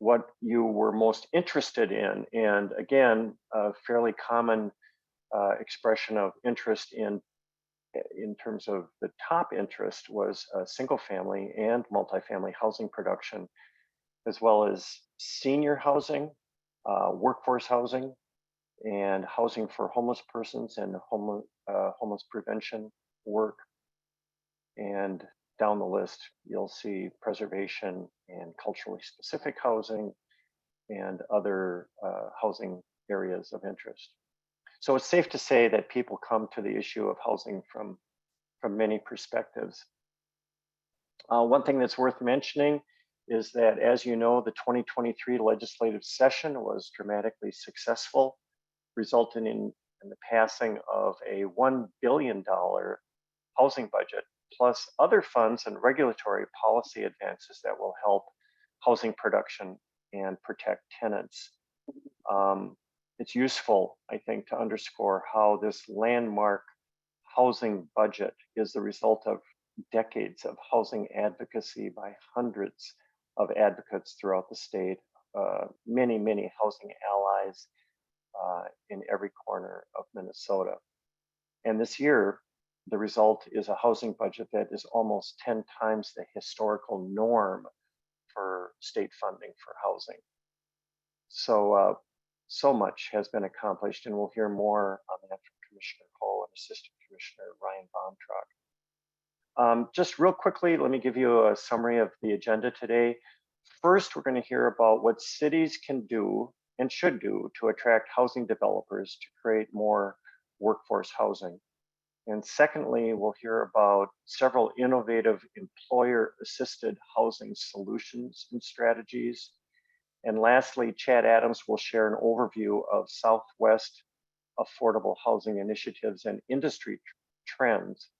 what you were most interested in. And again, a fairly common expression of interest in terms of the top interest was single family and multifamily housing production, as well as senior housing, workforce housing, and housing for homeless persons and homeless prevention work. And down the list, you'll see preservation and culturally specific housing and other housing areas of interest. So it's safe to say that people come to the issue of housing from many perspectives. One thing that's worth mentioning is that, as you know, the 2023 legislative session was dramatically successful, resulting in the passing of a $1 billion housing budget, plus other funds and regulatory policy advances that will help housing production and protect tenants. It's useful, I think, to underscore how this landmark housing budget is the result of decades of housing advocacy by hundreds of advocates throughout the state, many housing allies in every corner of Minnesota. And this year, the result is a housing budget that is almost 10 times the historical norm for state funding for housing. So, so much has been accomplished, and we'll hear more on that from Commissioner Ho and Assistant Commissioner Ryan Baumtrock. Just real quickly, let me give you a summary of the agenda today. First, we're going to hear about what cities can do and should do to attract housing developers to create more workforce housing. And secondly, we'll hear about several innovative employer-assisted housing solutions and strategies. And lastly, Chad Adams will share an overview of Southwest affordable housing initiatives and industry trends,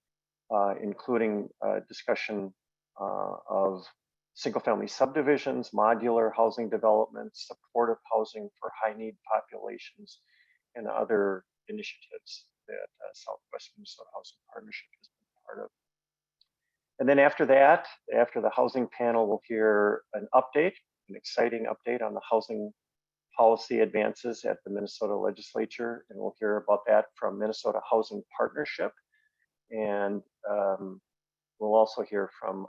including discussion of single-family subdivisions, modular housing developments, supportive housing for high-need populations, and other initiatives that Southwest Minnesota Housing Partnership has been part of. And then after that, after the housing panel, we'll hear an exciting update on the housing policy advances at the Minnesota legislature, and we'll hear about that from Minnesota Housing Partnership. And we'll also hear from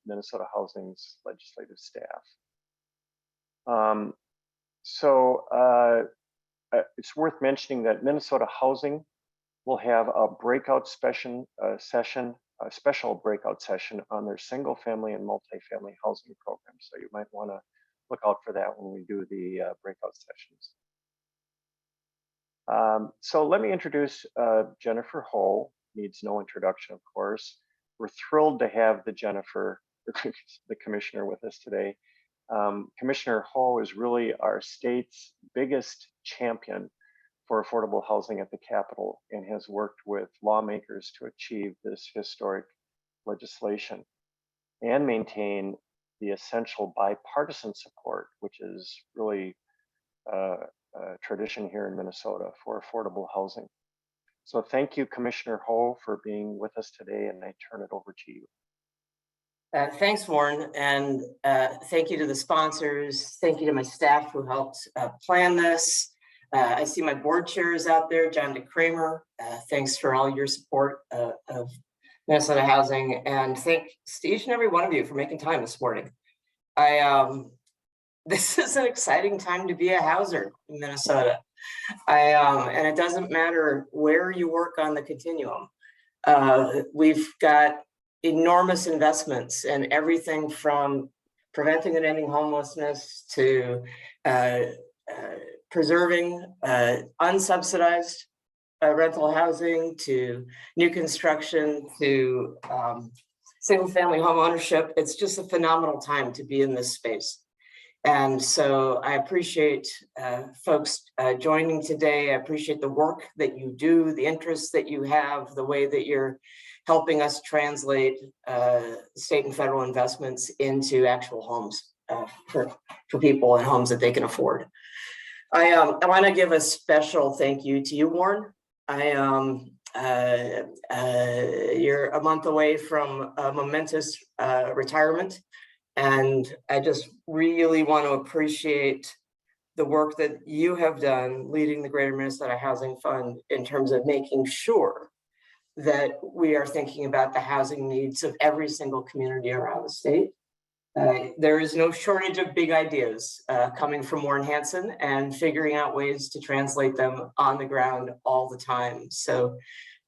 Minnesota Housing's legislative staff. It's worth mentioning that Minnesota Housing will have a breakout a special breakout session on their single family and multifamily housing program. So you might want to look out for that when we do the breakout sessions. So let me introduce Jennifer Ho. Needs no introduction, of course. We're thrilled to have the commissioner with us today. Commissioner Ho is really our state's biggest champion for affordable housing at the Capitol and has worked with lawmakers to achieve this historic legislation and maintain the essential bipartisan support, which is really a tradition here in Minnesota for affordable housing. So thank you, Commissioner Ho, for being with us today, and I turn it over to you. Thanks, Warren, and thank you to the sponsors. Thank you to my staff who helped plan this. I see my board chairs out there, John DeKramer. Thanks for all your support of Minnesota Housing, and thanks to each and every one of you for making time this morning. This is an exciting time to be a houser in Minnesota. And it doesn't matter where you work on the continuum. We've got enormous investments in everything from preventing and ending homelessness to preserving unsubsidized rental housing, to new construction, to single family home ownership. It's just a phenomenal time to be in this space. And so I appreciate folks joining today. I appreciate the work that you do, the interest that you have, the way that you're helping us translate state and federal investments into actual homes for people and homes that they can afford. I want to give a special thank you to you, Warren. You're a month away from a momentous retirement. And I just really want to appreciate the work that you have done leading the Greater Minnesota Housing Fund in terms of making sure that we are thinking about the housing needs of every single community around the state. There is no shortage of big ideas coming from Warren Hansen and figuring out ways to translate them on the ground all the time. So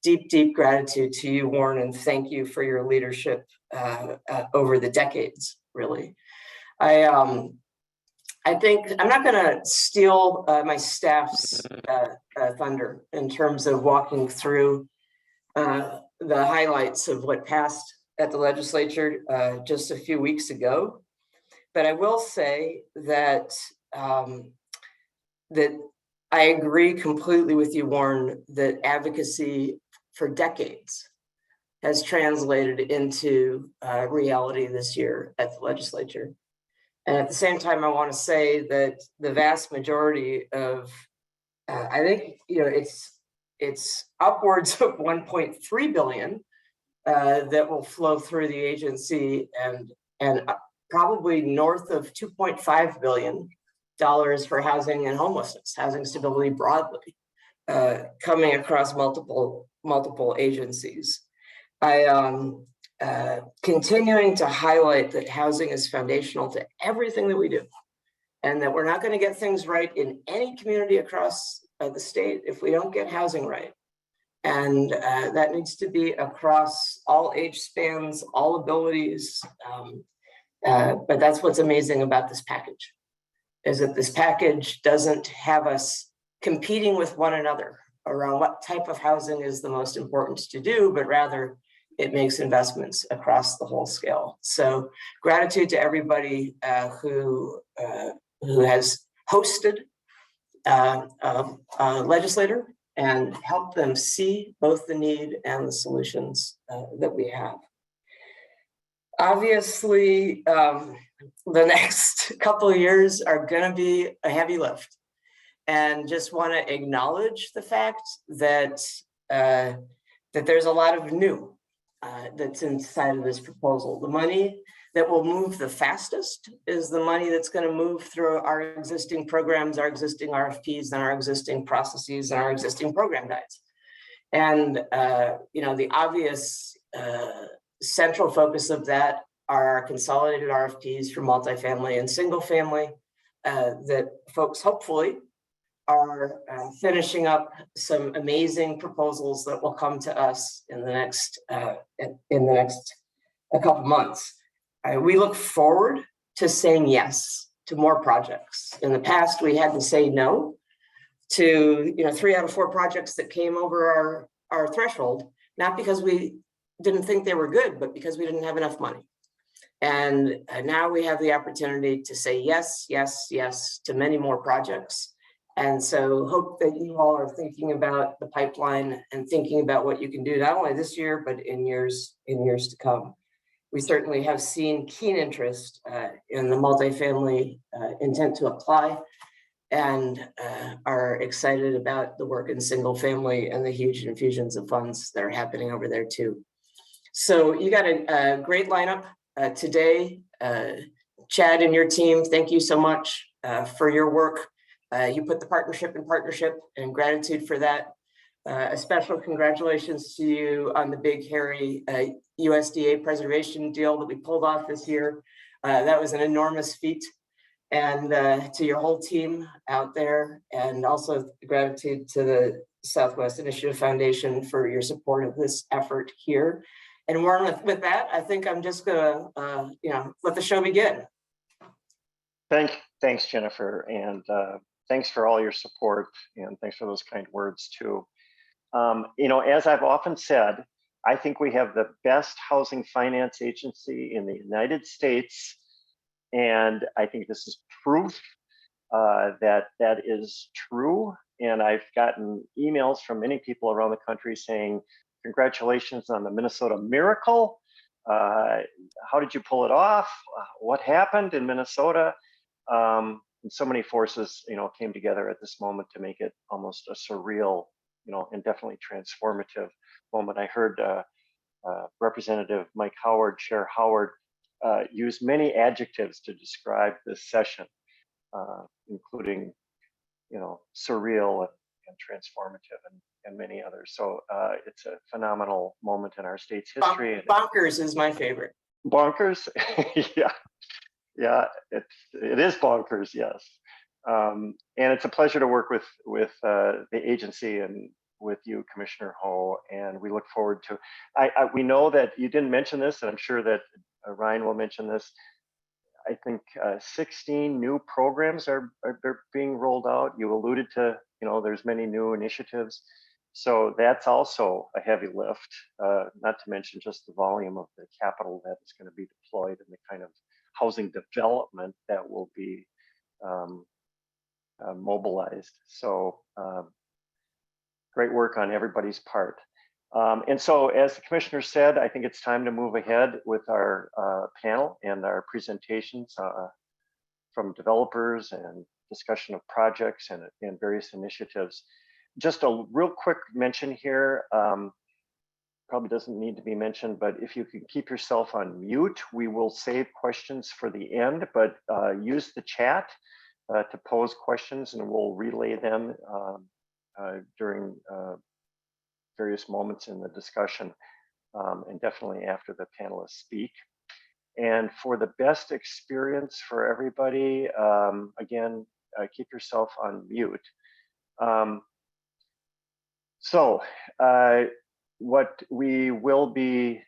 deep, deep gratitude to you, Warren, and thank you for your leadership over the decades, really. I think I'm not going to steal my staff's thunder in terms of walking through the highlights of what passed at the legislature just a few weeks ago. But I will say that that I agree completely with you, Warren, that advocacy for decades has translated into reality this year at the legislature. And at the same time, I want to say that the vast majority of, I think, it's upwards of 1.3 billion that will flow through the agency, and probably north of 2.5 billion dollars for housing and homelessness, housing stability broadly, coming across multiple agencies. Continuing to highlight that housing is foundational to everything that we do, and that we're not going to get things right in any community across the state if we don't get housing right. And that needs to be across all age spans, all abilities. But that's what's amazing about this package, is that this package doesn't have us competing with one another around what type of housing is the most important to do, but rather it makes investments across the whole scale. So gratitude to everybody who has hosted a legislator and helped them see both the need and the solutions that we have. Obviously, the next couple of years are going to be a heavy lift, and just want to acknowledge the fact that that there's a lot of new that's inside of this proposal. The money that will move the fastest is the money that's going to move through our existing programs, our existing RFPs, and our existing processes, and our existing program guides. And the obvious central focus of that are our consolidated RFPs for multifamily and single family that folks hopefully are finishing up some amazing proposals that will come to us in the next couple months. We look forward to saying yes to more projects. In the past, we had to say no to 3 out of 4 projects that came over our threshold, not because we didn't think they were good, but because we didn't have enough money. And now we have the opportunity to say yes, yes, yes to many more projects. And so hope that you all are thinking about the pipeline and thinking about what you can do, not only this year, but in years to come. We certainly have seen keen interest in the multifamily intent to apply, and are excited about the work in single family and the huge infusions of funds that are happening over there too. So you got a great lineup today. Chad and your team, thank you so much for your work. You put the partnership in partnership, and gratitude for that. A special congratulations to you on the big, hairy USDA preservation deal that we pulled off this year. That was an enormous feat. And to your whole team out there, and also gratitude to the Southwest Initiative Foundation for your support of this effort here. And Warren, with that, I think I'm just gonna let the show begin. Thanks, Jennifer, and thanks for all your support, and thanks for those kind words too. As I've often said, I think we have the best housing finance agency in the United States, and I think this is proof that is true. And I've gotten emails from many people around the country saying, congratulations on the Minnesota miracle. How did you pull it off? What happened in Minnesota? And so many forces, came together at this moment to make it almost a surreal and definitely transformative moment. I heard Representative Mike Howard, Chair Howard, use many adjectives to describe this session, including, surreal and transformative and many others. So it's a phenomenal moment in our state's history. Bonkers is my favorite. Bonkers, yeah, it is bonkers, yes. And it's a pleasure to work with the agency and with you, Commissioner Ho, and we look forward to. We know that you didn't mention this, and I'm sure that Ryan will mention this. I think 16 new programs are being rolled out. You alluded to, there's many new initiatives. So that's also a heavy lift, not to mention just the volume of the capital that is going to be deployed and the kind of housing development that will be mobilized. So great work on everybody's part. And so, as the commissioner said, I think it's time to move ahead with our panel and our presentations from developers and discussion of projects and various initiatives. Just a real quick mention here, probably doesn't need to be mentioned, but if you can keep yourself on mute, we will save questions for the end, but use the chat to pose questions and we'll relay them during various moments in the discussion and definitely after the panelists speak. And for the best experience for everybody, again, keep yourself on mute. So what we will be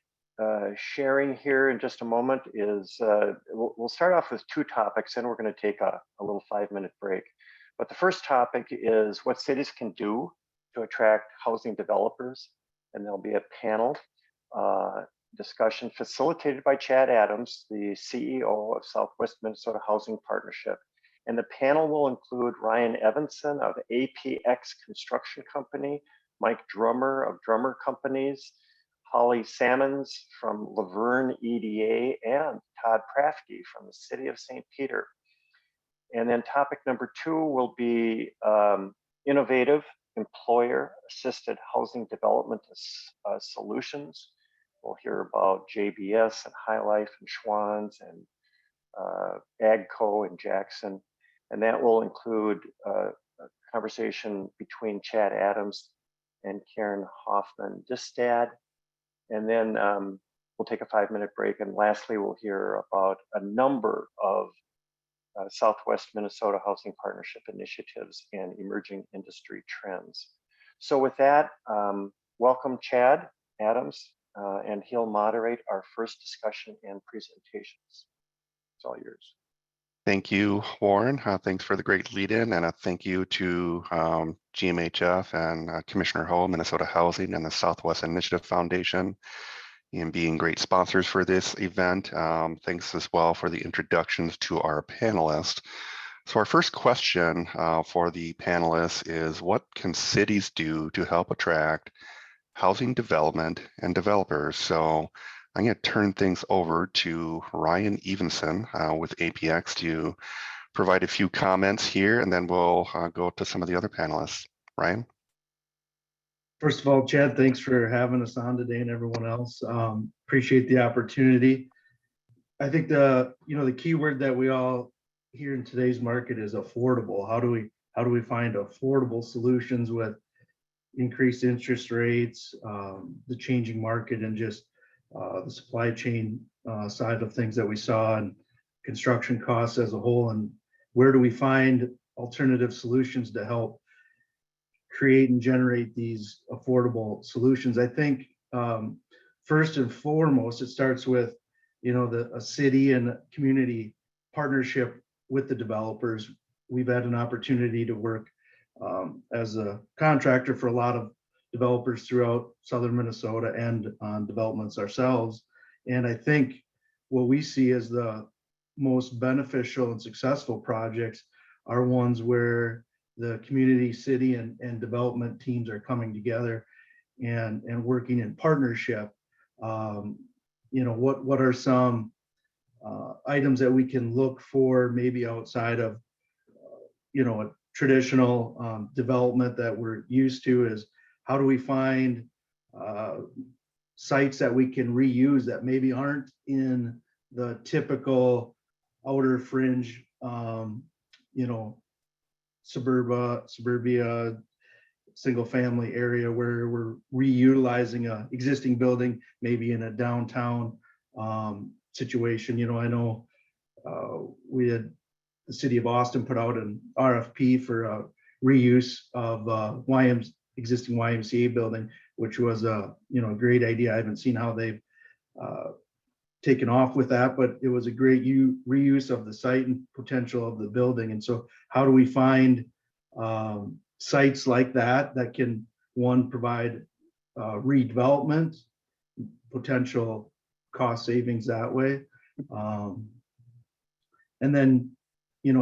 sharing here in just a moment is we'll start off with two topics and we're going to take a little 5-minute break. But the first topic is what cities can do to attract housing developers. And there'll be a panel discussion facilitated by Chad Adams, the CEO of Southwest Minnesota Housing Partnership. And the panel will include Ryan Evanson of APX Construction Company, Mike Drummer of Drummer Companies, Holly Salmons from Laverne EDA, and Todd Prafke from the City of St. Peter. And then topic number 2 will be innovative employer-assisted housing development solutions. We'll hear about JBS and High Life and Schwann's and AGCO and Jackson. And that will include a conversation between Chad Adams and Karen Hoffman-Distad. And then we'll take a 5-minute break. And lastly, we'll hear about a number of Southwest Minnesota Housing Partnership initiatives and emerging industry trends. So with that, welcome Chad Adams, and he'll moderate our first discussion and presentations. It's all yours. Thank you, Warren. Thanks for the great lead-in, and a thank you to GMHF and Commissioner Ho, Minnesota Housing, and the Southwest Initiative Foundation in being great sponsors for this event. Thanks as well for the introductions to our panelists. So our first question for the panelists is, what can cities do to help attract housing development and developers? So I'm going to turn things over to Ryan Evanson with APX to provide a few comments here, and then we'll go to some of the other panelists. Ryan? First of all, Chad, thanks for having us on today and everyone else. Appreciate the opportunity. I think the key word that we all hear in today's market is affordable. How do we find affordable solutions with increased interest rates, the changing market, and just the supply chain side of things that we saw, and construction costs as a whole, and where do we find alternative solutions to help create and generate these affordable solutions? I think first and foremost, it starts with a city and community partnership with the developers. We've had an opportunity to work as a contractor for a lot of developers throughout southern Minnesota and on developments ourselves. And I think what we see as the most beneficial and successful projects are ones where the community, city, and development teams are coming together and working in partnership. What are some items that we can look for maybe outside of a traditional development that we're used to? Is how do we find sites that we can reuse that maybe aren't in the typical outer fringe, suburbia, single family area where we're reutilizing a existing building, maybe in a downtown situation. I know we had the city of Austin put out an RFP for reuse of existing YMCA building, which was a great idea. I haven't seen how they've taken off with that, but it was a great reuse of the site and potential of the building. And so how do we find sites like that can, one, provide redevelopment, potential cost savings that way, and then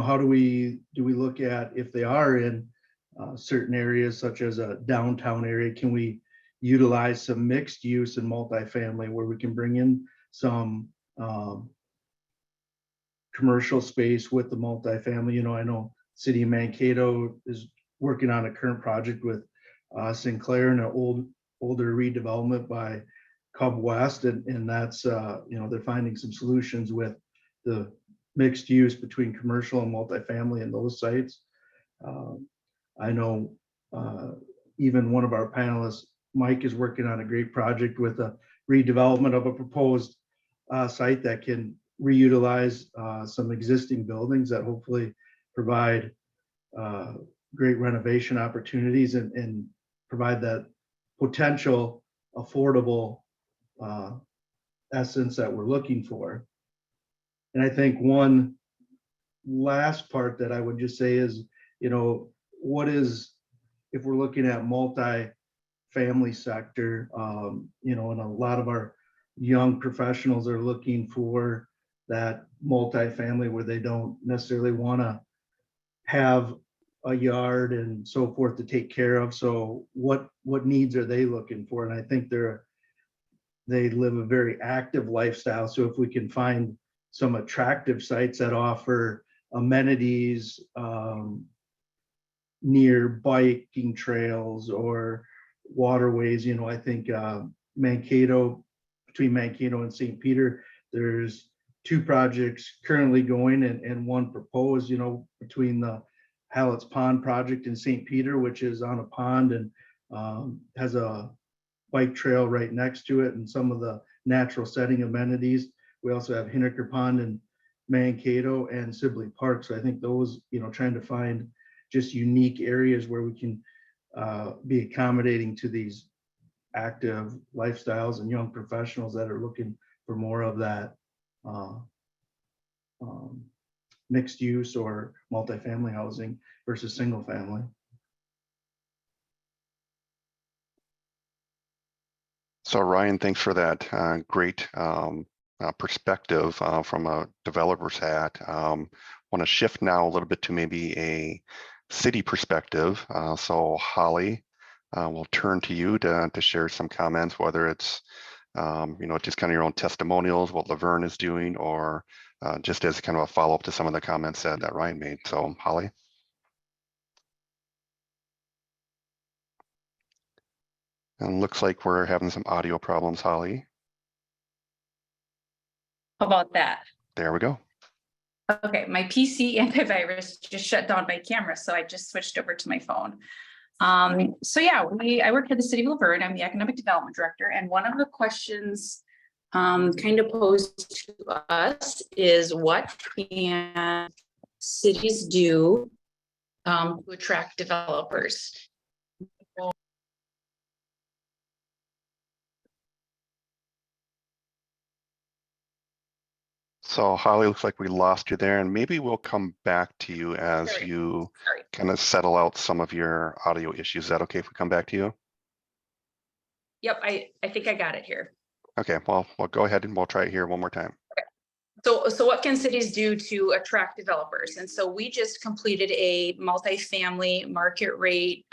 how do we look at, if they are in certain areas such as a downtown area, can we utilize some mixed use and multifamily where we can bring in some commercial space with the multifamily? I know City of Mankato is working on a current project with Sinclair and an older redevelopment by Cub West, and that's they're finding some solutions with the mixed use between commercial and multifamily in those sites. I know even one of our panelists, Mike, is working on a great project with a redevelopment of a proposed site that can reutilize some existing buildings that hopefully provide great renovation opportunities and provide that potential affordable essence that we're looking for. And I think one last part that I would just say is, what is, if we're looking at multi-family sector, and a lot of our young professionals are looking for that multi-family where they don't necessarily want to have a yard and so forth to take care of. So what needs are they looking for? And I think they live a very active lifestyle. So if we can find some attractive sites that offer amenities near biking trails or waterways, I think Mankato, between Mankato and St. Peter, there's 2 projects currently going and one proposed, between the Hallett's Pond project in St. Peter, which is on a pond and has a bike trail right next to it and some of the natural setting amenities. We also have Hinneker Pond in Mankato and Sibley Park. So I think those, trying to find just unique areas where we can be accommodating to these active lifestyles and young professionals that are looking for more of that mixed use or multifamily housing versus single family. So Ryan, thanks for that great perspective from a developer's hat. Want to shift now a little bit to maybe a city perspective. So Holly, we'll turn to you to share some comments, whether it's just kind of your own testimonials, what Laverne is doing, or just as kind of a follow-up to some of the comments that Ryan made. So Holly. And looks like we're having some audio problems, Holly. How about that? There we go. Okay, my PC antivirus just shut down my camera, so I just switched over to my phone. So yeah, I work for the City of Laverne. I'm the Economic Development Director, and one of the questions kind of posed to us is, what can cities do to attract developers? So Holly, looks like we lost you there, and maybe we'll come back to you as you kind of settle out some of your audio issues. Is that okay if we come back to you? Yep, I think I got it here. Okay, well, we'll go ahead and we'll try it here one more time. Okay. So what can cities do to attract developers? And so we just completed a multifamily market rate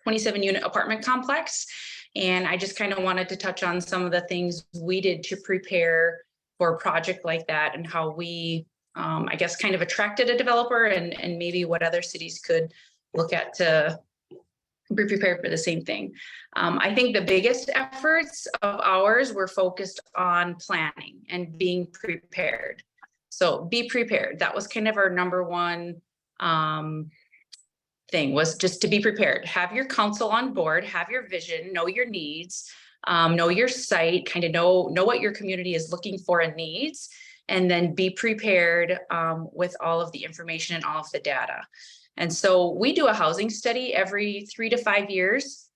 27 unit apartment complex. And I just kind of wanted to touch on some of the things we did to prepare for a project like that, and how we, I guess, kind of attracted a developer, and maybe what other cities could look at to be prepared for the same thing. I think the biggest efforts of ours were focused on planning and being prepared. So be prepared. That was kind of our number one thing, was just to be prepared. Have your council on board, have your vision, know your needs, know your site, kind of know what your community is looking for and needs, and then be prepared with all of the information and all of the data. And so we do a housing study every 3 to 5 years.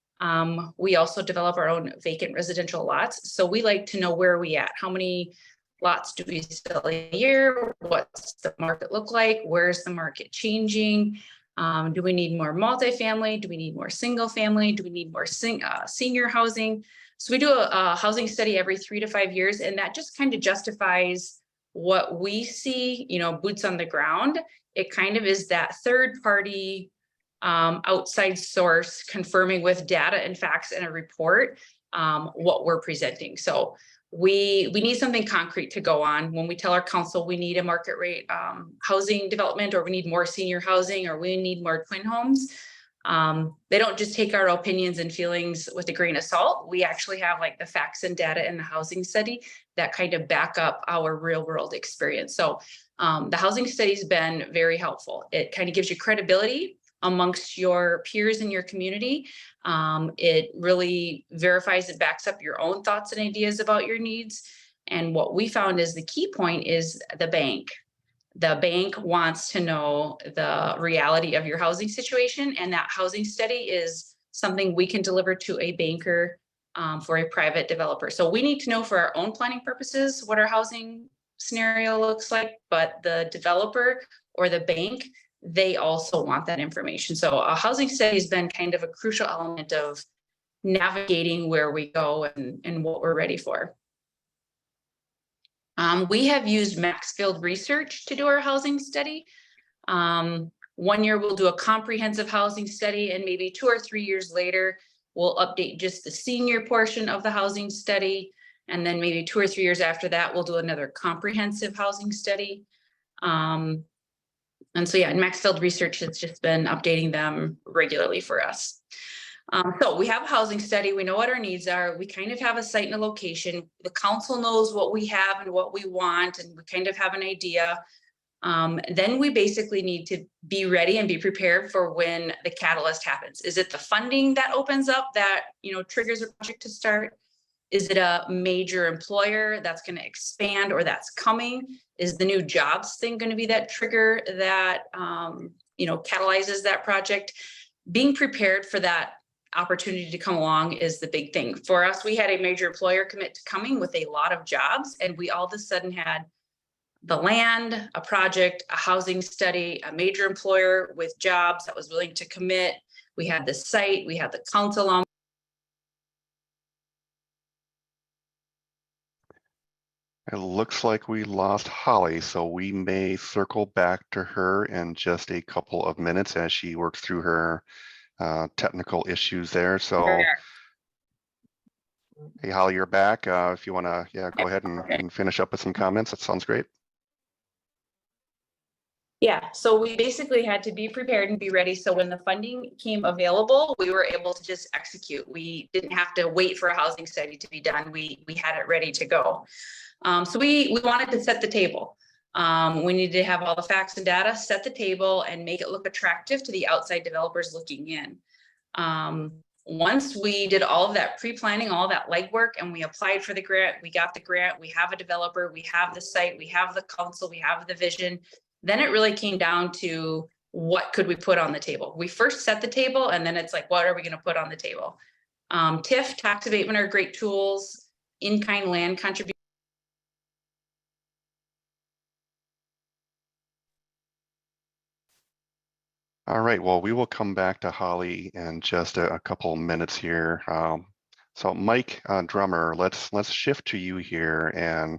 We also develop our own vacant residential lots. So we like to know where are we at? How many lots do we sell a year? What's the market look like? Where's the market changing? Do we need more multifamily? Do we need more single family? Do we need more senior housing? So we do a housing study every 3 to 5 years, and that just kind of justifies what we see, you know, boots on the ground. It kind of is that third party outside source confirming with data and facts and a report what we're presenting. So we need something concrete to go on. When we tell our council we need a market rate housing development, or we need more senior housing, or we need more twin homes, they don't just take our opinions and feelings with a grain of salt. We actually have like the facts and data in the housing study that kind of back up our real world experience. So the housing study has been very helpful. It kind of gives you credibility amongst your peers in your community. It really verifies, it backs up your own thoughts and ideas about your needs. And what we found is the key point is the bank. The bank wants to know the reality of your housing situation, and that housing study is something we can deliver to a banker for a private developer. So we need to know for our own planning purposes what our housing scenario looks like, but the developer or the bank, they also want that information. So a housing study has been kind of a crucial element of navigating where we go and what we're ready for. We have used Maxfield Research to do our housing study. 1 year we'll do a comprehensive housing study, and maybe 2 or 3 years later, we'll update just the senior portion of the housing study. And then maybe 2 or 3 years after that, we'll do another comprehensive housing study. And so, yeah, Maxfield Research has just been updating them regularly for us. So we have a housing study. We know what our needs are. We kind of have a site and a location. The council knows what we have and what we want, and we kind of have an idea. Then we basically need to be ready and be prepared for when the catalyst happens. Is it the funding that opens up that, you know, triggers a project to start? Is it a major employer that's going to expand or that's coming? Is the new jobs thing going to be that trigger that, you know, catalyzes that project? Being prepared for that opportunity to come along is the big thing. For us, we had a major employer commit to coming with a lot of jobs, and we all of a sudden had the land, a project, a housing study, a major employer with jobs that was willing to commit. We had the site, we had the council on. It looks like we lost Holly, so we may circle back to her in just a couple of minutes as she works through her technical issues there. So, hey, Holly, you're back. If you want to, go ahead and finish up with some comments. That sounds great. Yeah, so we basically had to be prepared and be ready. So when the funding came available, we were able to just execute. We didn't have to wait for a housing study to be done. We had it ready to go. So we wanted to set the table. We needed to have all the facts and data, set the table, and make it look attractive to the outside developers looking in. Once we did all of that pre-planning, all that legwork, and we applied for the grant, we got the grant, we have a developer, we have the site, we have the council, we have the vision. Then it really came down to what could we put on the table. We first set the table, and then it's like, what are we going to put on the table? TIF, tax abatement are great tools, in-kind land contribution. All right, well, we will come back to Holly in just a couple minutes here. So Mike Drummer, let's shift to you here and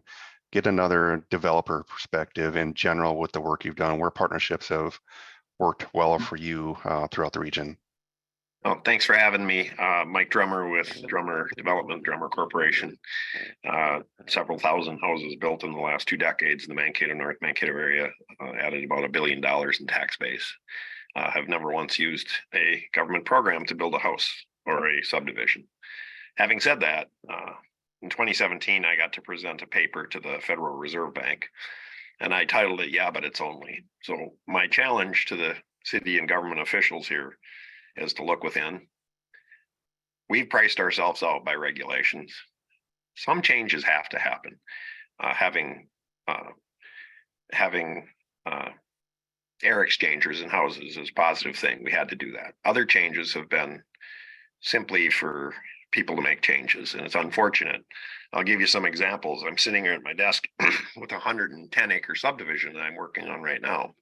get another developer perspective in general with the work you've done, where partnerships have worked well for you throughout the region. Oh, thanks for having me. Mike Drummer with Drummer Development, Drummer Corporation. Several thousand houses built in the last 2 decades in the Mankato, North Mankato area, added about $1 billion in tax base. have never once used a government program to build a house or a subdivision. Having said that, in 2017, I got to present a paper to the Federal Reserve Bank, and I titled it, "Yeah, but it's only." So my challenge to the city and government officials here is to look within. We've priced ourselves out by regulations. Some changes have to happen. Having air exchangers in houses is a positive thing. We had to do that. Other changes have been simply for people to make changes, and it's unfortunate. I'll give you some examples. I'm sitting here at my desk with a 110-acre subdivision that I'm working on right now.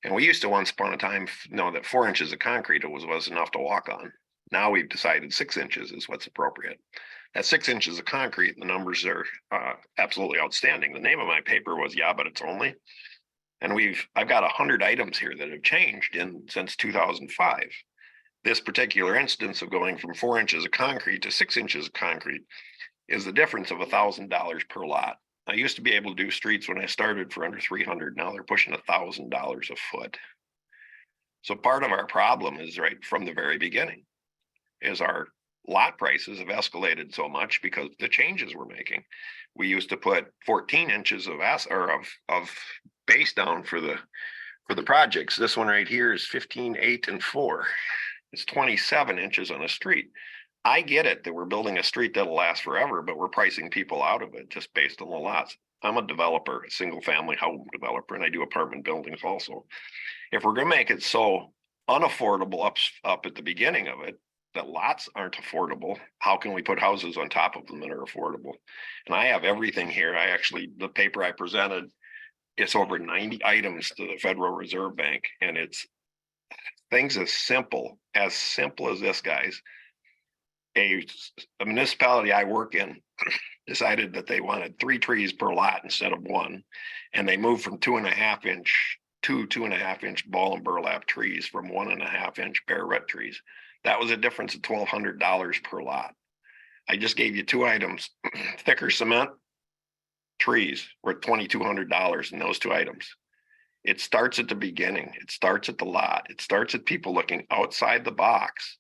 And we used to once upon a time know that 4 inches of concrete was enough to walk on. Now we've decided 6 inches is what's appropriate. At 6 inches of concrete, the numbers are absolutely outstanding. The name of my paper was "Yeah, but it's only." And I've got 100 items here that have changed since 2005. This particular instance of going from 4 inches of concrete to 6 inches of concrete is the difference of $1,000 per lot. I used to be able to do streets when I started for under $300. Now they're pushing $1,000 a foot. So part of our problem is right from the very beginning is our lot prices have escalated so much because of the changes we're making. We used to put 14 inches of base down for the projects. This one right here is 15, 8, and 4. It's 27 inches on a street. I get it that we're building a street that'll last forever, but we're pricing people out of it just based on the lots. I'm a developer, a single family home developer, and I do apartment buildings also. If we're gonna make it so unaffordable up at the beginning of it, that lots aren't affordable, how can we put houses on top of them that are affordable? And I have everything here. The paper I presented, it's over 90 items to the Federal Reserve Bank, and it's things as simple as this, guys. A municipality I work in decided that they wanted 3 trees per lot instead of 1. And they moved from 2.5-inch ball and burlap trees from 1.5-inch bare root trees. That was a difference of $1,200 per lot. I just gave you 2 items, thicker cement, trees were $2,200 in those 2 items. It starts at the beginning. It starts at the lot. It starts at people looking outside the box.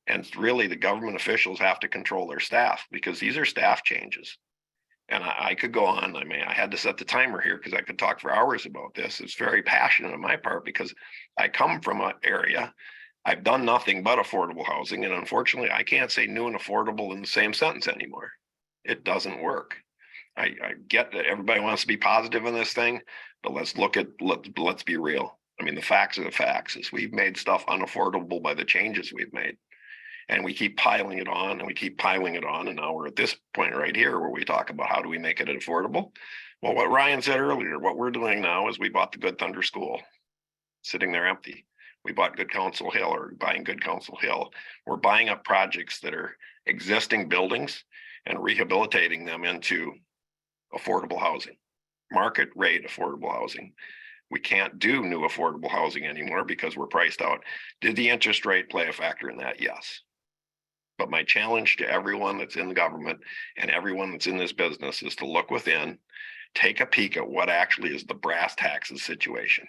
And really the government officials have to control their staff because these are staff changes. And I could go on. I mean, I had to set the timer here because I could talk for hours about this. It's very passionate on my part because I come from an area. I've done nothing but affordable housing. And unfortunately, I can't say new and affordable in the same sentence anymore. It doesn't work. I get that everybody wants to be positive in this thing, but let's be real. I mean, the facts are the facts. Is we've made stuff unaffordable by the changes we've made. And we keep piling it on and we keep piling it on. And now we're at this point right here where we talk about how do we make it affordable? Well, what Ryan said earlier, what we're doing now is we bought the Good Thunder School, sitting there empty. We bought Good Counsel Hill or buying Good Counsel Hill. We're buying up projects that are existing buildings and rehabilitating them into affordable housing, market rate affordable housing. We can't do new affordable housing anymore because we're priced out. Did the interest rate play a factor in that? Yes. But my challenge to everyone that's in the government and everyone that's in this business is to look within, take a peek at what actually is the brass tacks of the situation.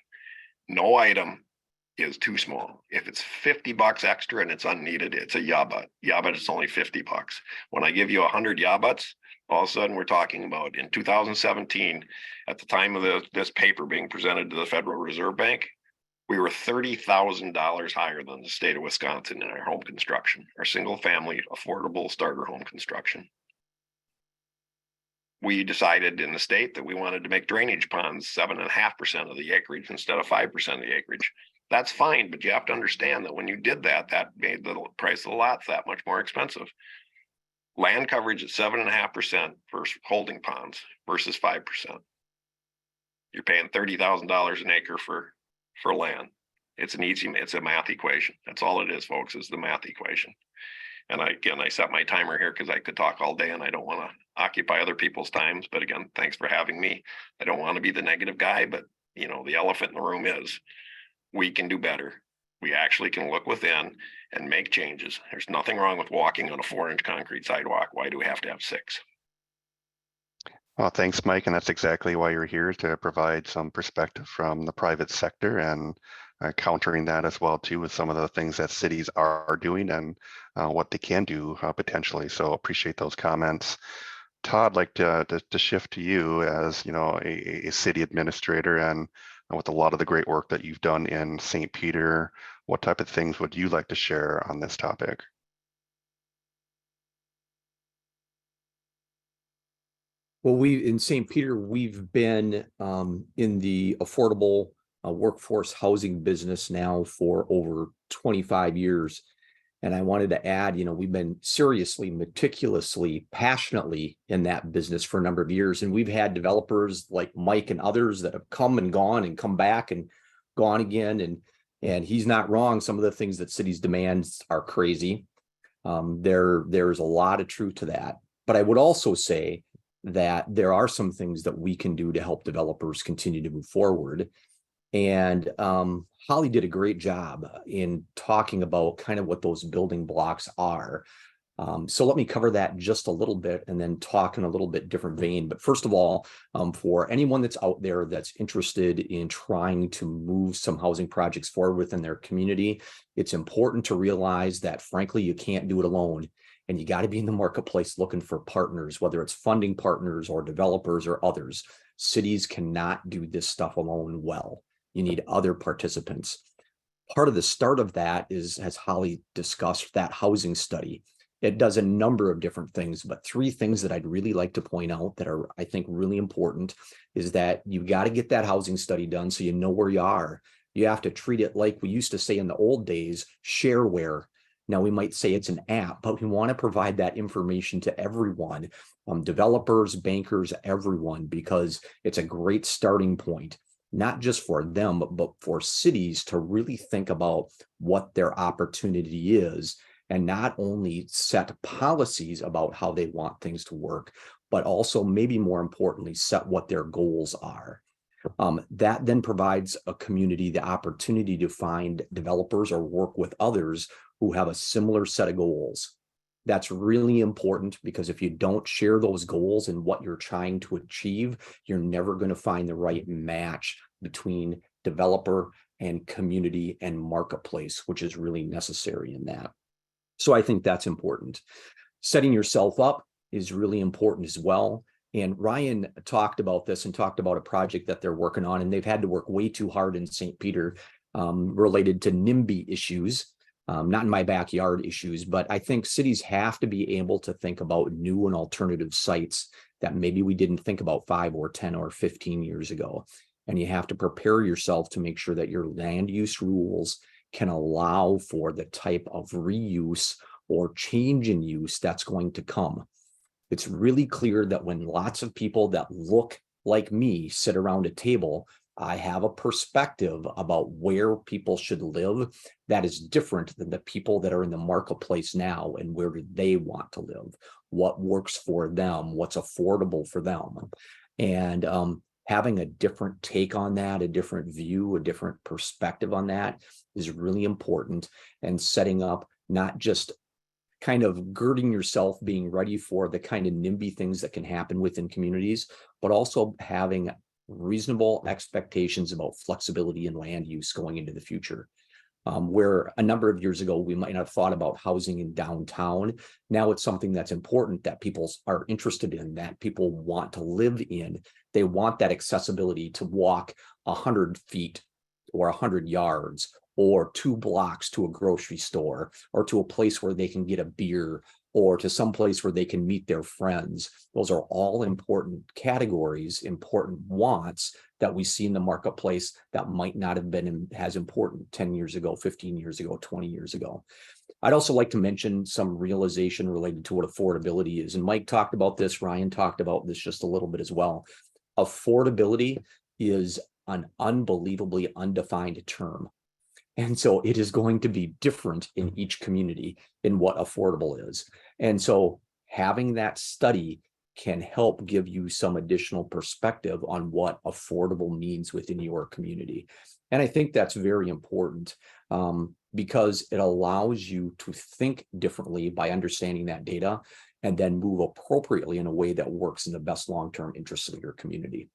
No item is too small. If it's $50 extra and it's unneeded, it's a yeah, but it's only $50. When I give you 100 yeah buts, all of a sudden we're talking about in 2017, at the time of this paper being presented to the Federal Reserve Bank, we were $30,000 higher than the state of Wisconsin in our home construction, our single family affordable starter home construction. We decided in the state that we wanted to make drainage ponds 7.5% of the acreage instead of 5% of the acreage. That's fine, but you have to understand that when you did that, that made the price of the lots that much more expensive. Land coverage at 7.5% for holding ponds versus 5%. You're paying $30,000 an acre for land. It's a math equation. That's all it is, folks, is the math equation. And I set my timer here because I could talk all day and I don't want to occupy other people's times. But again, thanks for having me. I don't want to be the negative guy, but the elephant in the room is we can do better. We actually can look within and make changes. There's nothing wrong with walking on a 4-inch concrete sidewalk. Why do we have to have 6? Well, thanks, Mike. And that's exactly why you're here, to provide some perspective from the private sector and countering that as well too with some of the things that cities are doing and what they can do potentially. So appreciate those comments. Todd, like to shift to you as a city administrator and with a lot of the great work that you've done in St. Peter, what type of things would you like to share on this topic? Well, we in St. Peter, we've been in the affordable workforce housing business now for over 25 years. And I wanted to add, we've been seriously, meticulously, passionately in that business for a number of years. And we've had developers like Mike and others that have come and gone and come back and gone again. And he's not wrong. Some of the things that cities demands are crazy. There's a lot of truth to that. But I would also say that there are some things that we can do to help developers continue to move forward. And Holly did a great job in talking about kind of what those building blocks are. So let me cover that just a little bit and then talk in a little bit different vein. But first of all, for anyone that's out there that's interested in trying to move some housing projects forward within their community, it's important to realize that, frankly, you can't do it alone. And you got to be in the marketplace looking for partners, whether it's funding partners or developers or others. Cities cannot do this stuff alone well. You need other participants. Part of the start of that is, as Holly discussed, that housing study. It does a number of different things, but three things that I'd really like to point out that are, I think, really important is that you got to get that housing study done so you know where you are. You have to treat it like we used to say in the old days, shareware. Now, we might say it's an app, but we want to provide that information to everyone, developers, bankers, everyone, because it's a great starting point, not just for them, but for cities to really think about what their opportunity is and not only set policies about how they want things to work, but also maybe more importantly, set what their goals are. That then provides a community the opportunity to find developers or work with others who have a similar set of goals. That's really important because if you don't share those goals and what you're trying to achieve, you're never going to find the right match between developer and community and marketplace, which is really necessary in that. So I think that's important. Setting yourself up is really important as well. And Ryan talked about this and talked about a project that they're working on, and they've had to work way too hard in St. Peter related to NIMBY issues. Not in my backyard issues, but I think cities have to be able to think about new and alternative sites that maybe we didn't think about 5 or 10 or 15 years ago. And you have to prepare yourself to make sure that your land use rules can allow for the type of reuse or change in use that's going to come. It's really clear that when lots of people that look like me sit around a table, I have a perspective about where people should live that is different than the people that are in the marketplace now and where do they want to live, what works for them, what's affordable for them. And having a different take on that, a different view, a different perspective on that is really important, and setting up not just kind of girding yourself, being ready for the kind of NIMBY things that can happen within communities, but also having reasonable expectations about flexibility in land use going into the future. Where a number of years ago, we might not have thought about housing in downtown. Now it's something that's important that people are interested in, that people want to live in. They want that accessibility to walk 100 feet or 100 yards or 2 blocks to a grocery store or to a place where they can get a beer or to some place where they can meet their friends. Those are all important categories, important wants that we see in the marketplace that might not have been as important 10 years ago, 15 years ago, 20 years ago. I'd also like to mention some realization related to what affordability is. And Mike talked about this, Ryan talked about this just a little bit as well. Affordability is an unbelievably undefined term. And so it is going to be different in each community in what affordable is. And so having that study can help give you some additional perspective on what affordable means within your community. And I think that's very important because it allows you to think differently by understanding that data and then move appropriately in a way that works in the best long-term interests of your community.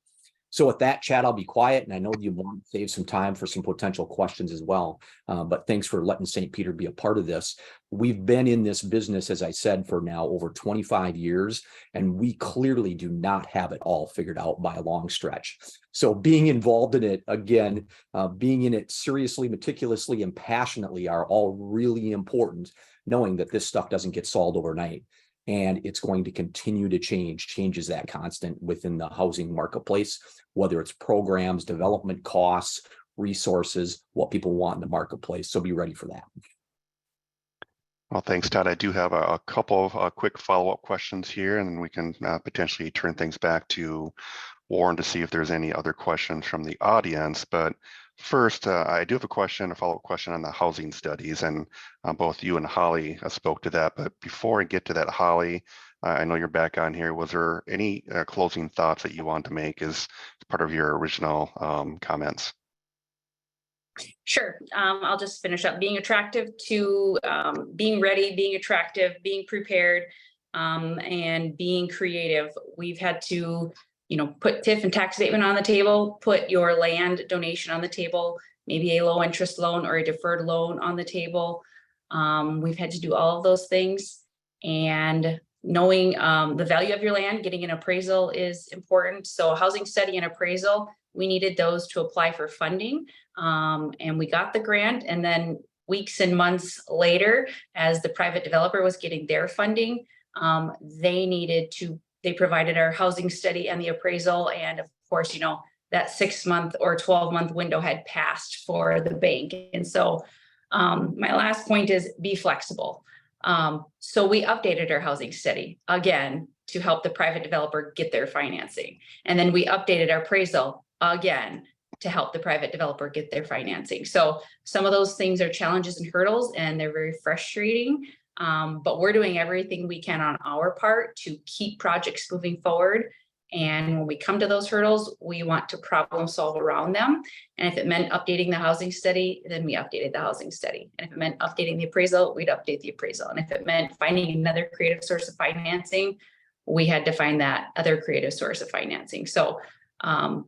So with that, Chad, I'll be quiet, and I know you want to save some time for some potential questions as well. But thanks for letting St. Peter be a part of this. We've been in this business, as I said, for now over 25 years, and we clearly do not have it all figured out by a long stretch. So being involved in it, again, being in it seriously, meticulously, and passionately are all really important, knowing that this stuff doesn't get solved overnight. And it's going to continue to change is that constant within the housing marketplace, whether it's programs, development costs, resources, what people want in the marketplace. So be ready for that. Well, thanks, Todd. I do have a couple of quick follow-up questions here, and then we can potentially turn things back to Warren to see if there's any other questions from the audience. But first, I do have a follow-up question on the housing studies, and both you and Holly spoke to that. But before I get to that, Holly, I know you're back on here. Was there any closing thoughts that you want to make as part of your original comments? Sure. I'll just finish up. Being attractive to being ready, being attractive, being prepared, and being creative. We've had to, put TIF and tax statement on the table, put your land donation on the table, maybe a low interest loan or a deferred loan on the table. We've had to do all of those things, and knowing the value of your land, getting an appraisal is important. So a housing study and appraisal, we needed those to apply for funding. And we got the grant, and then weeks and months later, as the private developer was getting their funding, they provided our housing study and the appraisal. And of course, that 6-month or 12-month window had passed for the bank. And so my last point is be flexible. So we updated our housing study again to help the private developer get their financing. And then we updated our appraisal again to help the private developer get their financing. So some of those things are challenges and hurdles, and they're very frustrating. But we're doing everything we can on our part to keep projects moving forward. And when we come to those hurdles, we want to problem solve around them. And if it meant updating the housing study, then we updated the housing study. And if it meant updating the appraisal, we'd update the appraisal. And if it meant finding another creative source of financing, we had to find that other creative source of financing. So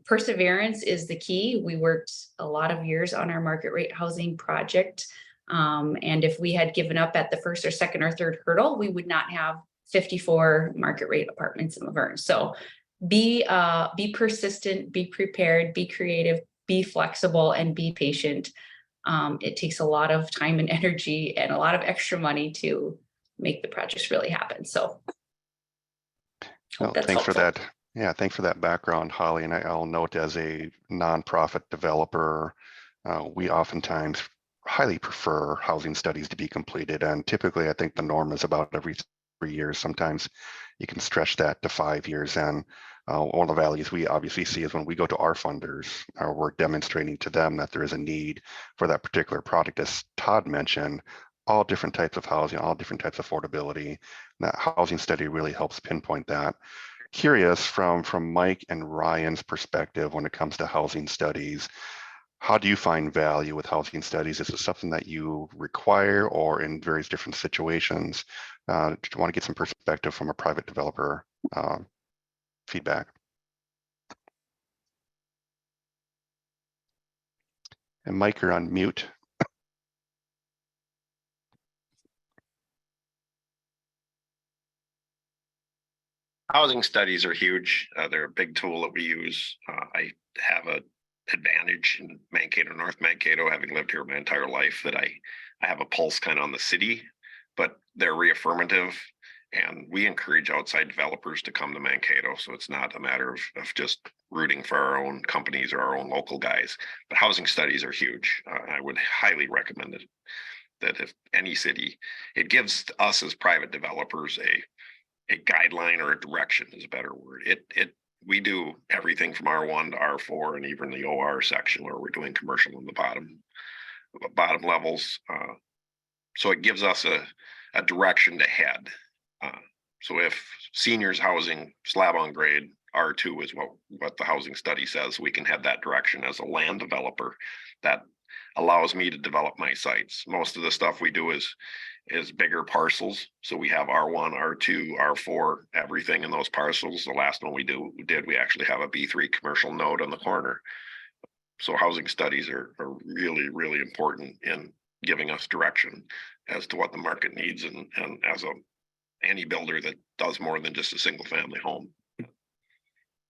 perseverance is the key. We worked a lot of years on our market rate housing project. And if we had given up at the first or second or third hurdle, we would not have 54 market rate apartments in Laverne. So be persistent, be prepared, be creative, be flexible, and be patient. It takes a lot of time and energy and a lot of extra money to make the projects really happen. So well, thanks for that. Yeah, thanks for that background, Holly. And I'll note, as a nonprofit developer, we oftentimes highly prefer housing studies to be completed. And typically, I think the norm is about every 3 years. Sometimes you can stretch that to 5 years. And one of the values we obviously see is when we go to our funders, we're demonstrating to them that there is a need for that particular product. As Todd mentioned, all different types of housing, all different types of affordability. And that housing study really helps pinpoint that. Curious from Mike and Ryan's perspective when it comes to housing studies, how do you find value with housing studies? Is it something that you require, or in various different situations? Do you want to get some perspective from a private developer feedback? And Mike, you're on mute. Housing studies are huge. They're a big tool that we use. I have an advantage in Mankato, North Mankato, having lived here my entire life, that I have a pulse kind of on the city, but they're reaffirmative, and we encourage outside developers to come to Mankato. So it's not a matter of just rooting for our own companies or our own local guys, but housing studies are huge. I would highly recommend it, that if any city, it gives us as private developers a guideline, or a direction is a better word. We do everything from R1 to R4, and even the OR section where we're doing commercial in the bottom levels. So it gives us a direction to head. So if seniors housing slab on grade R2 is what the housing study says, we can head that direction as a land developer. That allows me to develop my sites. Most of the stuff we do is bigger parcels. So we have R1, R2, R4, everything in those parcels. The last one we actually have a B3 commercial node on the corner. So housing studies are really, really important in giving us direction as to what the market needs, and as any builder that does more than just a single family home.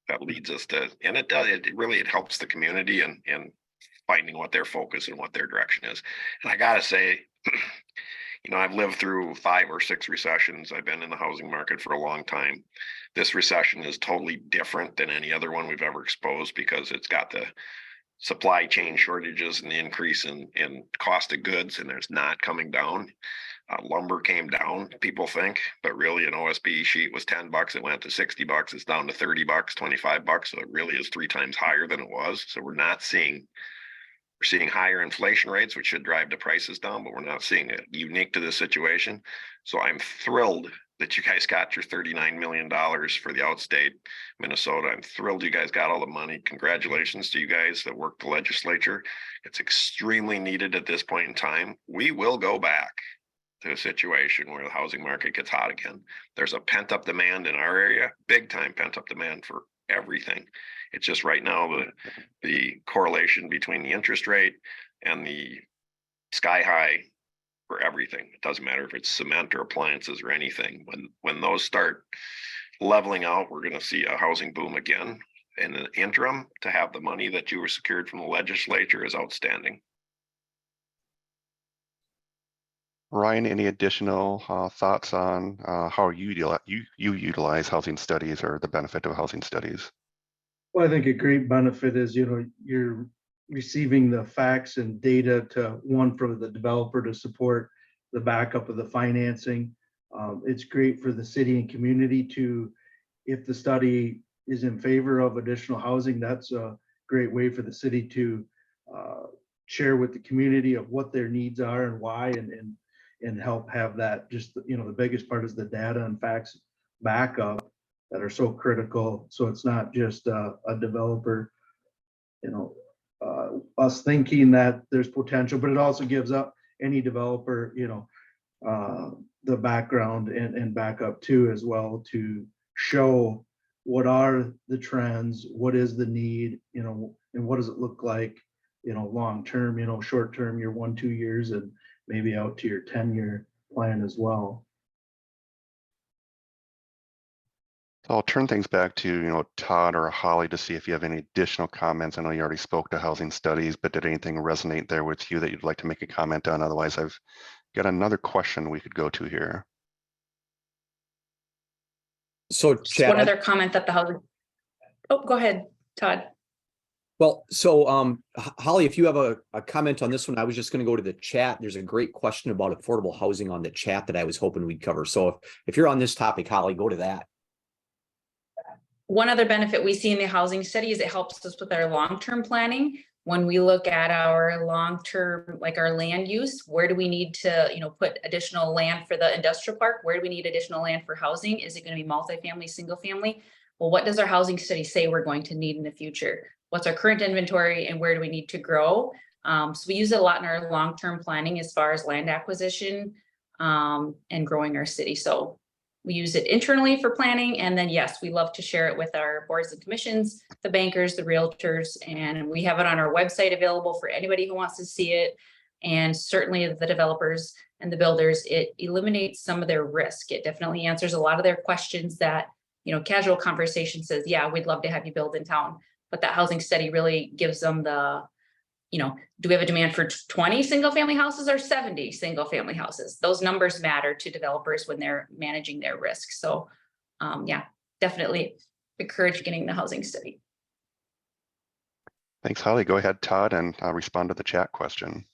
That leads us to, and it really helps the community in finding what their focus and what their direction is. And I gotta say, you know, I've lived through 5 or 6 recessions. I've been in the housing market for a long time. This recession is totally different than any other one we've ever exposed, because it's got the supply chain shortages and the increase in cost of goods, and there's not coming down. Lumber came down, people think, but really an OSB sheet was $10. It went to $60. It's down to $30, $25. So it really is 3 times higher than it was. So we're seeing higher inflation rates, which should drive the prices down, but we're not seeing it unique to this situation. So I'm thrilled that you guys got your $39 million for the outstate Minnesota. I'm thrilled you guys got all the money. Congratulations to you guys that worked the legislature. It's extremely needed at this point in time. We will go back to a situation where the housing market gets hot again. There's a pent up demand in our area, big time pent up demand for everything. It's just right now the correlation between the interest rate and the sky high for everything. It doesn't matter if it's cement or appliances or anything. When those start leveling out, we're going to see a housing boom again. In the interim, to have the money that you were secured from the legislature is outstanding. Ryan, any additional thoughts on how you utilize housing studies or the benefit of housing studies? Well, I think a great benefit is, you know, you're receiving the facts and data to one from the developer to support the backup of the financing. It's great for the city and community to, if the study is in favor of additional housing, that's a great way for the city to share with the community of what their needs are and why, and help have that. Just, you know, the biggest part is the data and facts backup that are so critical. So it's not just a developer, you know, us thinking that there's potential, but it also gives up any developer, you know, the background and backup too, as well, to show what are the trends, what is the need, you know, and what does it look like, you know, long term, you know, short term, your 1-2 years, and maybe out to your 10-year plan as well. So I'll turn things back to, you know, Todd or Holly to see if you have any additional comments. I know you already spoke to housing studies, but did anything resonate there with you that you'd like to make a comment on? Otherwise, I've got another question we could go to here. So Just Chad, one other comment that the housing. Oh, go ahead, Todd. well, so Holly, if you have a comment on this one, I was just going to go to the chat. There's a great question about affordable housing on the chat that I was hoping we'd cover. So if you're on this topic, Holly, go to that. One other benefit we see in the housing study is it helps us with our long-term planning. When we look at our long-term, like our land use, where do we need to, you know, put additional land for the industrial park? Where do we need additional land for housing? Is it going to be multifamily, single family? Well, what does our housing study say we're going to need in the future? What's our current inventory and where do we need to grow? So we use it a lot in our long-term planning as far as land acquisition and growing our city. So we use it internally for planning. And then, yes, we love to share it with our boards and commissions, the bankers, the realtors, and we have it on our website available for anybody who wants to see it. And certainly the developers and the builders, it eliminates some of their risk. It definitely answers a lot of their questions that, you know, casual conversation says, yeah, we'd love to have you build in town. But that housing study really gives them the, you know, do we have a demand for 20 single family houses or 70 single family houses? Those numbers matter to developers when they're managing their risk. So yeah, definitely encourage getting the housing study. Thanks, Holly. Go ahead, Todd, and respond to the chat question.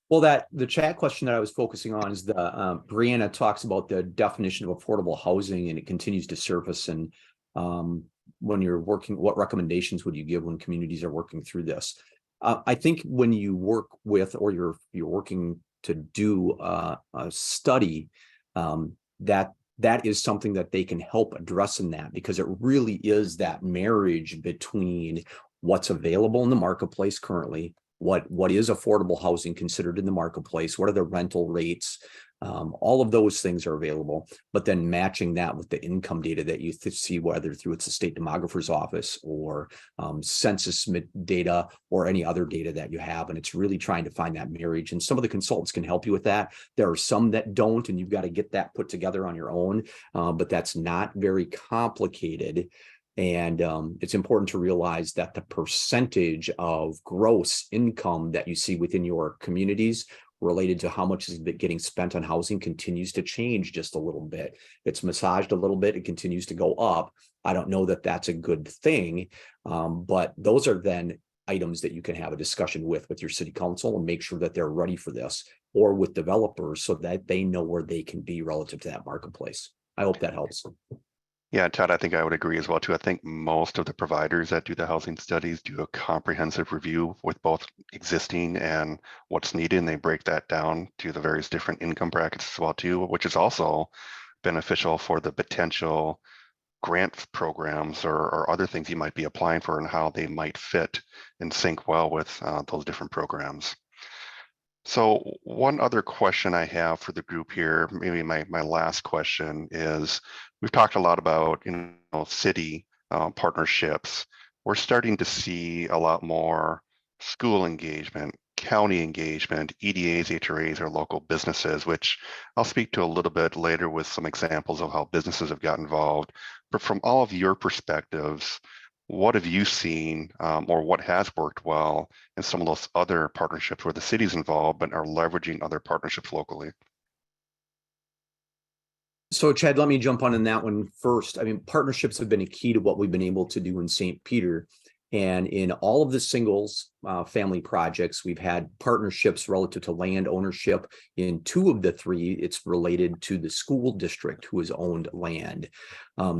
Well, the chat question that I was focusing on is the Brianna talks about the definition of affordable housing, and it continues to surface. And when you're working, what recommendations would you give when communities are working through this? I think when you work with, or you're working to do a study, that is something that they can help address in that, because it really is that marriage between what's available in the marketplace currently, what is affordable housing considered in the marketplace? What are the rental rates? All of those things are available, but then matching that with the income data that you see, whether through it's the state demographer's office or census data or any other data that you have. And it's really trying to find that marriage. And some of the consultants can help you with that. There are some that don't, and you've got to get that put together on your own, but that's not very complicated. And it's important to realize that the percentage of gross income that you see within your communities related to how much is getting spent on housing continues to change just a little bit. It's massaged a little bit. It continues to go up. I don't know that that's a good thing, but those are then items that you can have a discussion with your city council and make sure that they're ready for this, or with developers so that they know where they can be relative to that marketplace. I hope that helps. Yeah, Todd, I think I would agree as well too. I think most of the providers that do the housing studies do a comprehensive review with both existing and what's needed, and they break that down to the various different income brackets as well too, which is also beneficial for the potential grant programs or other things you might be applying for and how they might fit and sync well with those different programs. So one other question I have for the group here, maybe my last question is, we've talked a lot about, city partnerships. We're starting to see a lot more school engagement, county engagement, EDAs, HRAs, or local businesses, which I'll speak to a little bit later with some examples of how businesses have got involved. But from all of your perspectives, what have you seen or what has worked well in some of those other partnerships where the city's involved but are leveraging other partnerships locally? So Chad, let me jump on in that one first. I mean, partnerships have been a key to what we've been able to do in St. Peter. And in all of the singles family projects, we've had partnerships relative to land ownership. In 2 of the 3, it's related to the school district who has owned land.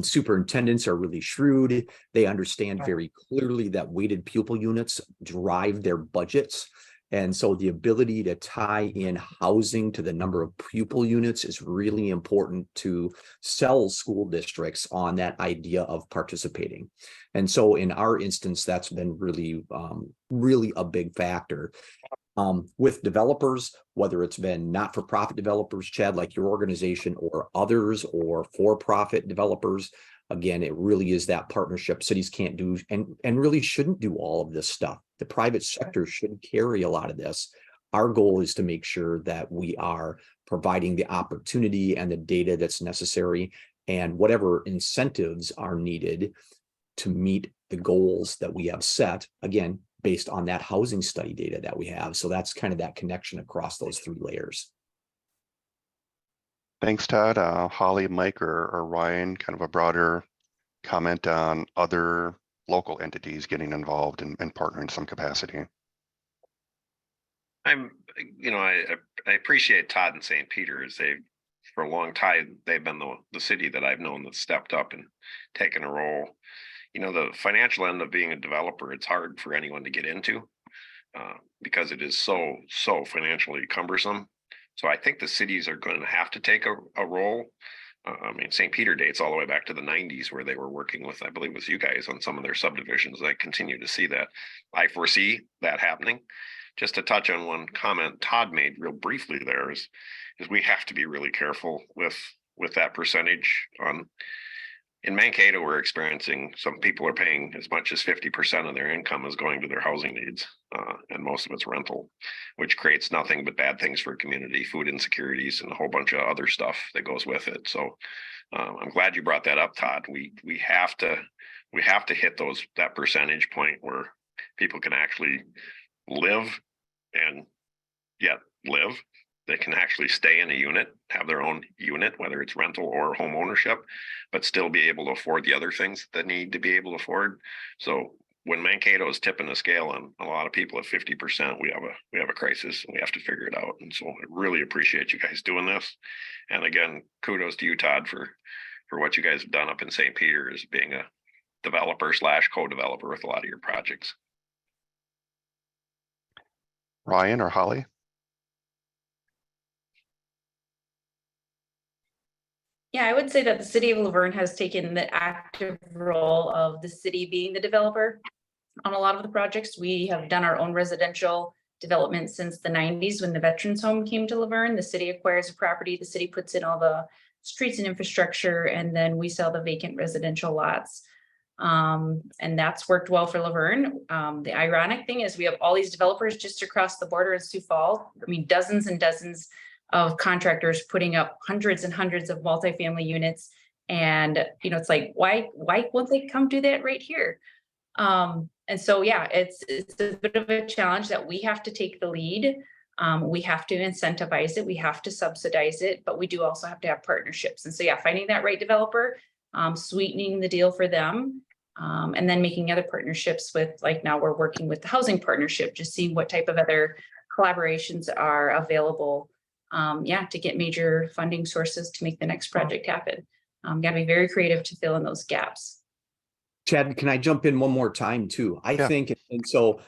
Superintendents are really shrewd. They understand very clearly that weighted pupil units drive their budgets. And so the ability to tie in housing to the number of pupil units is really important to sell school districts on that idea of participating. And so in our instance, that's been really, really a big factor. With developers, whether it's been not-for-profit developers, Chad, like your organization, or others, or for-profit developers, again, it really is that partnership. Cities can't do and really shouldn't do all of this stuff. The private sector should carry a lot of this. Our goal is to make sure that we are providing the opportunity and the data that's necessary and whatever incentives are needed to meet the goals that we have set, again, based on that housing study data that we have. So that's kind of that connection across those 3 layers. Thanks, Todd. Holly, Mike, or Ryan, kind of a broader comment on other local entities getting involved and partnering in some capacity. I appreciate Todd and St. Peter's. For a long time, they've been the city that I've known that stepped up and taken a role. The financial end of being a developer, it's hard for anyone to get into because it is so financially cumbersome. So I think the cities are going to have to take a role. St. Peter dates all the way back to the 90s where they were working with, I believe, with you guys on some of their subdivisions. I continue to see that. I foresee that happening. Just to touch on one comment Todd made real briefly there is we have to be really careful with that percentage. In Mankato, we're experiencing some people are paying as much as 50% of their income is going to their housing needs, and most of it's rental, which creates nothing but bad things for community, food insecurities, and a whole bunch of other stuff that goes with it. So I'm glad you brought that up, Todd. We have to hit that percentage point where people can actually live and yet live. They can actually stay in a unit, have their own unit, whether it's rental or home ownership, but still be able to afford the other things that need to be able to afford. So when Mankato is tipping the scale on a lot of people at 50%, we have a crisis and we have to figure it out. And so I really appreciate you guys doing this. And again, kudos to you, Todd, for what you guys have done up in St. Peter as being a developer / co-developer with a lot of your projects. Ryan or Holly? Yeah, I would say that the city of Laverne has taken the active role of the city being the developer. on a lot of the projects. We have done our own residential development since the 90s when the Veterans Home came to Laverne. The city acquires a property, the city puts in all the streets and infrastructure, and then we sell the vacant residential lots. And that's worked well for Laverne. The ironic thing is we have all these developers just across the border in Sioux Falls. I mean, dozens and dozens of contractors putting up hundreds and hundreds of multifamily units. And, you know, it's like, why won't they come do that right here? And so, yeah, it's a bit of a challenge that we have to take the lead. We have to incentivize it. We have to subsidize it, but we do also have to have partnerships. And so, yeah, finding that right developer, sweetening the deal for them, and then making other partnerships with, like now we're working with the housing partnership, just seeing what type of other collaborations are available. Yeah, to get major funding sources to make the next project happen. Got to be very creative to fill in those gaps. Chad, can I jump in one more time too? I Yeah. think, and so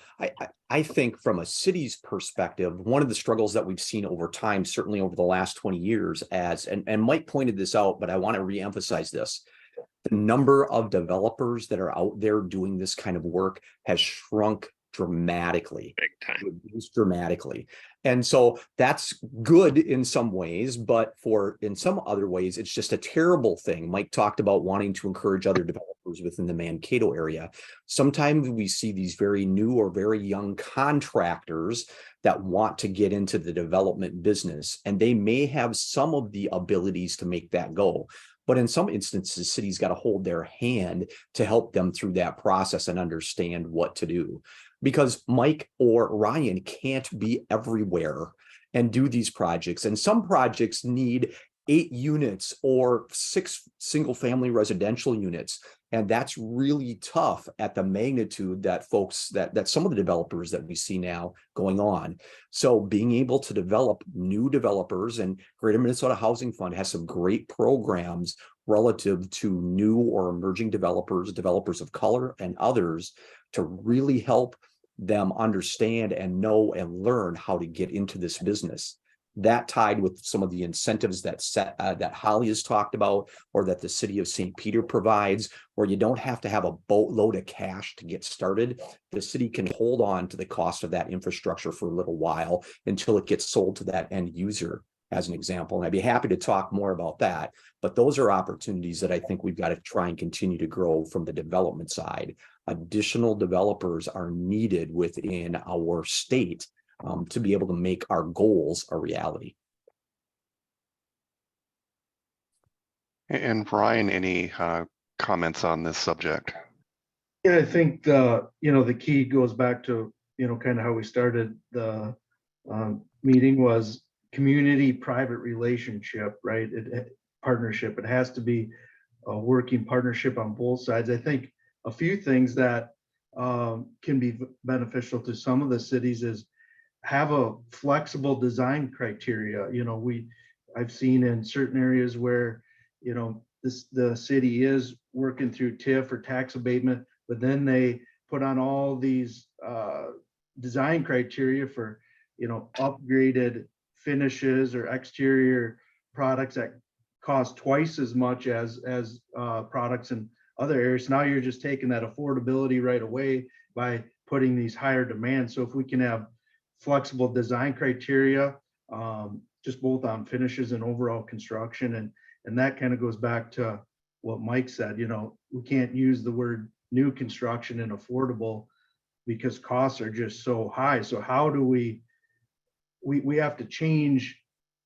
I think from a city's perspective, one of the struggles that we've seen over time, certainly over the last 20 years, and Mike pointed this out, but I want to reemphasize this. The number of developers that are out there doing this kind of work has shrunk dramatically. Big time. Reduced dramatically. And so that's good in some ways, but in some other ways, it's just a terrible thing. Mike talked about wanting to encourage other developers within the Mankato area. Sometimes we see these very new or very young contractors that want to get into the development business, and they may have some of the abilities to make that go. But in some instances, the city's got to hold their hand to help them through that process and understand what to do. Because Mike or Ryan can't be everywhere and do these projects. And some projects need 8 units or 6 single-family residential units. And that's really tough at the magnitude that that some of the developers that we see now going on. So being able to develop new developers, and Greater Minnesota Housing Fund has some great programs relative to new or emerging developers of color and others, to really help them understand and know and learn how to get into this business. That tied with some of the incentives that Holly has talked about, or that the city of St. Peter provides, where you don't have to have a boatload of cash to get started. The city can hold on to the cost of that infrastructure for a little while until it gets sold to that end user, as an example. And I'd be happy to talk more about that. But those are opportunities that I think we've got to try and continue to grow from the development side. Additional developers are needed within our state to be able to make our goals a reality. And Ryan, any comments on this subject? Yeah, I think the key goes back to, kind of how we started the meeting was community-private relationship, right? Partnership. It has to be a working partnership on both sides. I think a few things that can be beneficial to some of the cities is have a flexible design criteria. I've seen in certain areas where, the city is working through TIF or tax abatement, but then they put on all these design criteria for, upgraded finishes or exterior products that cost twice as much as products in other areas. Now you're just taking that affordability right away by putting these higher demands. So if we can have flexible design criteria, just both on finishes and overall construction, and that kind of goes back to what Mike said. We can't use the word new construction and affordable because costs are just so high. So how do we have to change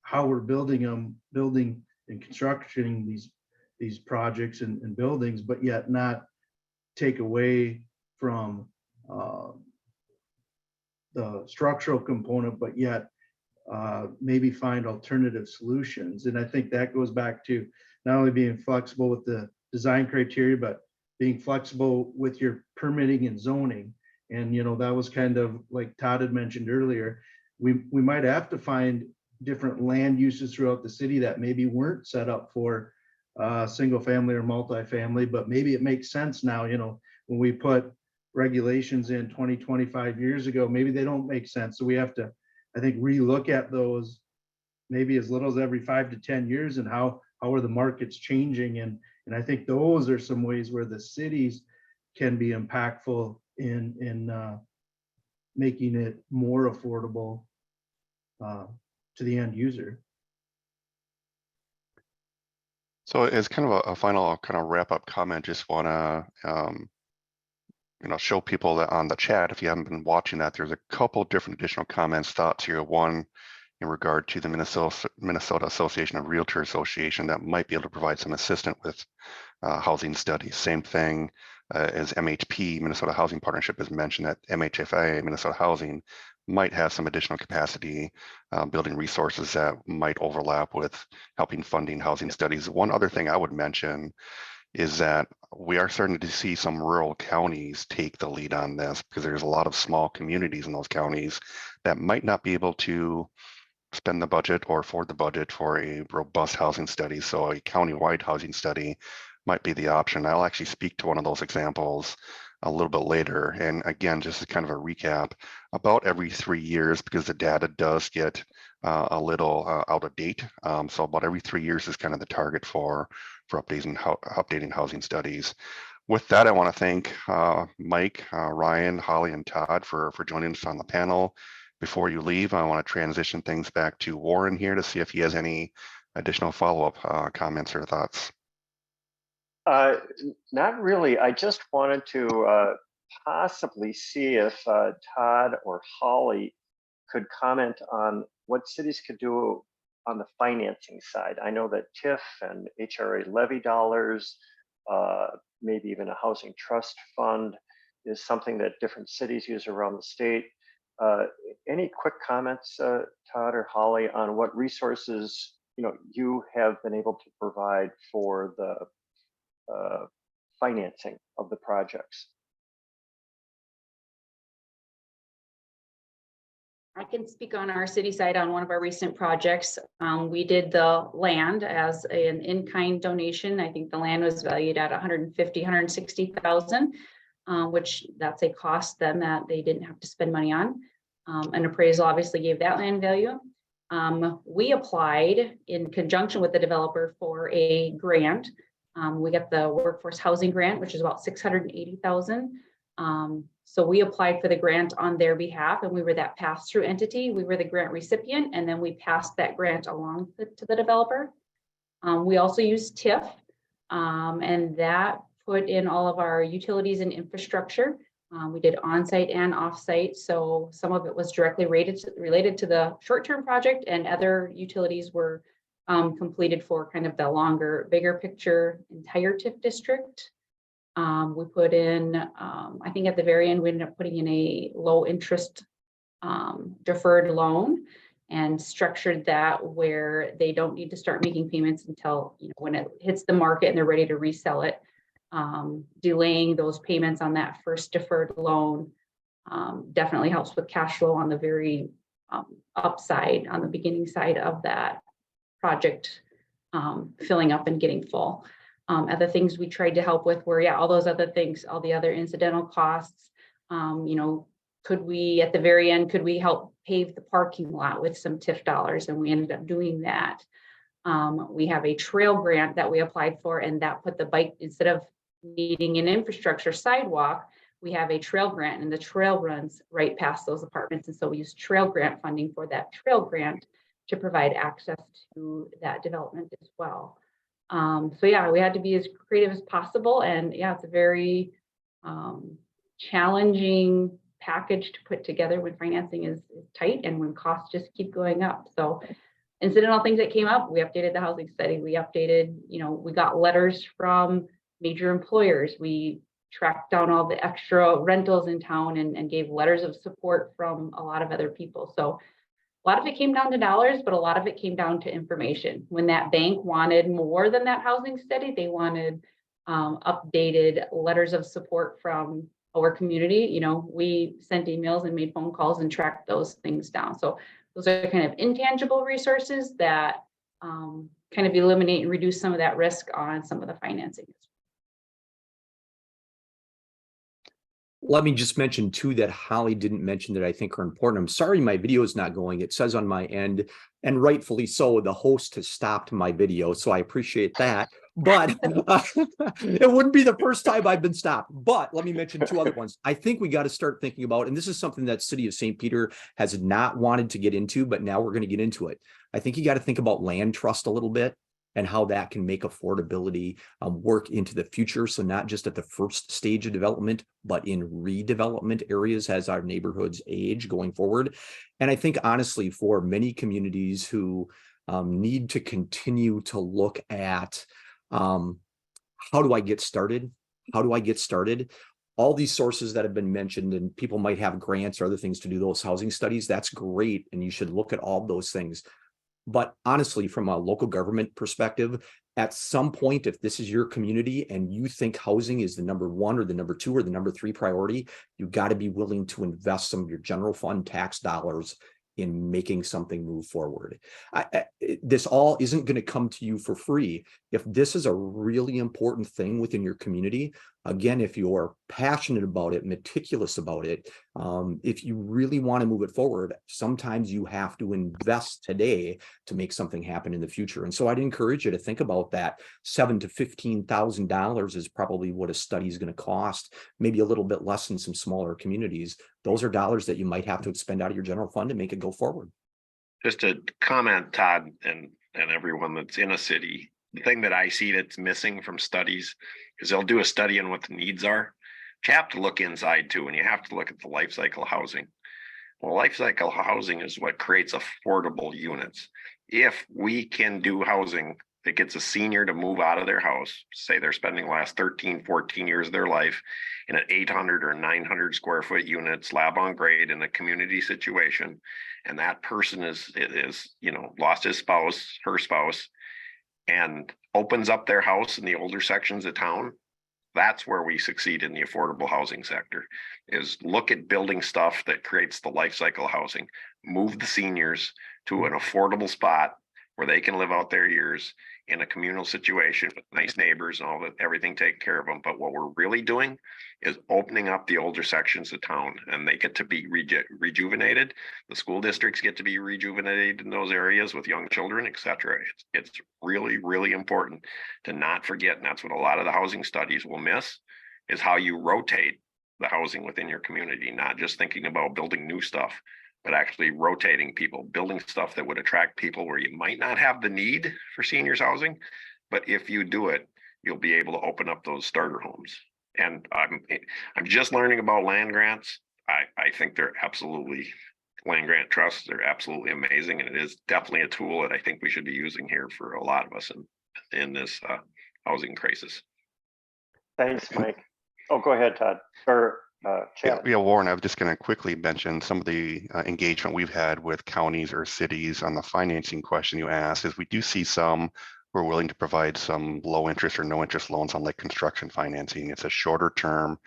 how we're building and constructing these projects and buildings, but yet not take away from the structural component, but yet maybe find alternative solutions. And I think that goes back to not only being flexible with the design criteria, but being flexible with your permitting and zoning. And that was kind of like Todd had mentioned earlier. We might have to find different land uses throughout the city that maybe weren't set up for single family or multifamily, but maybe it makes sense now. When we put regulations in 20-25 years ago, maybe they don't make sense. So we have to, I think, relook at those maybe as little as every 5 to 10 years, and how are the markets changing. And I think those are some ways where the cities can be impactful in making it more affordable to the end user. So as kind of a final kind of wrap up comment, just want to show people that on the chat, if you haven't been watching that, there's a couple different additional comments, thoughts here. One in regard to the Minnesota Association of Realtor Association that might be able to provide some assistance with housing studies. Same thing as MHP, Minnesota Housing Partnership, has mentioned that MHFA, Minnesota Housing, might have some additional capacity building resources that might overlap with helping funding housing studies. One other thing I would mention is that we are starting to see some rural counties take the lead on this, because there's a lot of small communities in those counties that might not be able to spend the budget or afford the budget for a robust housing study. So a county-wide housing study might be the option. I'll actually speak to one of those examples a little bit later. And again, just as kind of a recap, about every 3 years, because the data does get a little out of date. So about every 3 years is kind of the target for updating housing studies. With that, I want to thank Mike, Ryan, Holly, and Todd for joining us on the panel. Before you leave, I want to transition things back to Warren here to see if he has any additional follow-up comments or thoughts. Not really. I just wanted to possibly see if Todd or Holly could comment on what cities could do on the financing side. I know that TIF and HRA levy dollars, maybe even a housing trust fund, is something that different cities use around the state. Any quick comments, Todd or Holly, on what resources you have been able to provide for the financing of the projects? I can speak on our city side on one of our recent projects. We did the land as an in-kind donation. I think the land was valued at 150, 160,000, which that's a cost then that they didn't have to spend money on. An appraisal obviously gave that land value. We applied in conjunction with the developer for a grant. We got the workforce housing grant, which is about 680,000. So we applied for the grant on their behalf, and we were that pass-through entity. We were the grant recipient, and then we passed that grant along to the developer. We also used TIF, and that put in all of our utilities and infrastructure. We did on-site and off-site, so some of it was directly related to the short-term project, and other utilities were completed for kind of the longer, bigger picture entire TIF district. We put in, I think at the very end, we ended up putting in a low interest deferred loan and structured that where they don't need to start making payments until when it hits the market and they're ready to resell it. Delaying those payments on that first deferred loan definitely helps with cash flow on the very upside, on the beginning side of that project filling up and getting full. Other things we tried to help with were, all those other things, all the other incidental costs. Could we, at the very end, could we help pave the parking lot with some TIF dollars? And we ended up doing that. We have a trail grant that we applied for, and that put the bike, instead of needing an infrastructure sidewalk, we have a trail grant, and the trail runs right past those apartments. And so we use trail grant funding for that trail grant to provide access to that development as well. So we had to be as creative as possible, and it's a very challenging package to put together when financing is tight and when costs just keep going up. So incidental things that came up, we updated the housing study, we updated, we got letters from major employers, we tracked down all the extra rentals in town and gave letters of support from a lot of other people. So a lot of it came down to dollars, but a lot of it came down to information. When that bank wanted more than that housing study, they wanted updated letters of support from our community. We sent emails and made phone calls and tracked those things down. So those are kind of intangible resources that kind of eliminate and reduce some of that risk on some of the financing. Let me just mention too that Holly didn't mention that I think are important. I'm sorry my video is not going. It says on my end, and rightfully so, the host has stopped my video, so I appreciate that. But it wouldn't be the first time I've been stopped. But let me mention two other ones. I think we got to start thinking about, and this is something that City of St. Peter has not wanted to get into, but now we're going to get into it. I think you got to think about land trust a little bit and how that can make affordability work into the future. So not just at the first stage of development, but in redevelopment areas as our neighborhoods age going forward. And I think honestly, for many communities who need to continue to look at how do I get started? How do I get started? All these sources that have been mentioned, and people might have grants or other things to do those housing studies. That's great. And you should look at all those things. But honestly, from a local government perspective, at some point, if this is your community and you think housing is the number one or the number two or the number three priority, you've got to be willing to invest some of your general fund tax dollars in making something move forward. This all isn't going to come to you for free. If this is a really important thing within your community, again, if you're passionate about it, meticulous about it, if you really want to move it forward, sometimes you have to invest today to make something happen in the future. And so I'd encourage you to think about that. $7,000 to $15,000 is probably what a study is going to cost, maybe a little bit less in some smaller communities. Those are dollars that you might have to expend out of your general fund to make it go forward. Just to comment, Todd, and everyone that's in a city, the thing that I see that's missing from studies is they'll do a study on what the needs are. But you have to look inside too, and you have to look at the life cycle housing. Well, life cycle housing is what creates affordable units. If we can do housing that gets a senior to move out of their house, say they're spending the last 13, 14 years of their life in an 800 or 900 square foot unit, slab on grade in a community situation, and that person is lost his spouse, her spouse, and opens up their house in the older sections of town, that's where we succeed in the affordable housing sector, is look at building stuff that creates the life cycle housing, move the seniors to an affordable spot where they can live out their years in a communal situation with nice neighbors and all that, everything taken care of them. But what we're really doing is opening up the older sections of town, and they get to be rejuvenated. The school districts get to be rejuvenated in those areas with young children, etc. It's really, really important to not forget, and that's what a lot of the housing studies will miss, is how you rotate the housing within your community, not just thinking about building new stuff, but actually rotating people, building stuff that would attract people where you might not have the need for seniors housing. But if you do it, you'll be able to open up those starter homes. And I'm just learning about land grants. I think they're absolutely, land grant trusts, they're absolutely amazing. And it is definitely a tool that I think we should be using here for a lot of us in this housing crisis. Thanks, Mike. Oh, go ahead, Todd. Or Chad. Yeah, Warren, I was just going to quickly mention some of the engagement we've had with counties or cities on the financing question you asked. Is we do see some who are willing to provide some low interest or no interest loans on like construction financing. It's a shorter term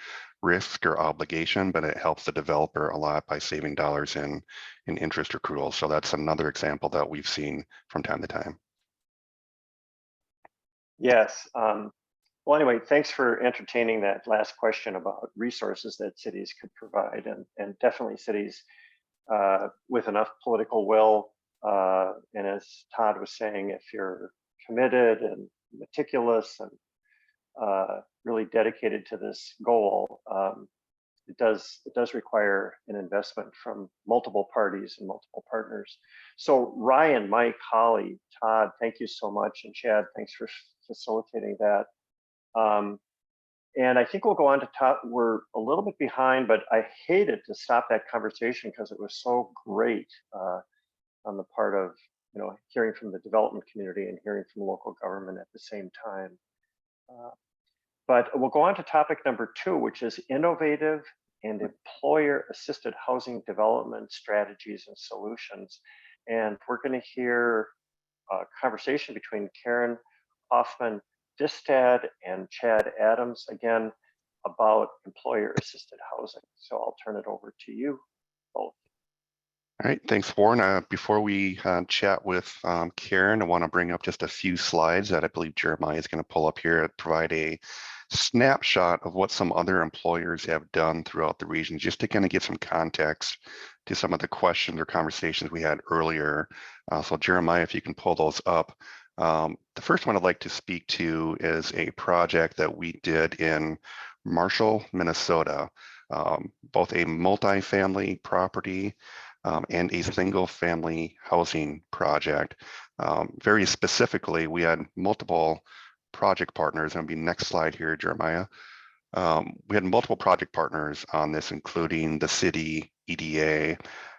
risk or obligation, but it helps the developer a lot by saving dollars in interest accruals. So that's another example that we've seen from time to time. Yes. Well, anyway, thanks for entertaining that last question about resources that cities could provide, and definitely cities with enough political will. And as Todd was saying, if you're committed and meticulous and really dedicated to this goal, it does require an investment from multiple parties and multiple partners. So Ryan, Mike, Holly, Todd, thank you so much. And Chad, thanks for facilitating that. And I think we'll go on to Todd. We're a little bit behind, but I hated to stop that conversation because it was so great on the part of, hearing from the development community and hearing from local government at the same time. But we'll go on to topic number 2, which is innovative and employer-assisted housing development strategies and solutions. And we're going to hear a conversation between Karen Hoffman-Distad and Chad Adams again about employer-assisted housing. So I'll turn it over to you both. All right, thanks, Warren. Before we chat with Karen, I want to bring up just a few slides that I believe Jeremiah is going to pull up here to provide a snapshot of what some other employers have done throughout the region, just to kind of give some context to some of the questions or conversations we had earlier. So Jeremiah, if you can pull those up. The first one I'd like to speak to is a project that we did in Marshall, Minnesota, both a multifamily property and a single family housing project. Very specifically, we had multiple project partners. And it'll be next slide here, Jeremiah. We had multiple project partners on this, including the city, EDA,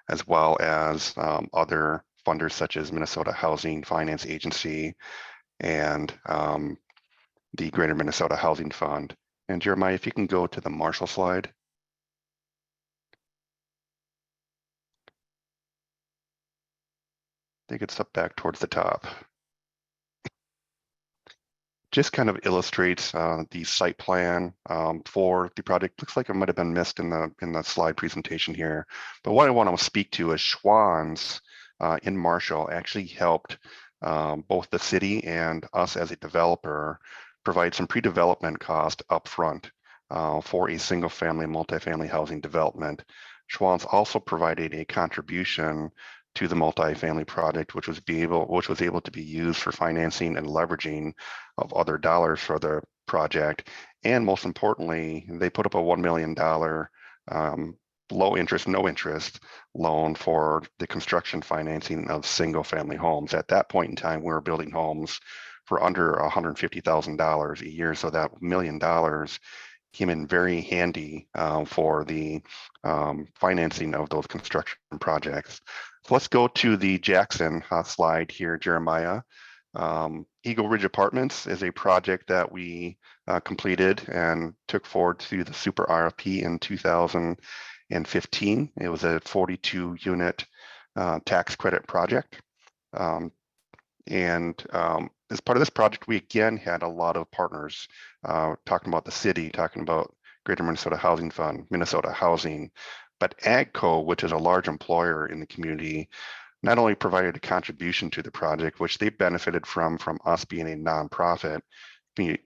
as well as other funders such as Minnesota Housing Finance Agency and the Greater Minnesota Housing Fund. And Jeremiah, if you can go to the Marshall slide. I think it's up back towards the top. Just kind of illustrates the site plan for the project. Looks like it might have been missed in the slide presentation here. But what I want to speak to is Schwann's in Marshall actually helped both the city and us as a developer provide some pre-development cost upfront for a single family, multifamily housing development. Schwann's also provided a contribution to the multifamily project, which was able to be used for financing and leveraging of other dollars for the project. And most importantly, they put up a $1 million low interest, no interest loan for the construction financing of single family homes. At that point in time, we were building homes for under $150,000 a year. So that $1 million came in very handy for the financing of those construction projects. So let's go to the Jackson slide here, Jeremiah. Eagle Ridge Apartments is a project that we completed and took forward to the super RFP in 2015. It was a 42 unit tax credit project. As part of this project, we again had a lot of partners talking about the city, talking about Greater Minnesota Housing Fund, Minnesota Housing, but AGCO, which is a large employer in the community, not only provided a contribution to the project, which they benefited from us being a nonprofit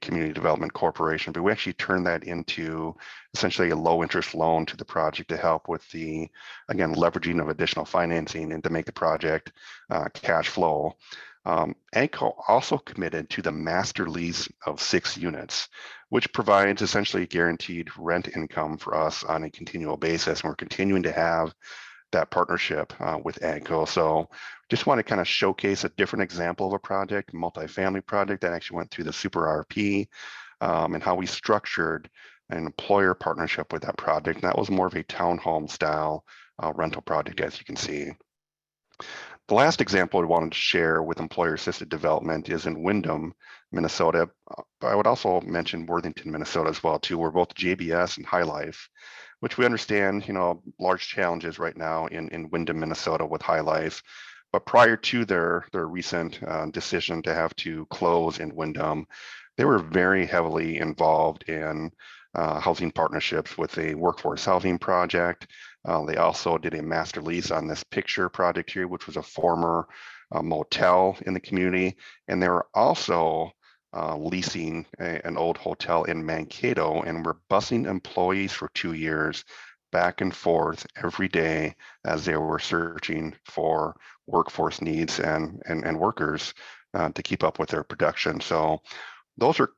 community development corporation, but we actually turned that into essentially a low interest loan to the project to help with the, again, leveraging of additional financing and to make the project cash flow. AGCO also committed to the master lease of 6 units, which provides essentially guaranteed rent income for us on a continual basis. And we're continuing to have that partnership with AGCO. So just want to kind of showcase a different example of a project, multifamily project that actually went through the super RFP and how we structured an employer partnership with that project. And that was more of a townhome style rental project, as you can see. The last example I wanted to share with employer-assisted development is in Windham, Minnesota. I would also mention Worthington, Minnesota as well too, where both JBS and High Life, which we understand, large challenges right now in Windham, Minnesota with High Life. But prior to their recent decision to have to close in Windham, they were very heavily involved in housing partnerships with a workforce housing project. They also did a master lease on this picture project here, which was a former motel in the community. And they were also leasing an old hotel in Mankato, and were busing employees for 2 years back and forth every day as they were searching for workforce needs and workers to keep up with their production. So those are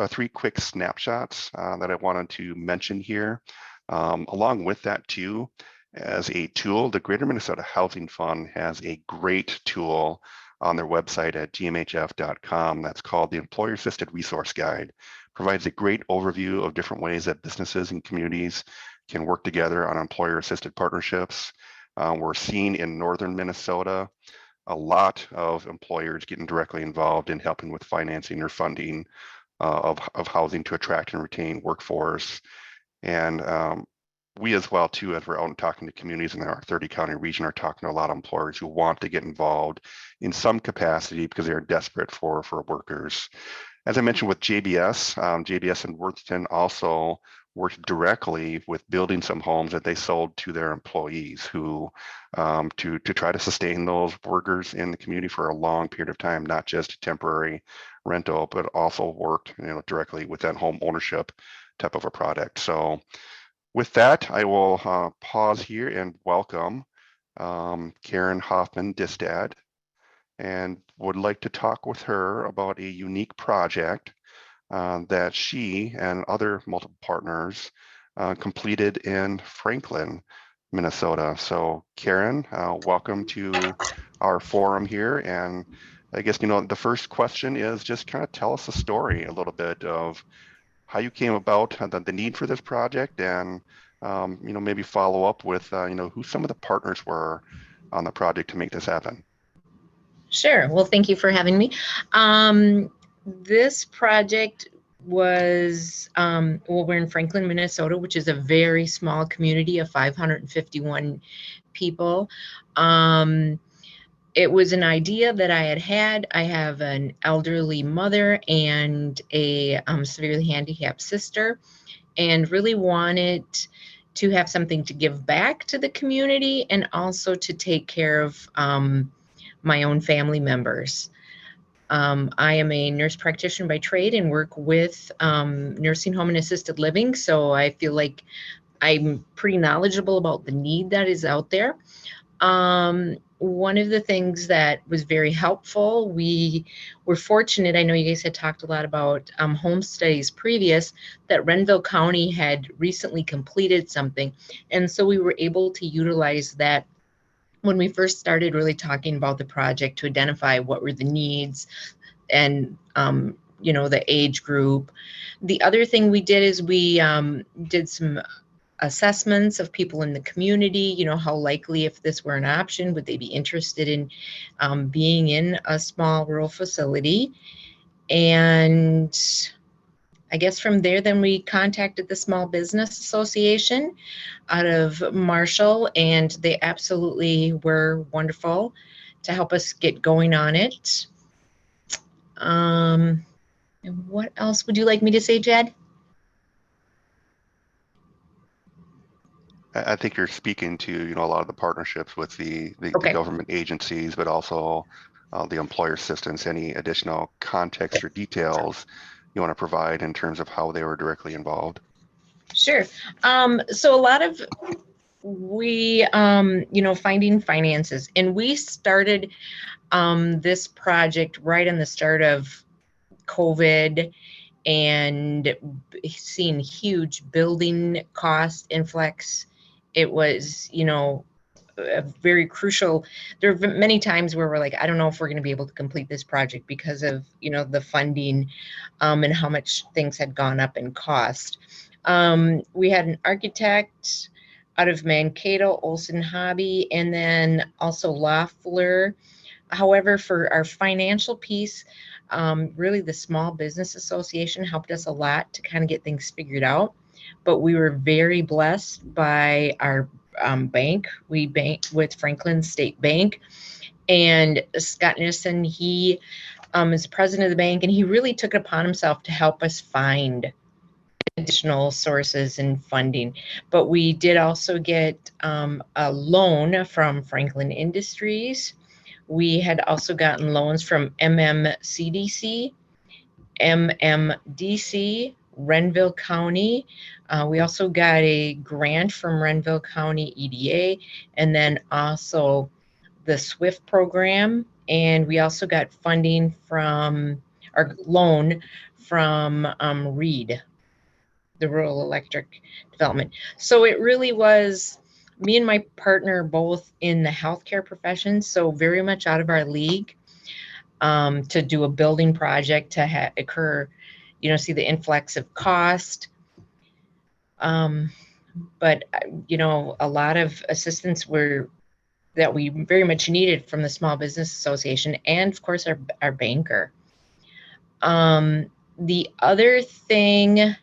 three quick snapshots that I wanted to mention here. Along with that too, as a tool, the Greater Minnesota Housing Fund has a great tool on their website at gmhf.com that's called the Employer Assisted Resource Guide. Provides a great overview of different ways that businesses and communities can work together on employer assisted partnerships. We're seeing in northern Minnesota a lot of employers getting directly involved in helping with financing or funding of housing to attract and retain workforce. And we as well too, as we're out and talking to communities in our 30 county region, are talking to a lot of employers who want to get involved in some capacity because they're desperate for workers. As I mentioned with JBS, JBS and Worthington also worked directly with building some homes that they sold to their employees who to try to sustain those workers in the community for a long period of time, not just temporary rental, but also worked directly with that home ownership type of a product. So with that, I will pause here and welcome Karen Hoffman Distad. and would like to talk with her about a unique project that she and other multiple partners completed in Franklin, Minnesota. So Karen, welcome to our forum here. And I guess, the first question is just kind of tell us a story a little bit of how you came about the need for this project, and maybe follow up with who some of the partners were on the project to make this happen. Sure. Well, thank you for having me. This project was, well, we're in Franklin, Minnesota, which is a very small community of 551 people. It was an idea that I had. I have an elderly mother and a severely handicapped sister, and really wanted to have something to give back to the community and also to take care of my own family members. I am a nurse practitioner by trade and work with nursing home and assisted living. So I feel like I'm pretty knowledgeable about the need that is out there. One of the things that was very helpful, we were fortunate, I know you guys had talked a lot about home studies previous, that Renville County had recently completed something. And so we were able to utilize that when we first started really talking about the project to identify what were the needs and, the age group. The other thing we did is we did some assessments of people in the community, how likely, if this were an option, would they be interested in being in a small rural facility. And I guess from there, then we contacted the Small Business Association out of Marshall, and they absolutely were wonderful to help us get going on it. And what else would you like me to say, Jed? I think you're speaking to, a lot of the partnerships with the Okay. government agencies, but also the employer assistance. Any additional context or details you want to provide in terms of how they were directly involved? Sure. So a lot of we, finding finances, and we started this project right in the start of COVID, and seeing huge building cost influx. It was, a very crucial. There have been many times where we're like, I don't know if we're going to be able to complete this project because of, the funding and how much things had gone up in cost. We had an architect out of Mankato, Olson Hobby, and then also Loeffler. However, for our financial piece, really the Small Business Association helped us a lot to kind of get things figured out. But we were very blessed by our bank. We banked with Franklin State Bank, and Scott Nissen, he is president of the bank, and he really took it upon himself to help us find additional sources and funding. But we did also get a loan from Franklin Industries. We had also gotten loans from MMCDC, MMDC, Renville County. We also got a grant from Renville County EDA, and then also the SWIFT program. And we also got funding from our loan from REED, the Rural Electric Development. So it really was me and my partner both in the healthcare profession, so very much out of our league to do a building project to occur, see the influx of cost. But, a lot of assistance that we very much needed from the Small Business Association and, of course, our banker. The other thing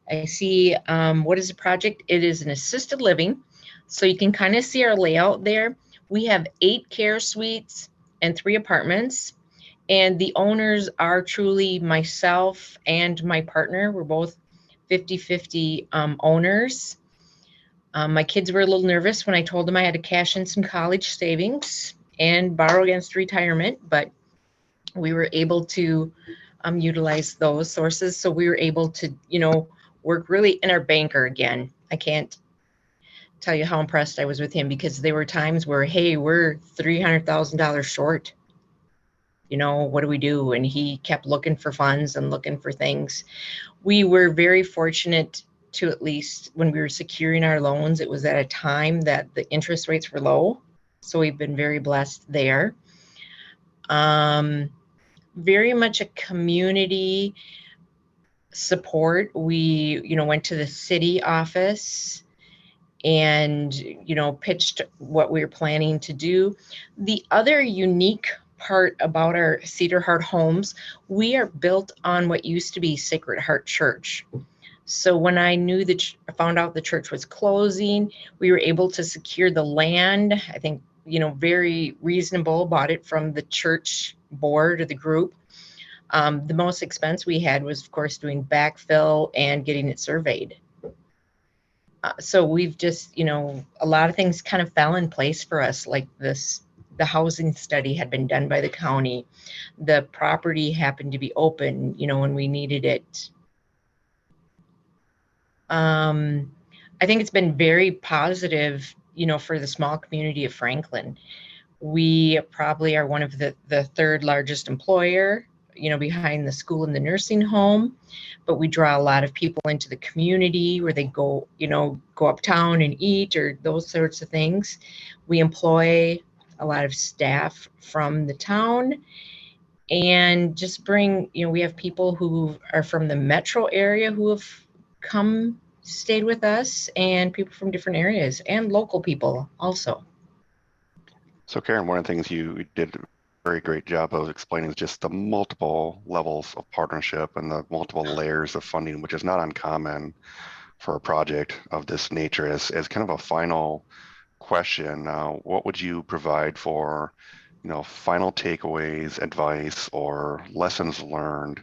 I see, what is the project? It is an assisted living. So you can kind of see our layout there. We have 8 care suites and 3 apartments. And the owners are truly myself and my partner. We're both 50-50 owners. My kids were a little nervous when I told them I had to cash in some college savings and borrow against retirement, but we were able to utilize those sources. So we were able to, work really in our banker again. I can't tell you how impressed I was with him, because there were times where, hey, we're $300,000 short. what do we do? And he kept looking for funds and looking for things. We were very fortunate to, at least when we were securing our loans, it was at a time that the interest rates were low. So we've been very blessed there. Very much a community support. We, went to the city office and, pitched what we were planning to do. The other unique part about our Cedar Heart homes, we are built on what used to be Sacred Heart Church. So when I found out the church was closing, we were able to secure the land. I think, very reasonable, bought it from the church board or the group. The most expense we had was, of course, doing backfill and getting it surveyed. So we've just, a lot of things kind of fell in place for us, like the housing study had been done by the county. The property happened to be open, when we needed it. I think it's been very positive, for the small community of Franklin. We probably are one of the third largest employer, behind the school and the nursing home, but we draw a lot of people into the community where they go uptown and eat or those sorts of things. We employ a lot of staff from the town and just bring, we have people who are from the metro area who have stayed with us, and people from different areas and local people also. So Karen, one of the things you did a very great job of explaining is just the multiple levels of partnership and the multiple layers of funding, which is not uncommon for a project of this nature. As kind of a final question, what would you provide for, final takeaways, advice, or lessons learned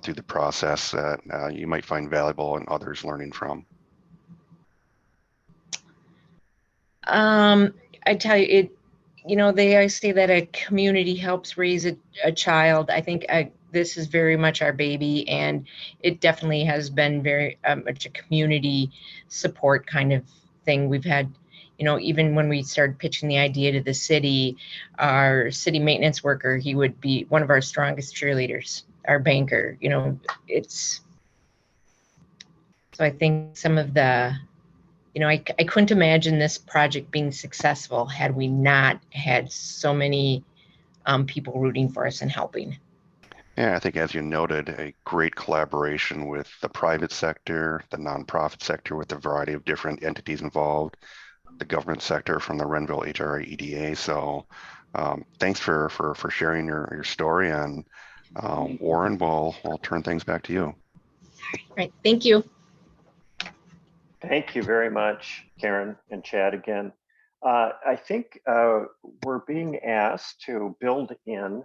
through the process that you might find valuable and others learning from? I tell you, they always say that a community helps raise a child. I think this is very much our baby, and it definitely has been very much a community support kind of thing. We've had, even when we started pitching the idea to the city, our city maintenance worker, he would be one of our strongest cheerleaders, our banker, so I think some of the, I couldn't imagine this project being successful had we not had so many people rooting for us and helping. Yeah, I think as you noted, a great collaboration with the private sector, the nonprofit sector with a variety of different entities involved, the government sector from the Renville HRA EDA. So thanks for sharing your story. And Warren, we'll turn things back to you. All right, thank you. Thank you very much, Karen and Chad again. I think we're being asked to build in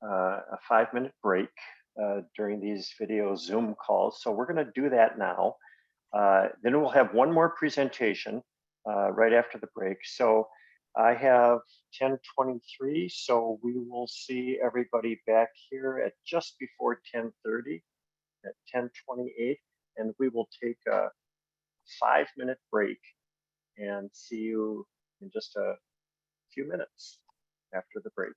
a 5-minute break during these video Zoom calls. So we're going to do that now. Then we'll have one more presentation right after the break. So I have 10:23, so we will see everybody back here at just before 10:30 at 10:28, and we will take a 5-minute break and see you in just a few minutes after the break.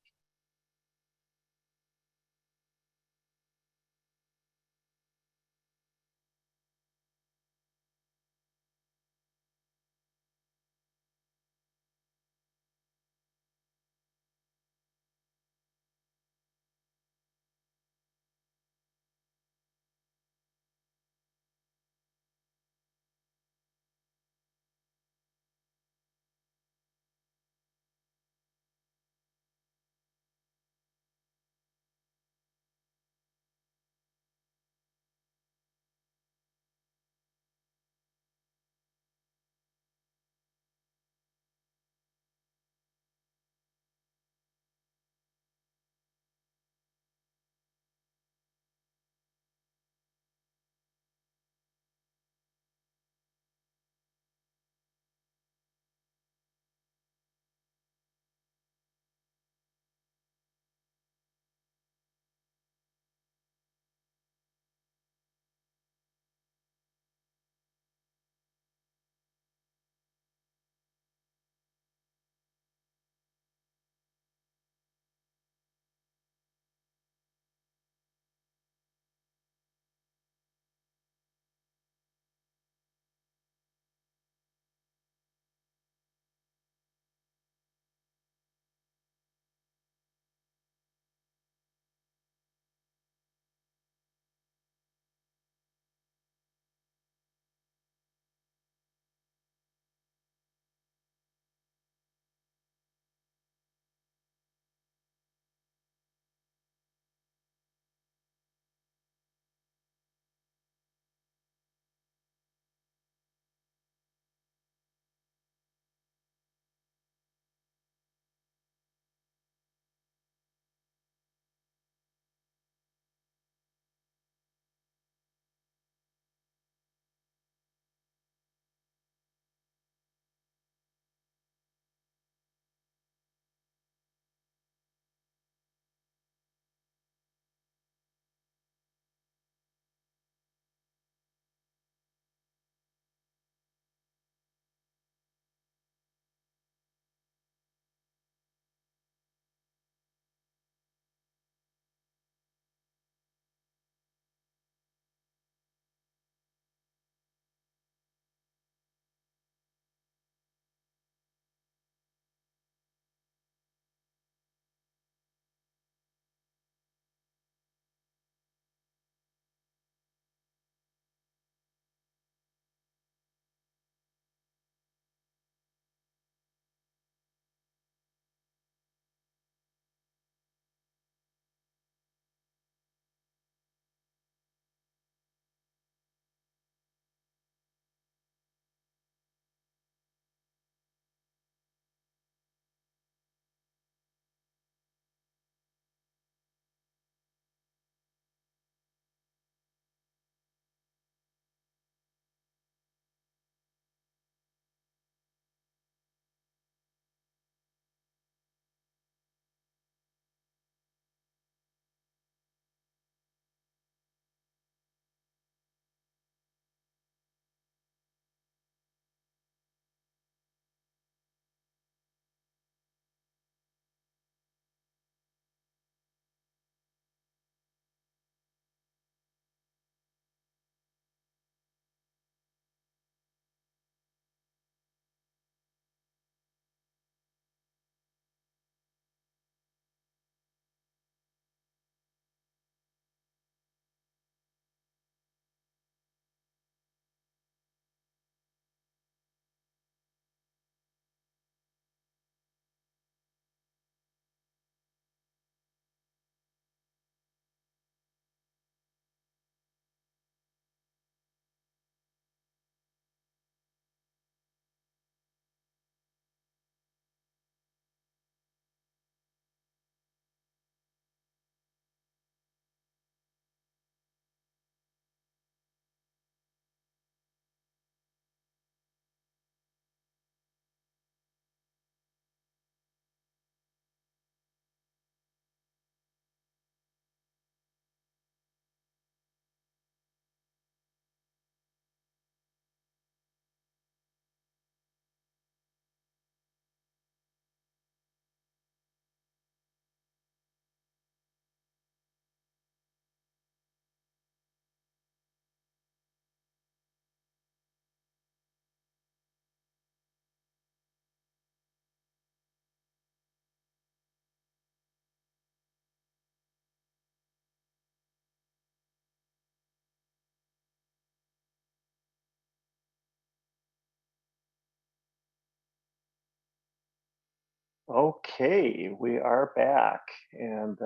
Okay, we are back, and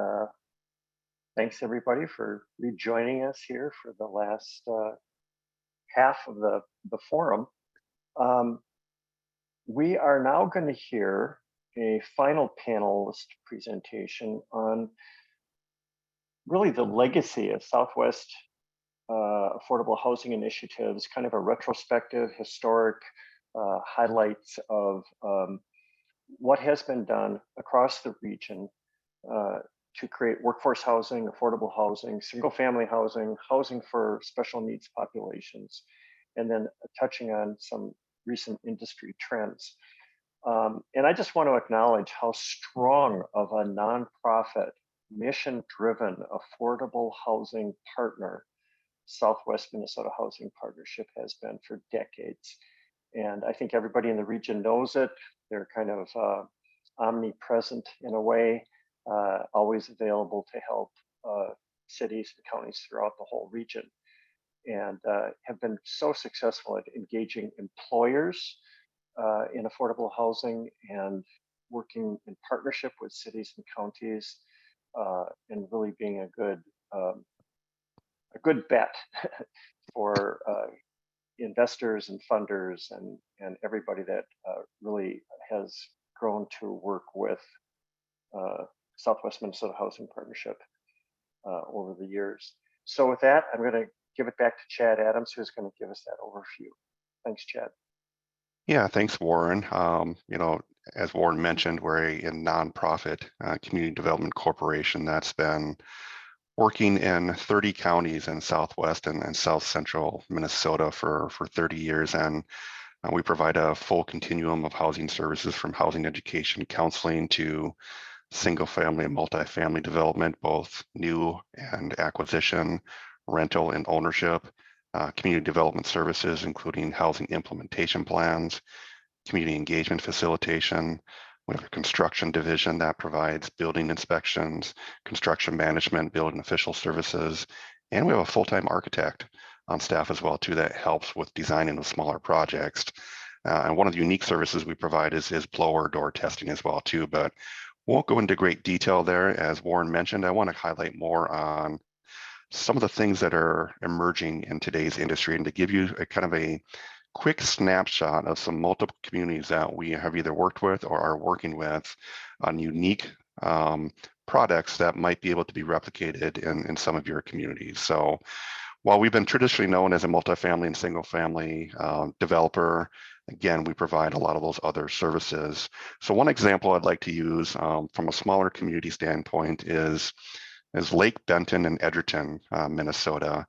thanks everybody for rejoining us here for the last half of the forum. We are now going to hear a final panelist presentation on really the legacy of Southwest affordable housing initiatives, kind of a retrospective, historic highlights of what has been done across the region to create workforce housing, affordable housing, single family housing, housing for special needs populations, and then touching on some recent industry trends. And I just want to acknowledge how strong of a nonprofit, mission-driven, affordable housing partner Southwest Minnesota Housing Partnership has been for decades. And I think everybody in the region knows it. They're kind of omnipresent in a way, always available to help cities and counties throughout the whole region, and have been so successful at engaging employers in affordable housing and working in partnership with cities and counties, and really being a good bet for investors and funders and everybody that really has grown to work with Southwest Minnesota Housing Partnership over the years. So with that, I'm going to give it back to Chad Adams, who's going to give us that overview. Thanks, Chad. Yeah, thanks, Warren. As Warren mentioned, we're a nonprofit community development corporation that's been working in 30 counties in Southwest and South Central Minnesota for 30 years. And we provide a full continuum of housing services, from housing education, counseling to single family and multifamily development, both new and acquisition, rental and ownership, community development services, including housing implementation plans, community engagement facilitation. We have a construction division that provides building inspections, construction management, building official services, and we have a full-time architect on staff as well too that helps with designing the smaller projects. And one of the unique services we provide is blower door testing as well too, but won't go into great detail there. As Warren mentioned, I want to highlight more on some of the things that are emerging in today's industry, and to give you a kind of a quick snapshot of some multiple communities that we have either worked with or are working with on unique products that might be able to be replicated in some of your communities. So while we've been traditionally known as a multifamily and single family developer, again, we provide a lot of those other services. So one example I'd like to use from a smaller community standpoint is Lake Benton and Edgerton, Minnesota,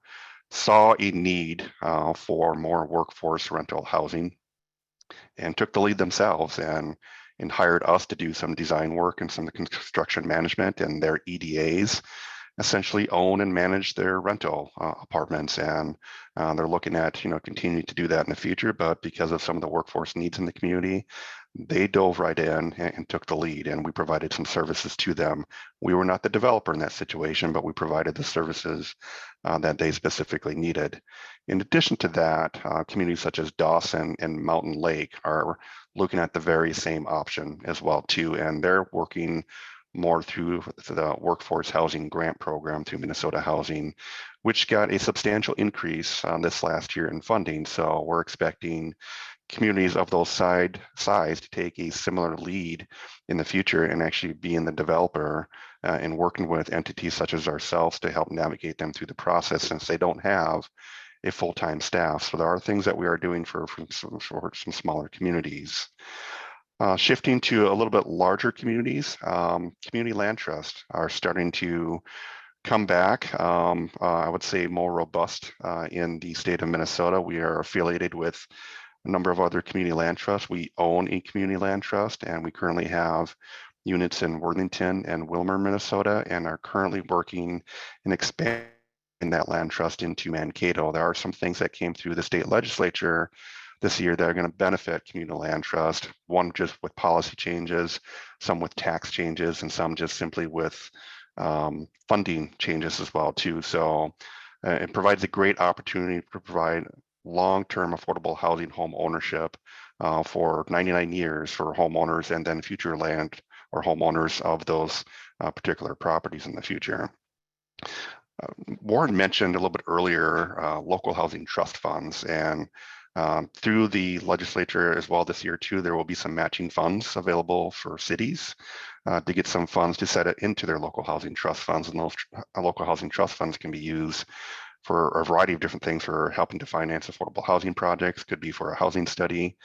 saw a need for more workforce rental housing and took the lead themselves and hired us to do some design work and some construction management, and their EDAs essentially own and manage their rental apartments, and they're looking at continuing to do that in the future. But because of some of the workforce needs in the community, they dove right in and took the lead, and we provided some services to them. We were not the developer in that situation, but we provided the services that they specifically needed. In addition to that, communities such as Dawson and Mountain Lake are looking at the very same option as well too, and they're working more through the workforce housing grant program through Minnesota Housing, which got a substantial increase this last year in funding. So we're expecting communities of those size to take a similar lead in the future and actually being the developer and working with entities such as ourselves to help navigate them through the process, since they don't have a full-time staff. So there are things that we are doing for some smaller communities. Shifting to a little bit larger communities, community land trusts are starting to come back, I would say more robust in the state of Minnesota. We are affiliated with a number of other community land trusts. We own a community land trust, and we currently have units in Worthington and Wilmer, Minnesota, and are currently working and expanding that land trust into Mankato. There are some things that came through the state legislature this year that are going to benefit community land trust, one just with policy changes, some with tax changes, and some just simply with funding changes as well too. So it provides a great opportunity to provide long-term affordable housing home ownership for 99 years for homeowners and then future land or homeowners of those particular properties in the future. Warren mentioned a little bit earlier local housing trust funds, and through the legislature as well this year too, there will be some matching funds available for cities to get some funds to set it into their local housing trust funds, and those local housing trust funds can be used for a variety of different things, for helping to finance affordable housing projects, could be for a housing study,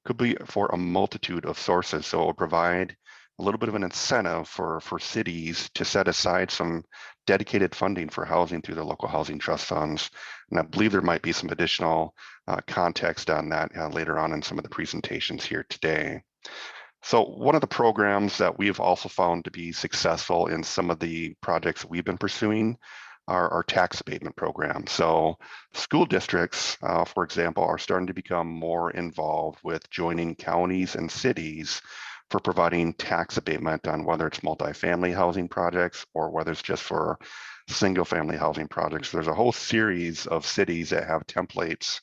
could be for a multitude of sources. So it will provide a little bit of an incentive for cities to set aside some dedicated funding for housing through their local housing trust funds. And I believe there might be some additional context on that later on in some of the presentations here today. So one of the programs that we've also found to be successful in some of the projects we've been pursuing are our tax abatement programs. So school districts, for example, are starting to become more involved with joining counties and cities for providing tax abatement on whether it's multifamily housing projects or whether it's just for single family housing projects. There's a whole series of cities that have templates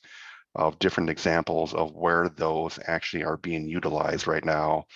of different examples of where those actually are being utilized right now.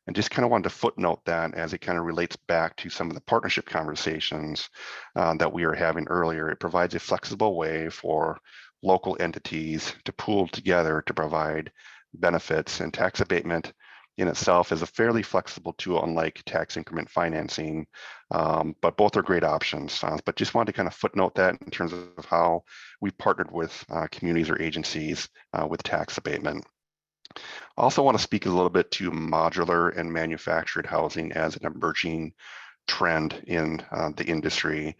And just kind of wanted to footnote that as it kind of relates back to some of the partnership conversations that we were having earlier. It provides a flexible way for local entities to pool together to provide benefits, and tax abatement in itself is a fairly flexible tool, unlike tax increment financing, but both are great options. But just wanted to kind of footnote that in terms of how we partnered with communities or agencies with tax abatement. I also want to speak a little bit to modular and manufactured housing as an emerging trend in the industry.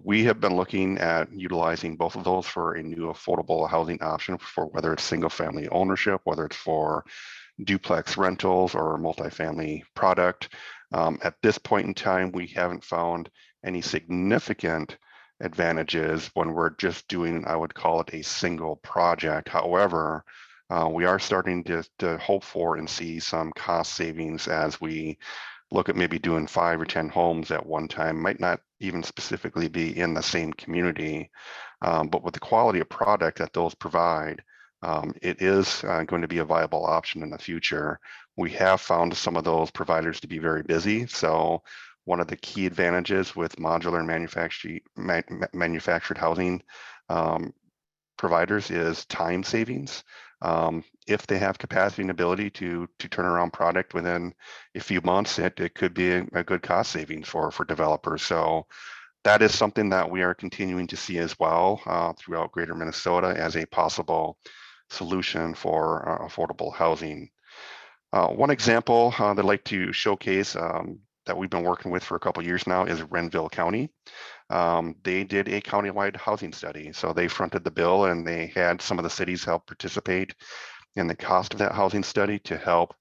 We have been looking at utilizing both of those for a new affordable housing option, for whether it's single family ownership, whether it's for duplex rentals or multifamily product. At this point in time, we haven't found any significant advantages when we're just doing, I would call it, a single project. However, we are starting to hope for and see some cost savings as we look at maybe doing 5 or 10 homes at one time. Might not even specifically be in the same community, but with the quality of product that those provide, it is going to be a viable option in the future. We have found some of those providers to be very busy. So one of the key advantages with modular and manufactured housing providers is time savings. If they have capacity and ability to turn around product within a few months, it could be a good cost savings for developers. So that is something that we are continuing to see as well throughout Greater Minnesota as a possible solution for affordable housing. One example that I'd like to showcase that we've been working with for a couple of years now is Renville County. They did a countywide housing study. So they fronted the bill, and they had some of the cities help participate in the cost of that housing study to help,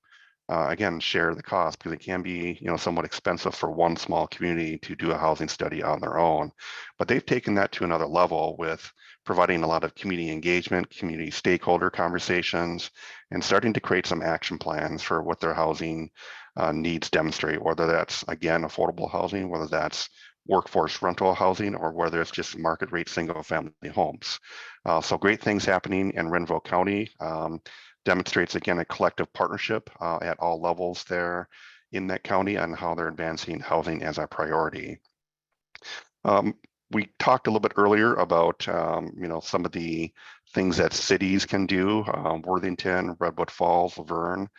again, share the cost, because it can be, somewhat expensive for one small community to do a housing study on their own. But they've taken that to another level with providing a lot of community engagement, community stakeholder conversations, and starting to create some action plans for what their housing needs demonstrate, whether that's, again, affordable housing, whether that's workforce rental housing, or whether it's just market rate single family homes. So great things happening in Renville County. Demonstrates, again, a collective partnership at all levels there in that county on how they're advancing housing as a priority. We talked a little bit earlier about some of the things that cities can do. Worthington, Redwood Falls, Laverne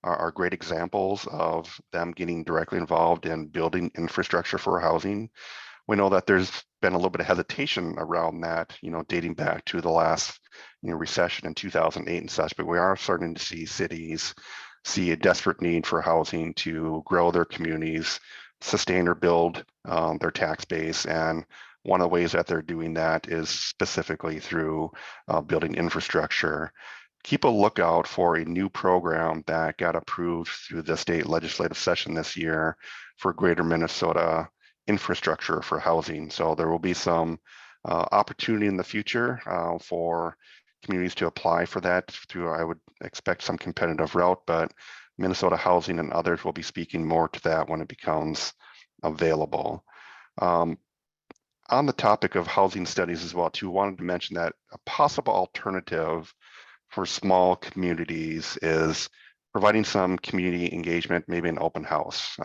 are great examples of them getting directly involved in building infrastructure for housing. We know that there's been a little bit of hesitation around that, dating back to the last recession in 2008 and such, but we are starting to see cities see a desperate need for housing to grow their communities, sustain or build their tax base. And one of the ways that they're doing that is specifically through building infrastructure. Keep a lookout for a new program that got approved through the state legislative session this year for Greater Minnesota infrastructure for housing. So there will be some opportunity in the future for communities to apply for that through, I would expect, some competitive route, but Minnesota Housing and others will be speaking more to that when it becomes available. On the topic of housing studies as well, too, wanted to mention that a possible alternative for small communities is providing some community engagement, maybe an open house.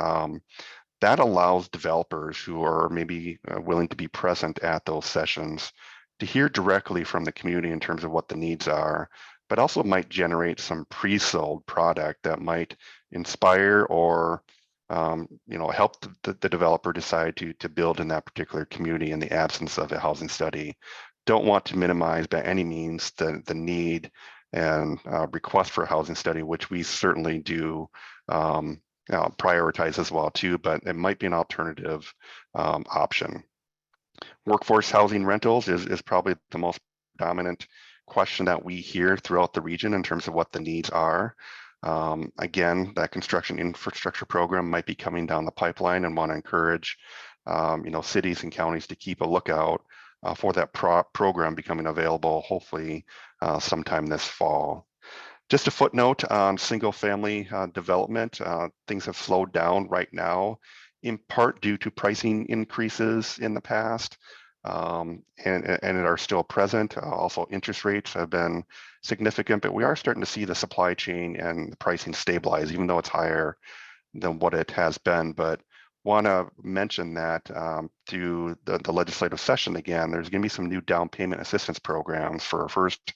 That allows developers who are maybe willing to be present at those sessions to hear directly from the community in terms of what the needs are, but also might generate some pre-sold product that might inspire or help the developer decide to build in that particular community in the absence of a housing study. Don't want to minimize by any means the need and request for a housing study, which we certainly do prioritize as well too, but it might be an alternative option. Workforce housing rentals is probably the most dominant question that we hear throughout the region in terms of what the needs are. Again, that construction infrastructure program might be coming down the pipeline, and want to encourage cities and counties to keep a lookout for that program becoming available, hopefully sometime this fall. Just a footnote on single family development, things have slowed down right now, in part due to pricing increases in the past, and are still present. Also, interest rates have been significant, but we are starting to see the supply chain and the pricing stabilize, even though it's higher than what it has been. But want to mention that through the legislative session, again, there's going to be some new down payment assistance programs for first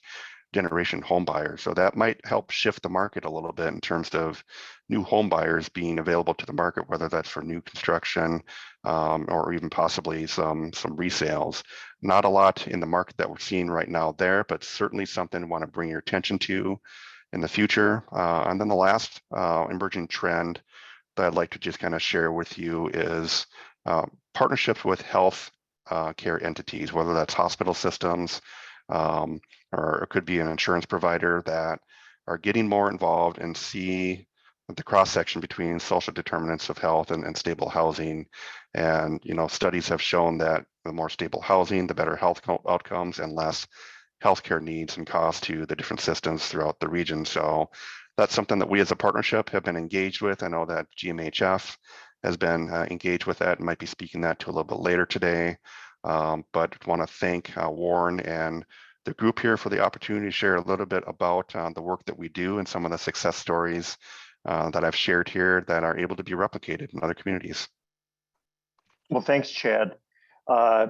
generation home buyers. So that might help shift the market a little bit in terms of new home buyers being available to the market, whether that's for new construction or even possibly some resales. Not a lot in the market that we're seeing right now there, but certainly something I want to bring your attention to in the future. And then the last emerging trend that I'd like to just kind of share with you is partnerships with health care entities, whether that's hospital systems, or it could be an insurance provider that are getting more involved and see the cross section between social determinants of health and stable housing. And studies have shown that the more stable housing, the better health outcomes and less healthcare needs and costs to the different systems throughout the region. So that's something that we as a partnership have been engaged with. I know that GMHF has been engaged with that and might be speaking that to a little bit later today. But want to thank Warren and the group here for the opportunity to share a little bit about the work that we do and some of the success stories that I've shared here that are able to be replicated in other communities. Well, thanks, Chad. I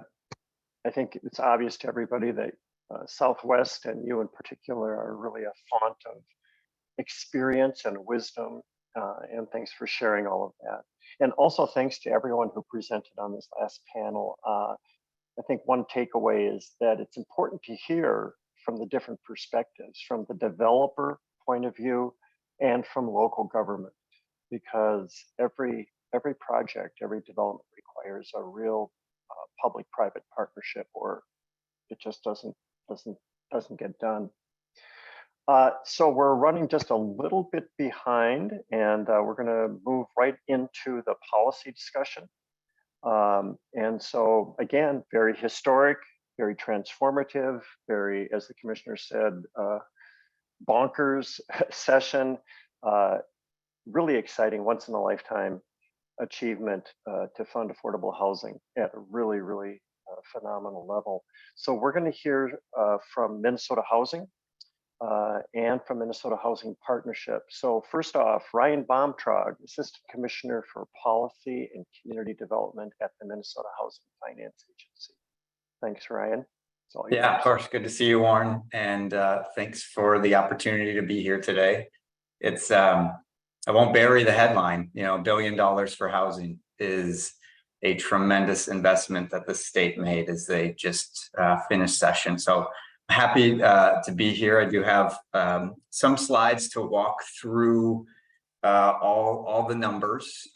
think it's obvious to everybody that Southwest and you in particular are really a font of experience and wisdom, and thanks for sharing all of that. And also thanks to everyone who presented on this last panel. I think one takeaway is that it's important to hear from the different perspectives, from the developer point of view and from local government, because every project, every development requires a real public-private partnership, or it just doesn't get done. So we're running just a little bit behind, and we're going to move right into the policy discussion. And so again, very historic, very transformative, very, as the commissioner said, bonkers session, really exciting, once in a lifetime achievement to fund affordable housing at a really, really phenomenal level. So we're going to hear from Minnesota Housing and from Minnesota Housing Partnership. So first off, Ryan Baumtrog, Assistant Commissioner for Policy and Community Development at the Minnesota Housing Finance Agency. Thanks, Ryan. Yeah, of course. Good to see you, Warren. And thanks for the opportunity to be here today. It's, I won't bury the headline, $1 billion for housing is a tremendous investment that the state made as they just finished session. So happy to be here. I do have some slides to walk through all the numbers.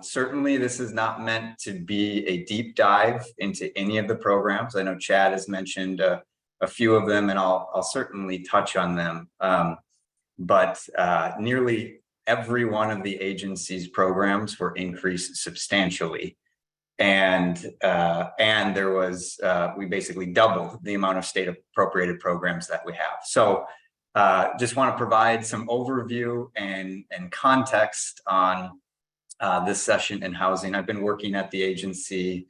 Certainly, this is not meant to be a deep dive into any of the programs. I know Chad has mentioned a few of them, and I'll certainly touch on them. But nearly every one of the agency's programs were increased substantially. And there was, we basically doubled the amount of state appropriated programs that we have. So just want to provide some overview and context on this session in housing. I've been working at the agency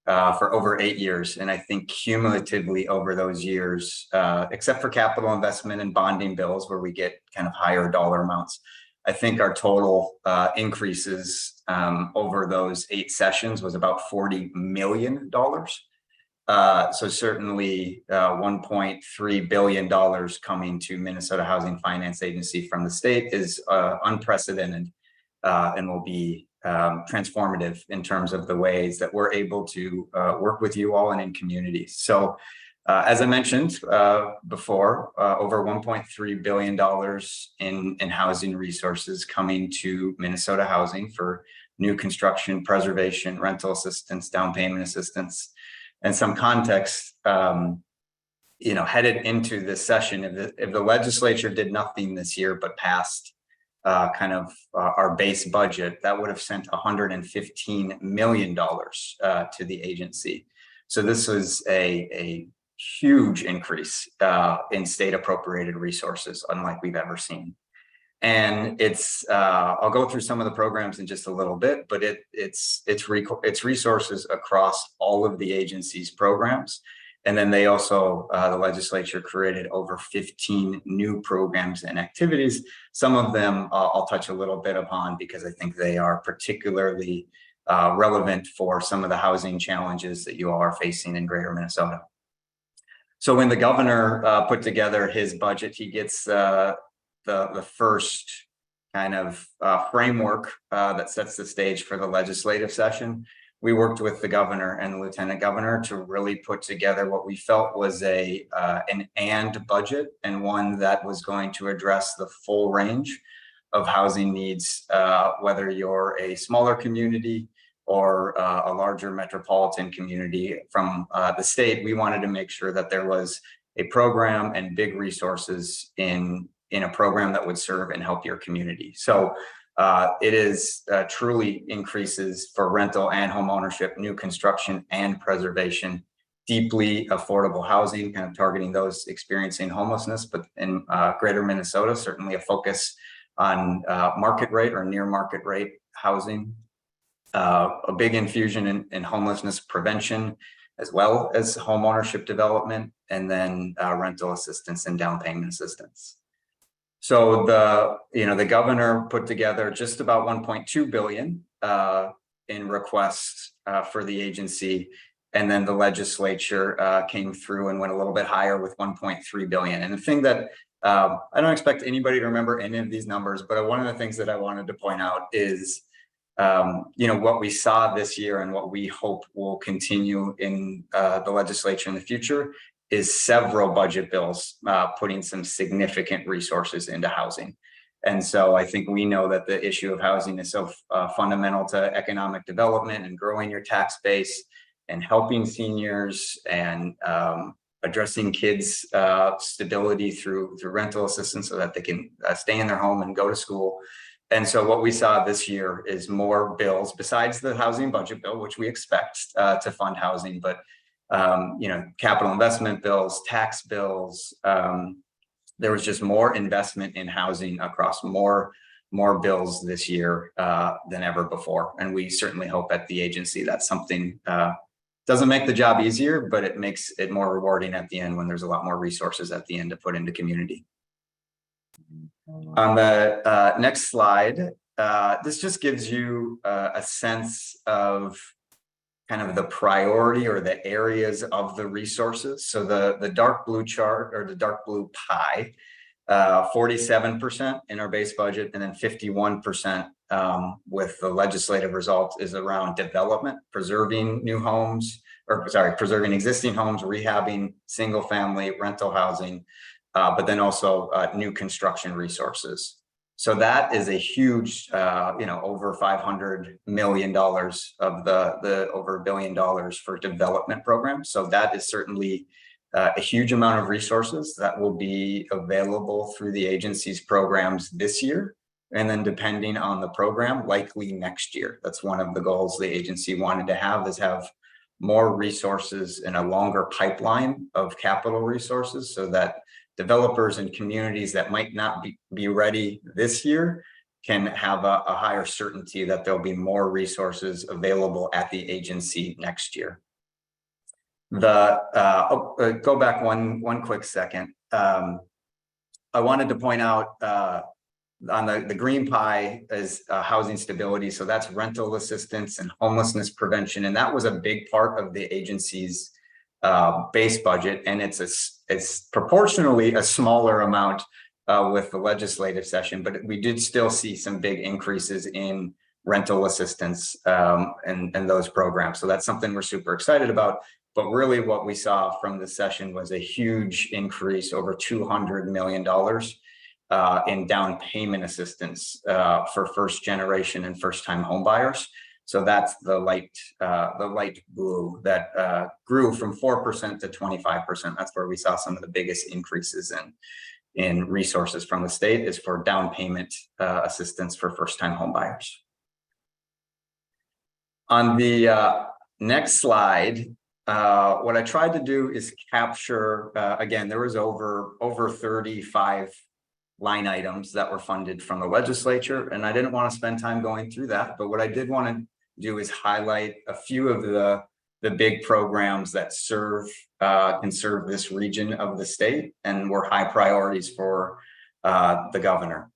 for over 8 years. And I think cumulatively over those years, except for capital investment and bonding bills where we get kind of higher dollar amounts, I think our total increases over those 8 sessions was about $40 million. So certainly $1.3 billion coming to Minnesota Housing Finance Agency from the state is unprecedented and will be transformative in terms of the ways that we're able to work with you all and in communities. So as I mentioned before, over $1.3 billion in housing resources coming to Minnesota Housing for new construction, preservation, rental assistance, down payment assistance. And some context, headed into this session, if the legislature did nothing this year but passed our base budget, that would have sent $115 million to the agency. So this was a huge increase in state appropriated resources, unlike we've ever seen. And it's I'll go through some of the programs in just a little bit, but it's resources across all of the agency's programs. And then they also, the legislature created over 15 new programs and activities. Some of them I'll touch a little bit upon because I think they are particularly relevant for some of the housing challenges that you all are facing in greater Minnesota. So when the governor put together his budget, he gets the first kind of framework that sets the stage for the legislative session. We worked with the governor and the lieutenant governor to really put together what we felt was an and budget, and one that was going to address the full range of housing needs, whether you're a smaller community or a larger metropolitan community from the state. We wanted to make sure that there was a program and big resources in a program that would serve and help your community. So it is truly increases for rental and home ownership, new construction and preservation, deeply affordable housing, kind of targeting those experiencing homelessness, but in greater Minnesota, certainly a focus on market rate or near market rate housing, a big infusion in homelessness prevention, as well as home ownership development, and then rental assistance and down payment assistance. So the governor put together just about 1.2 billion in requests for the agency, and then the legislature came through and went a little bit higher with 1.3 billion. And the thing that I don't expect anybody to remember any of these numbers, but one of the things that I wanted to point out is what we saw this year and what we hope will continue in the legislature in the future is several budget bills putting some significant resources into housing. And so I think we know that the issue of housing is so fundamental to economic development and growing your tax base and helping seniors and addressing kids' stability through rental assistance so that they can stay in their home and go to school. And so what we saw this year is more bills besides the housing budget bill, which we expect to fund housing, but capital investment bills, tax bills. There was just more investment in housing across more bills this year than ever before. And we certainly hope at the agency that's something doesn't make the job easier, but it makes it more rewarding at the end when there's a lot more resources at the end to put into community. On the next slide, this just gives you a sense of kind of the priority or the areas of the resources. So the dark blue chart or the dark blue pie, 47% in our base budget, and then 51% with the legislative result is around development, preserving preserving existing homes, rehabbing single family rental housing, but then also new construction resources. So that is a huge, over $500 million of the over $1 billion for development programs. So that is certainly a huge amount of resources that will be available through the agency's programs this year. And then depending on the program, likely next year. That's one of the goals the agency wanted to have, is have more resources and a longer pipeline of capital resources so that developers and communities that might not be ready this year can have a higher certainty that there'll be more resources available at the agency next year. Go back one quick second. I wanted to point out on the green pie is housing stability. So that's rental assistance and homelessness prevention. And that was a big part of the agency's base budget. And it's proportionally a smaller amount with the legislative session, but we did still see some big increases in rental assistance and those programs. So that's something we're super excited about. But really what we saw from the session was a huge increase, over $200 million in down payment assistance for first generation and first time home buyers. So that's the light blue that grew from 4% to 25%. That's where we saw some of the biggest increases in resources from the state, is for down payment assistance for first time home buyers. On the next slide, what I tried to do is capture, again, there was over 35 line items that were funded from the legislature, and I didn't want to spend time going through that. But what I did want to do is highlight a few of the big programs that can serve this region of the state and were high priorities for the governor.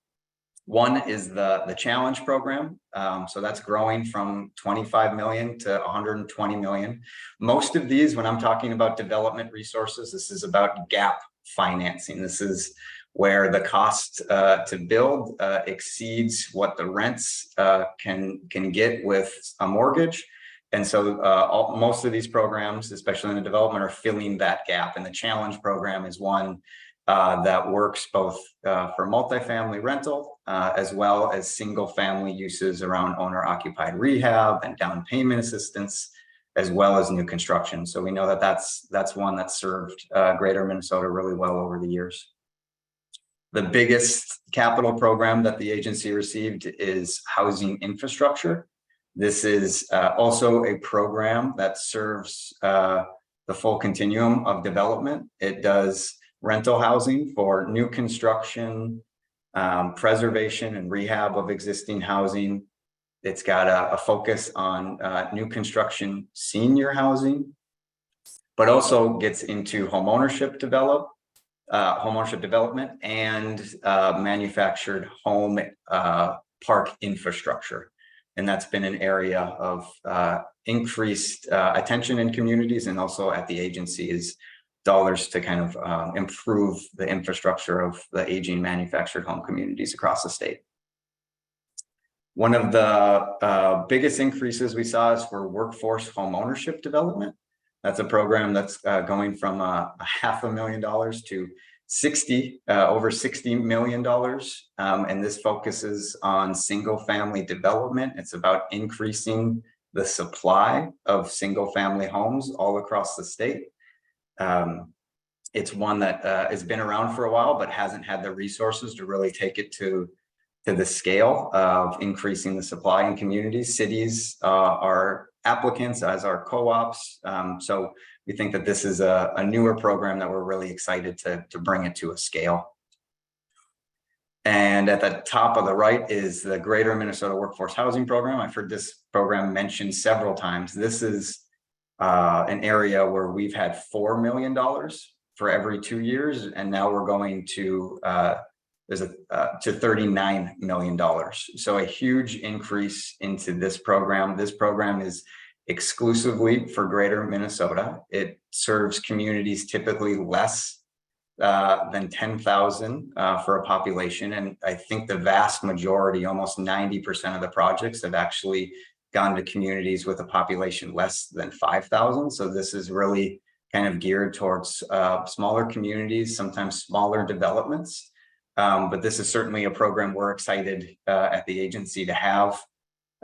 One is the challenge program. So that's growing from 25 million to 120 million. Most of these, when I'm talking about development resources, this is about gap financing. This is where the cost to build exceeds what the rents can get with a mortgage. And so most of these programs, especially in the development, are filling that gap. And the challenge program is one that works both for multifamily rental as well as single family uses around owner occupied rehab and down payment assistance, as well as new construction. So we know that that's one that served greater Minnesota really well over the years. The biggest capital program that the agency received is housing infrastructure. This is also a program that serves the full continuum of development. It does rental housing for new construction, preservation and rehab of existing housing. It's got a focus on new construction senior housing, but also gets into homeownership development and manufactured home park infrastructure. And that's been an area of increased attention in communities, and also at the agency is dollars to kind of improve the infrastructure of the aging manufactured home communities across the state. One of the biggest increases we saw is for workforce home ownership development. That's a program that's going from $500,000 to over $60 million. And this focuses on single family development. It's about increasing the supply of single family homes all across the state. It's one that has been around for a while, but hasn't had the resources to really take it to the scale of increasing the supply in communities. Cities are applicants, as are co-ops. So we think that this is a newer program that we're really excited to bring it to a scale. And at the top of the right is the Greater Minnesota Workforce Housing Program. I've heard this program mentioned several times. This is an area where we've had $4 million for every 2 years, and now we're going to $39 million. So a huge increase into this program. This program is exclusively for Greater Minnesota. It serves communities typically less than 10,000 for a population. And I think the vast majority, almost 90% of the projects have actually gone to communities with a population less than 5,000. So this is really kind of geared towards smaller communities, sometimes smaller developments. But this is certainly a program we're excited at the agency to have.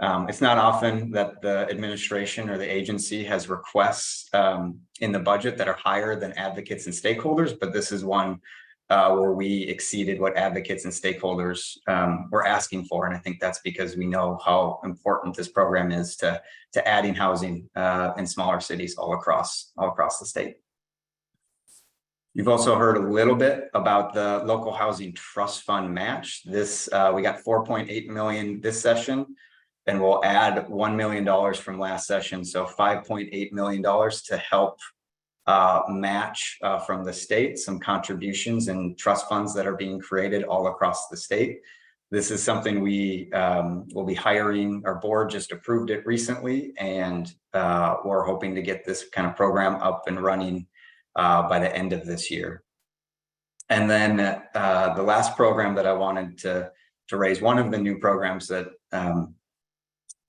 It's not often that the administration or the agency has requests in the budget that are higher than advocates and stakeholders, but this is one where we exceeded what advocates and stakeholders were asking for. And I think that's because we know how important this program is to adding housing in smaller cities all across the state. You've also heard a little bit about the local housing trust fund match. This we got $4.8 million this session, and we'll add $1 million from last session. So $5.8 million to help match from the state, some contributions and trust funds that are being created all across the state. This is something we will be hiring. Our board just approved it recently, and we're hoping to get this kind of program up and running by the end of this year. And then the last program that I wanted to raise, one of the new programs that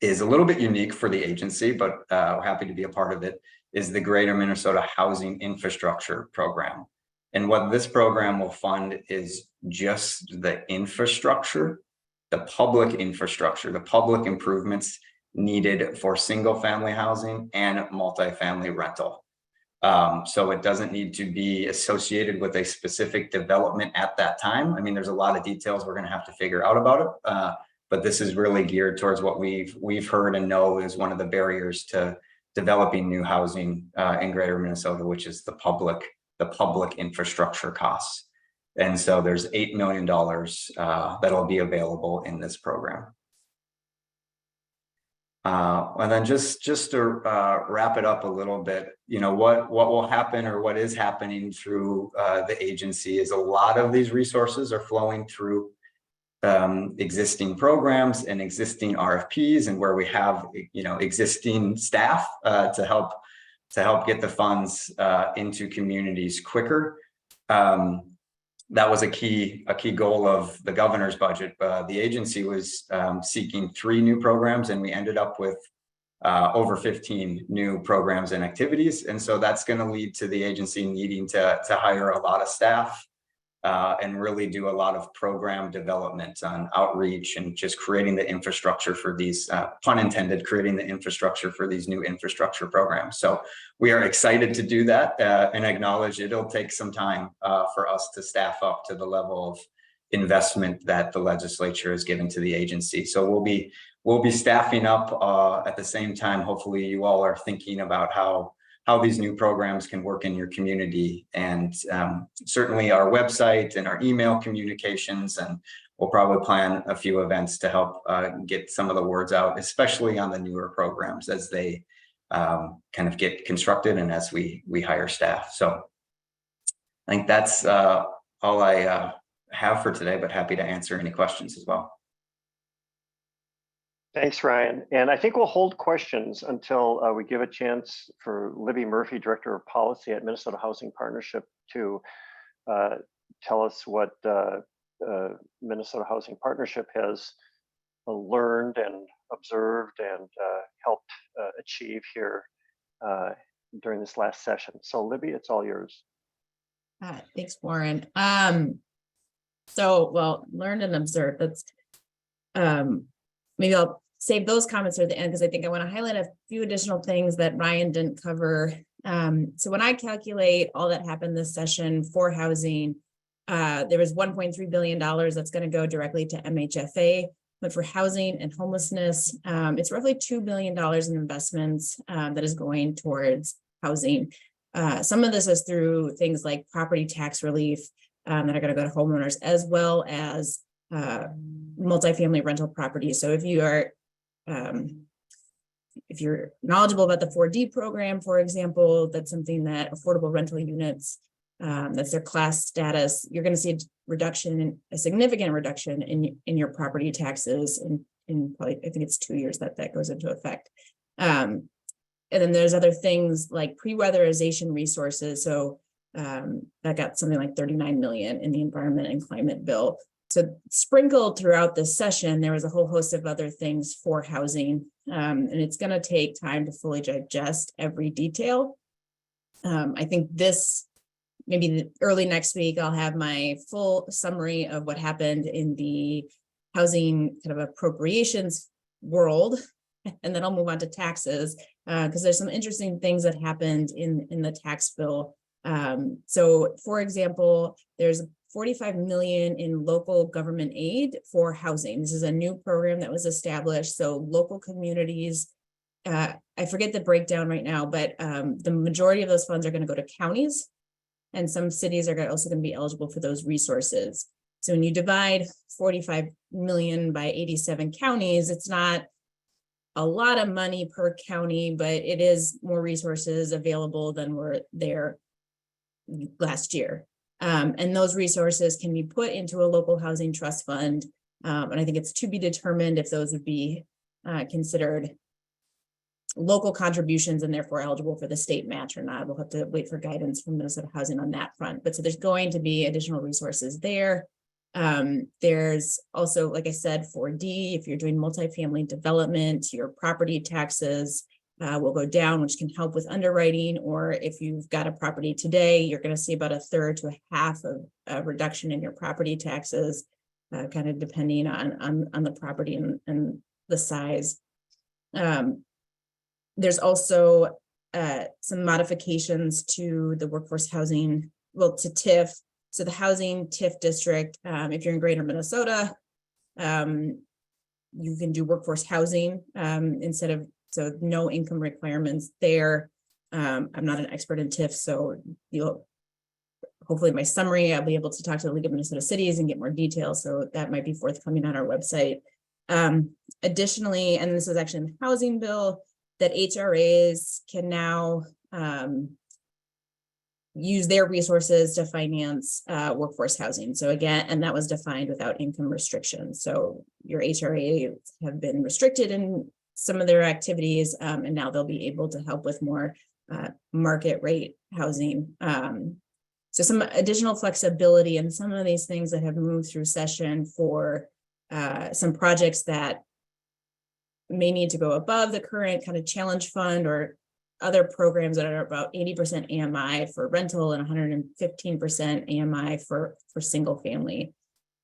is a little bit unique for the agency, but we're happy to be a part of it, is the Greater Minnesota Housing Infrastructure Program. And what this program will fund is just the infrastructure, the public infrastructure, the public improvements needed for single family housing and multifamily rental. So it doesn't need to be associated with a specific development at that time. I mean, there's a lot of details we're going to have to figure out about it. But this is really geared towards what we've heard and know is one of the barriers to developing new housing in Greater Minnesota, which is the public infrastructure costs. And so there's $8 million that'll be available in this program. And then just to wrap it up a little bit, you know, what will happen or what is happening through the agency is a lot of these resources are flowing through existing programs and existing RFPs, and where we have, you know, existing staff to help get the funds into communities quicker. That was a key goal of the governor's budget. The agency was seeking 3 new programs, and we ended up with over 15 new programs and activities. And so that's going to lead to the agency needing to hire a lot of staff and really do a lot of program development on outreach and just creating the infrastructure for these, pun intended, creating the infrastructure for these new infrastructure programs. So we are excited to do that and acknowledge it'll take some time for us to staff up to the level of investment that the legislature has given to the agency. So we'll be staffing up at the same time. Hopefully you all are thinking about how these new programs can work in your community, and certainly our website and our email communications, and we'll probably plan a few events to help get some of the words out, especially on the newer programs as they kind of get constructed and as we hire staff. So I think that's all I have for today, but happy to answer any questions as well. Thanks, Ryan. And I think we'll hold questions until we give a chance for Libby Murphy, Director of Policy at Minnesota Housing Partnership, to tell us what Minnesota Housing Partnership has learned and observed and helped achieve here during this last session. So Libby, it's all yours. Thanks, Warren. Well, learned and observed. That's maybe I'll save those comments at the end, because I think I want to highlight a few additional things that Ryan didn't cover. So when I calculate all that happened this session for housing, there was $1.3 billion that's going to go directly to MHFA, but for housing and homelessness, it's roughly $2 billion in investments that is going towards housing. Some of this is through things like property tax relief that are going to go to homeowners, as well as multifamily rental properties. So if you're knowledgeable about the 4D program, for example, that's something that affordable rental units, that's their class status, you're going to see a significant reduction in your property taxes in probably, I think it's 2 years that goes into effect. And then there's other things like pre-weatherization resources. So that got something like 39 million in the environment and climate bill. So sprinkled throughout this session, there was a whole host of other things for housing, and it's going to take time to fully digest every detail. I think maybe early next week, I'll have my full summary of what happened in the housing kind of appropriations world, and then I'll move on to taxes, because there's some interesting things that happened in the tax bill. So for example, there's 45 million in local government aid for housing. This is a new program that was established. So local communities, I forget the breakdown right now, but the majority of those funds are going to go to counties, and some cities are also going to be eligible for those resources. So when you divide 45 million by 87 counties, it's not a lot of money per county, but it is more resources available than were there last year. And those resources can be put into a local housing trust fund. And I think it's to be determined if those would be considered local contributions and therefore eligible for the state match or not. We'll have to wait for guidance from Minnesota Housing on that front. But so there's going to be additional resources there. There's also, like I said, 4D, if you're doing multifamily development, your property taxes will go down, which can help with underwriting. Or if you've got a property today, you're going to see about 1/3 to 1/2 of a reduction in your property taxes, kind of depending on the property and the size. There's also some modifications to the workforce housing, well, to TIF. So the housing TIF district, if you're in greater Minnesota, you can do workforce housing instead of, so no income requirements there. I'm not an expert in TIF, so you'll hopefully my summary, I'll be able to talk to the League of Minnesota Cities and get more details. So that might be forthcoming on our website. Additionally, and this is actually in the housing bill, that HRAs can now use their resources to finance workforce housing. So again, and that was defined without income restrictions. So your HRAs have been restricted in some of their activities, and now they'll be able to help with more market rate housing. So some additional flexibility and some of these things that have moved through session for some projects that may need to go above the current kind of challenge fund, or other programs that are about 80% AMI for rental and 115% AMI for single family.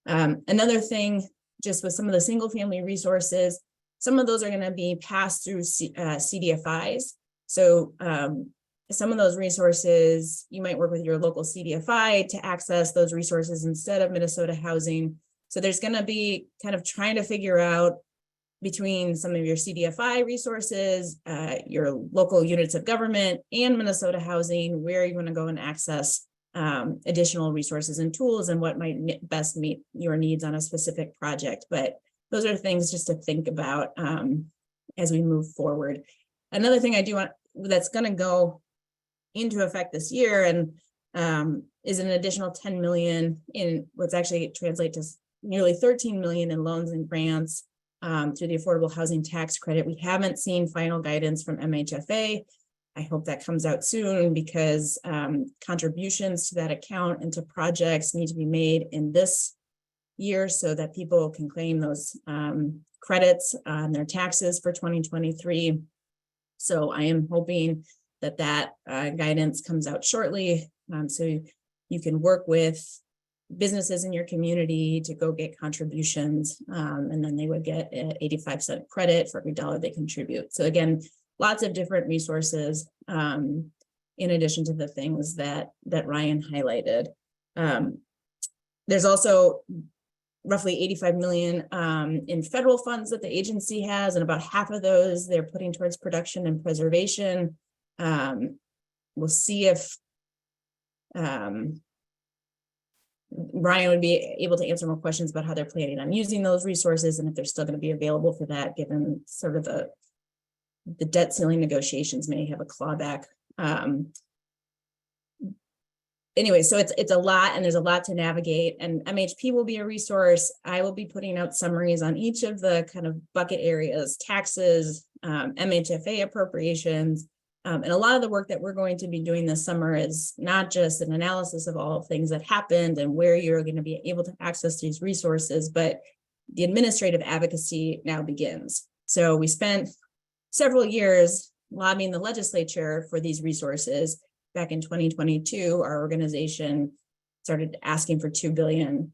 Another thing, just with some of the single family resources, some of those are going to be passed through CDFIs. So some of those resources, you might work with your local CDFI to access those resources instead of Minnesota Housing. So there's going to be kind of trying to figure out between some of your CDFI resources, your local units of government, and Minnesota Housing, where you want to go and access additional resources and tools and what might best meet your needs on a specific project. But those are things just to think about as we move forward. Another thing I do want that's going to go into effect this year and is an additional 10 million in what's actually translate to nearly 13 million in loans and grants through the Affordable Housing Tax Credit. We haven't seen final guidance from MHFA. I hope that comes out soon, because contributions to that account and to projects need to be made in this year so that people can claim those credits on their taxes for 2023. So I am hoping that guidance comes out shortly, so you can work with businesses in your community to go get contributions, and then they would get an 85-cent credit for every dollar they contribute. So again, lots of different resources in addition to the things that Ryan highlighted. There's also roughly 85 million in federal funds that the agency has, and about half of those they're putting towards production and preservation. We'll see if Brian would be able to answer more questions about how they're planning on using those resources and if they're still going to be available for that, given sort of the debt ceiling negotiations may have a clawback. Anyway, so it's a lot, and there's a lot to navigate, and MHP will be a resource. I will be putting out summaries on each of the kind of bucket areas: taxes, MHFA appropriations. And a lot of the work that we're going to be doing this summer is not just an analysis of all things that happened and where you're going to be able to access these resources, but the administrative advocacy now begins. So we spent several years lobbying the legislature for these resources. Back in 2022, our organization started asking for $2 billion.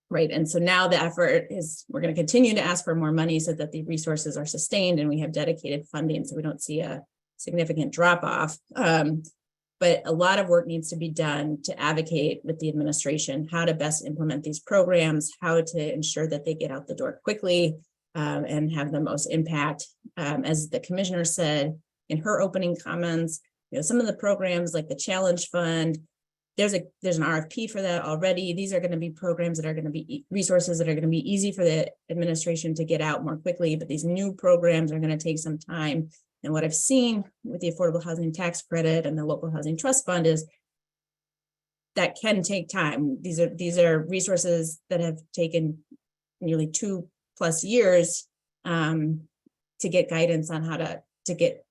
Right. And so now the effort is, we're going to continue to ask for more money so that the resources are sustained and we have dedicated funding so we don't see a significant drop off. But a lot of work needs to be done to advocate with the administration how to best implement these programs, how to ensure that they get out the door quickly and have the most impact. As the commissioner said in her opening comments, some of the programs like the Challenge Fund, there's an RFP for that already. These are going to be programs that are going to be resources that are going to be easy for the administration to get out more quickly, but these new programs are going to take some time. And what I've seen with the Affordable Housing Tax Credit and the Local Housing Trust Fund is that can take time. These are resources that have taken nearly 2+ years to get guidance on how to get,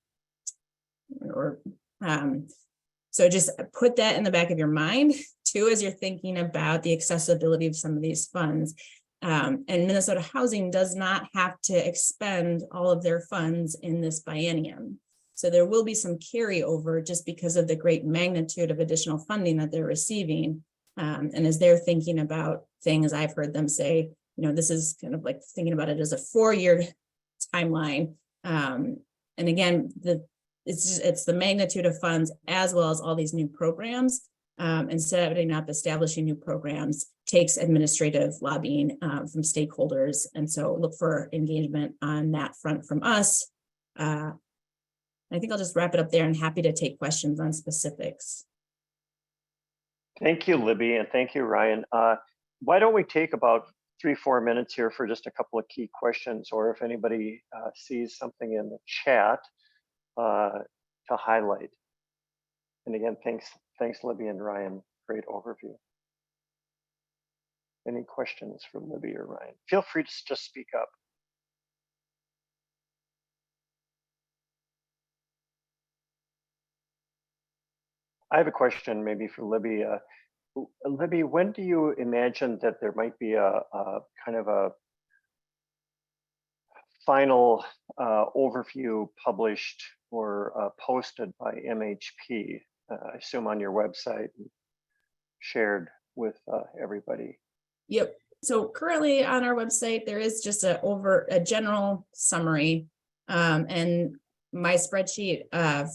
or so just put that in the back of your mind too, as you're thinking about the accessibility of some of these funds. And Minnesota Housing does not have to expend all of their funds in this biennium. So there will be some carryover just because of the great magnitude of additional funding that they're receiving. And as they're thinking about things, I've heard them say, this is kind of like thinking about it as a 4-year timeline. And again, it's the magnitude of funds as well as all these new programs. And setting up, establishing new programs takes administrative lobbying from stakeholders. And so look for engagement on that front from us. I think I'll just wrap it up there and happy to take questions on specifics. Thank you, Libby, and thank you, Ryan. Why don't we take about 3-4 minutes here for just a couple of key questions, or if anybody sees something in the chat to highlight. And again, thanks, Libby and Ryan. Great overview. Any questions for Libby or Ryan? Feel free to just speak up. I have a question maybe for Libby. Libby, when do you imagine that there might be a kind of a final overview published or posted by MHP? I assume on your website, shared with everybody. Yep. So currently on our website, there is just a general summary, and my spreadsheet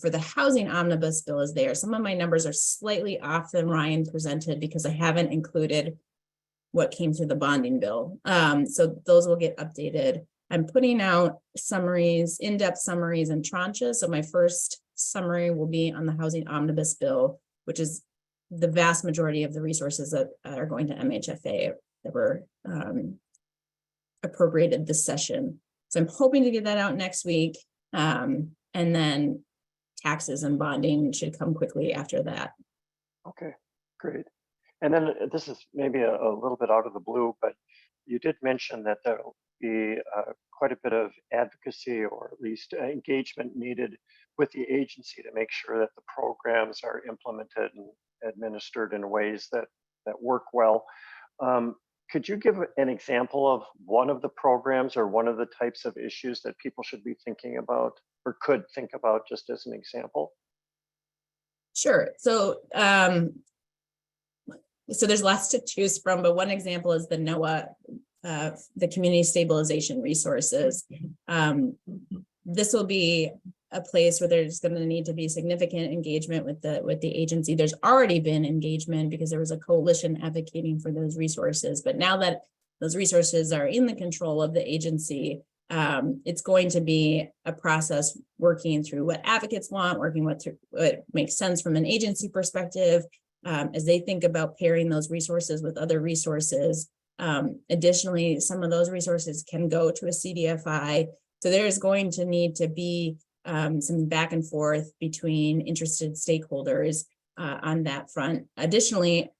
for the housing omnibus bill is there. Some of my numbers are slightly off than Ryan presented because I haven't included what came through the bonding bill. So those will get updated. I'm putting out summaries, in-depth summaries and tranches. So my first summary will be on the housing omnibus bill, which is the vast majority of the resources that are going to MHFA that were appropriated this session. So I'm hoping to get that out next week. And then taxes and bonding should come quickly after that. Okay, great. And then this is maybe a little bit out of the blue, but you did mention that there will be quite a bit of advocacy or at least engagement needed with the agency to make sure that the programs are implemented and administered in ways that work well. Could you give an example of one of the programs or one of the types of issues that people should be thinking about or could think about just as an example? Sure. So, so there's lots to choose from, but one example is the NOAA, the Community Stabilization Resources. This will be a place where there's going to need to be significant engagement with the agency. There's already been engagement because there was a coalition advocating for those resources, but now that those resources are in the control of the agency, it's going to be a process working through what advocates want, working with what makes sense from an agency perspective, as they think about pairing those resources with other resources. Additionally, some of those resources can go to a CDFI. So there's going to need to be some back and forth between interested stakeholders on that front. Additionally,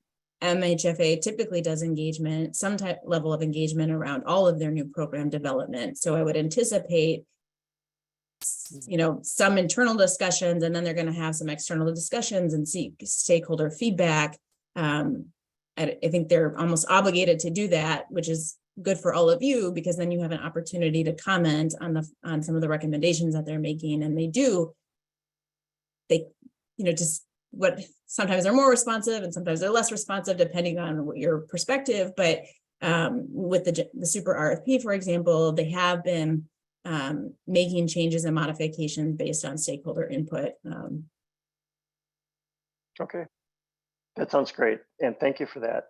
MHFA typically does engagement, some type level of engagement around all of their new program development. So I would anticipate, some internal discussions, and then they're going to have some external discussions and seek stakeholder feedback. I think they're almost obligated to do that, which is good for all of you, because then you have an opportunity to comment on some of the recommendations that they're making. And just what sometimes they're more responsive and sometimes they're less responsive depending on what your perspective. But with the super RFP, for example, they have been making changes and modifications based on stakeholder input. Okay, that sounds great. And thank you for that.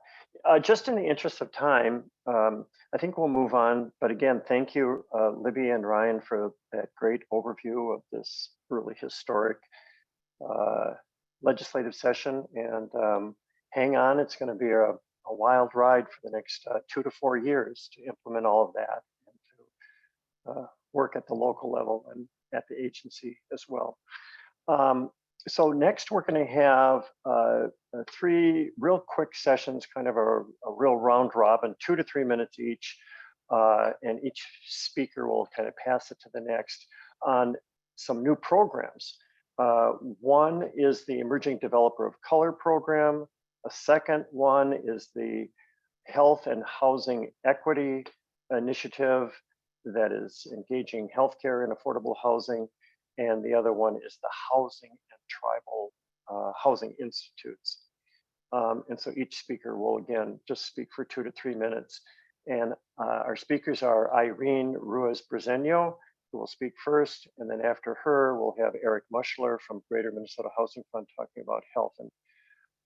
Just in the interest of time, I think we'll move on. But again, thank you, Libby and Ryan, for that great overview of this really historic legislative session. And hang on, it's going to be a wild ride for the next 2 to 4 years to implement all of that and to work at the local level and at the agency as well. So next we're going to have 3 real quick sessions, kind of a real round robin, 2 to 3 minutes each. And each speaker will kind of pass it to the next on some new programs. One is the Emerging Developer of Color program. A second one is the Health and Housing Equity Initiative that is engaging healthcare and affordable housing. And the other one is the Housing and Tribal Housing Institutes. And so each speaker will again just speak for 2 to 3 minutes. And our speakers are Irene Ruiz-Briceño, who will speak first. And then after her, we'll have Eric Mushler from Greater Minnesota Housing Fund talking about health and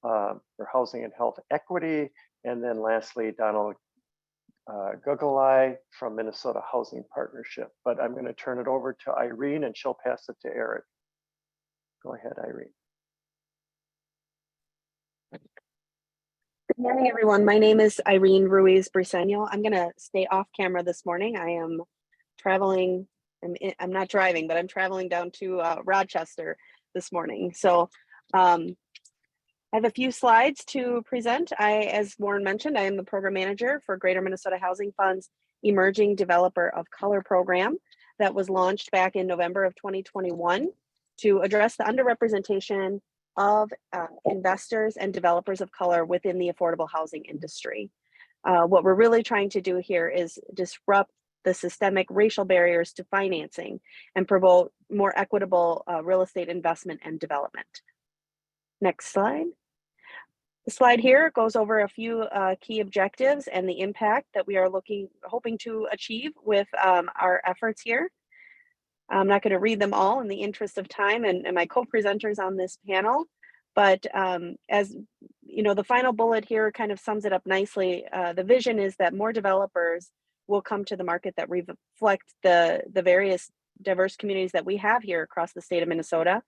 or housing and health equity. And then lastly, Donald Gugelai from Minnesota Housing Partnership. But I'm going to turn it over to Irene and she'll pass it to Eric. Go ahead, Irene. Good morning, everyone. My name is Irene Ruiz-Briceño. I'm going to stay off camera this morning. I am traveling. I'm not driving, but I'm traveling down to Rochester this morning. So I have a few slides to present. As Warren mentioned, I am the program manager for Greater Minnesota Housing Fund's Emerging Developer of Color program that was launched back in November of 2021 to address the underrepresentation of investors and developers of color within the affordable housing industry. What we're really trying to do here is disrupt the systemic racial barriers to financing and promote more equitable real estate investment and development. Next slide. The slide here goes over a few key objectives and the impact that we are hoping to achieve with our efforts here. I'm not going to read them all in the interest of time and my co-presenters on this panel, but as you know, the final bullet here kind of sums it up nicely. The vision is that more developers will come to the market that reflect the various diverse communities that we have here across the state of Minnesota.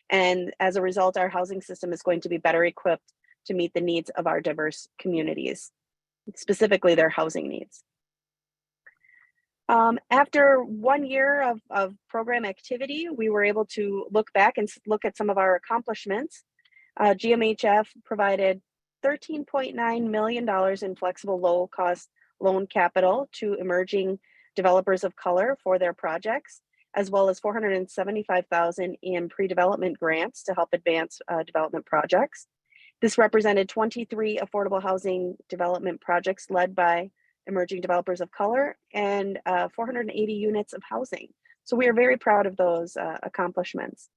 And as a result, our housing system is going to be better equipped to meet the needs of our diverse communities, specifically their housing needs. After 1 year of program activity, we were able to look back and look at some of our accomplishments. GMHF provided $13.9 million in flexible low-cost loan capital to emerging developers of color for their projects, as well as $475,000 in pre-development grants to help advance development projects. This represented 23 affordable housing development projects led by emerging developers of color and 480 units of housing. So we are very proud of those accomplishments.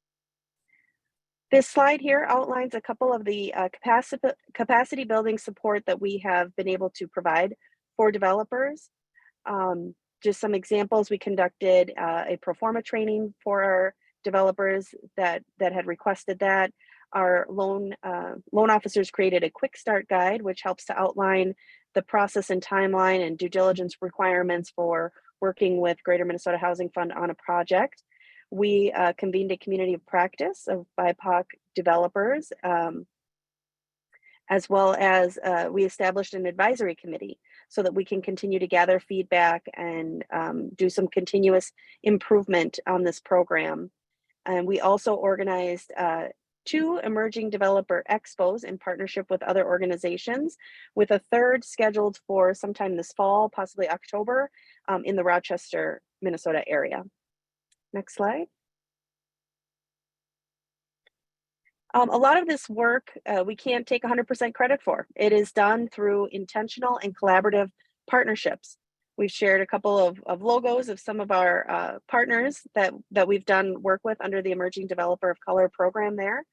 This slide here outlines a couple of the capacity building support that we have been able to provide for developers. Just some examples, we conducted a pro forma training for our developers that had requested that. Our loan officers created a quick start guide, which helps to outline the process and timeline and due diligence requirements for working with Greater Minnesota Housing Fund on a project. We convened a community of practice of BIPOC developers, as well as we established an advisory committee so that we can continue to gather feedback and do some continuous improvement on this program. And we also organized 2 emerging developer expos in partnership with other organizations, with a third scheduled for sometime this fall, possibly October, in the Rochester, Minnesota area. Next slide. A lot of this work we can't take 100% credit for. It is done through intentional and collaborative partnerships. We've shared a couple of logos of some of our partners that we've done work with under the Emerging Developer of Color program there.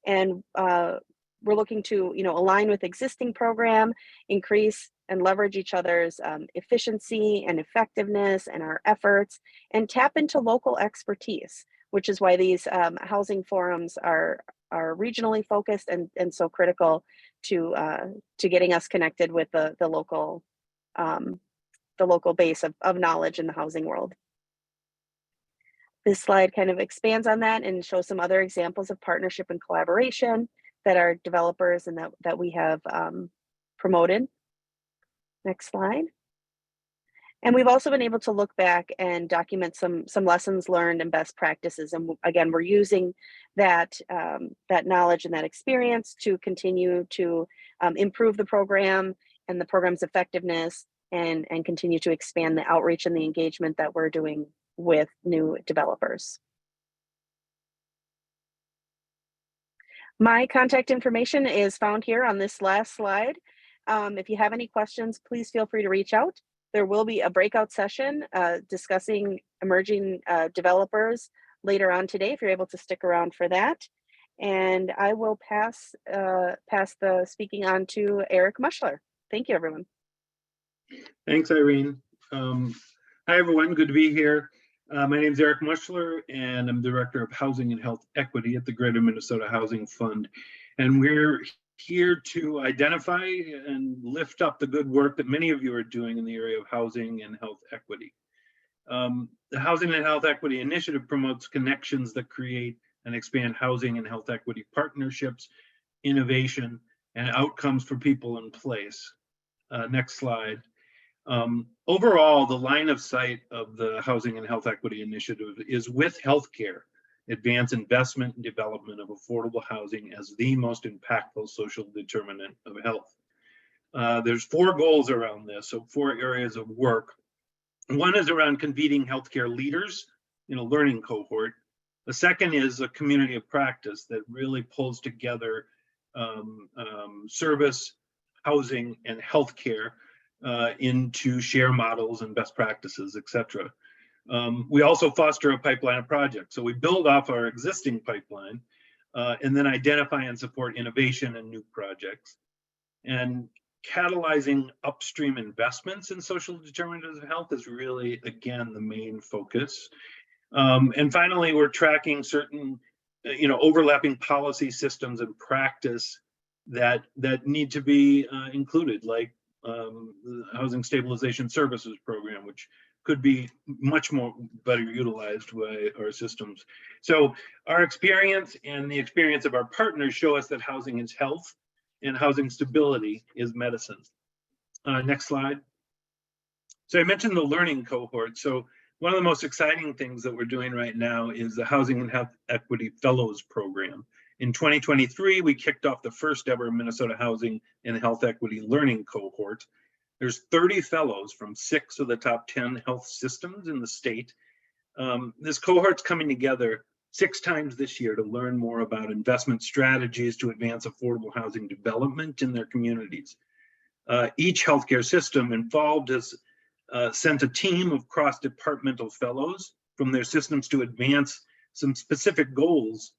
And we're looking to align with existing program, increase and leverage each other's efficiency and effectiveness and our efforts, and tap into local expertise, which is why these housing forums are regionally focused and so critical to getting us connected with the local base of knowledge in the housing world. This slide kind of expands on that and shows some other examples of partnership and collaboration that are developers and that we have promoted. Next slide. And we've also been able to look back and document some lessons learned and best practices. And again, we're using that that knowledge and that experience to continue to improve the program and the program's effectiveness, and continue to expand the outreach and the engagement that we're doing with new developers. My contact information is found here on this last slide. If you have any questions, please feel free to reach out. There will be a breakout session discussing emerging developers later on today, if you're able to stick around for that. And I will pass the speaking on to Eric Muschler. Thank you, everyone. Thanks, Irene. Hi, everyone. Good to be here. My name is Eric Muschler, and I'm Director of Housing and Health Equity at the Greater Minnesota Housing Fund. And we're here to identify and lift up the good work that many of you are doing in the area of housing and health equity. The Housing and Health Equity Initiative promotes connections that create and expand housing and health equity partnerships, innovation, and outcomes for people in place. Next slide. Overall, the line of sight of the Housing and Health Equity Initiative is with healthcare, advance investment and development of affordable housing as the most impactful social determinant of health. There's 4 goals around this, so 4 areas of work. One is around convening healthcare leaders in a learning cohort. The second is a community of practice that really pulls together service, housing, and healthcare into share models and best practices, etc. We also foster a pipeline of projects. So we build off our existing pipeline and then identify and support innovation and new projects. And catalyzing upstream investments in social determinants of health is really, again, the main focus. And finally, we're tracking certain, overlapping policy systems and practice that need to be included, like the Housing Stabilization Services Program, which could be much more better utilized by our systems. So our experience and the experience of our partners show us that housing is health and housing stability is medicine. Next slide. So I mentioned the learning cohort. So one of the most exciting things that we're doing right now is the Housing and Health Equity Fellows Program. In 2023, we kicked off the first ever Minnesota Housing and Health Equity Learning Cohort. There's 30 fellows from 6 of the top 10 health systems in the state. This cohort's coming together 6 times this year to learn more about investment strategies to advance affordable housing development in their communities. Each healthcare system involved has sent a team of cross-departmental fellows from their systems to advance some specific goals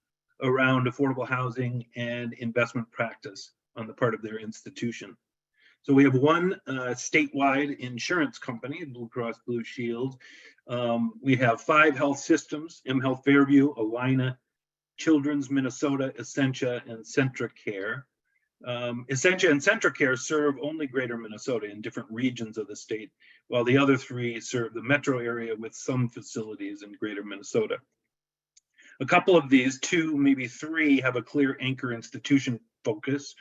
around affordable housing and investment practice on the part of their institution. So we have one statewide insurance company, Blue Cross Blue Shield. We have 5 health systems, mHealth Fairview, Allina, Children's Minnesota, Essentia, and CentraCare. Essentia and CentraCare serve only Greater Minnesota in different regions of the state, while the other 3 serve the metro area with some facilities in Greater Minnesota. A couple of these, 2, maybe 3, have a clear anchor institution focus,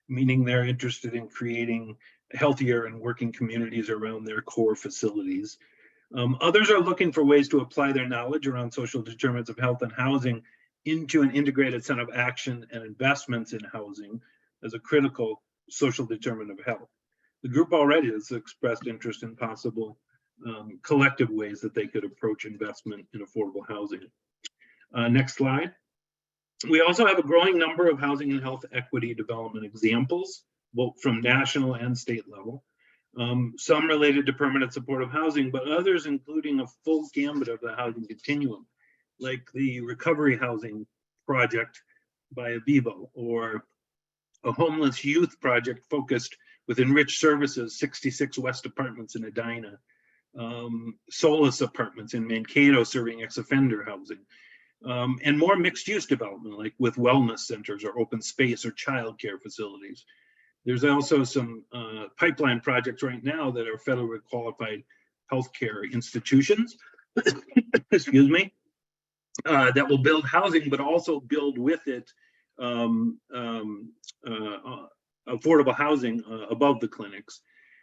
meaning they're interested in creating healthier and working communities around their core facilities. Others are looking for ways to apply their knowledge around social determinants of health and housing into an integrated set of action and investments in housing as a critical social determinant of health. The group already has expressed interest in possible collective ways that they could approach investment in affordable housing. Next slide. We also have a growing number of housing and health equity development examples, both from national and state level. Some related to permanent supportive housing, but others including a full gambit of the housing continuum, like the Recovery Housing Project by Avivo, or a homeless youth project focused with Enriched Services, 66 West Apartments in Edina, Solace Apartments in Mankato serving ex-offender housing, and more mixed use development, like with wellness centers or open space or childcare facilities. There's also some pipeline projects right now that are federally qualified healthcare institutions, excuse me, that will build housing, but also build with it affordable housing above the clinics.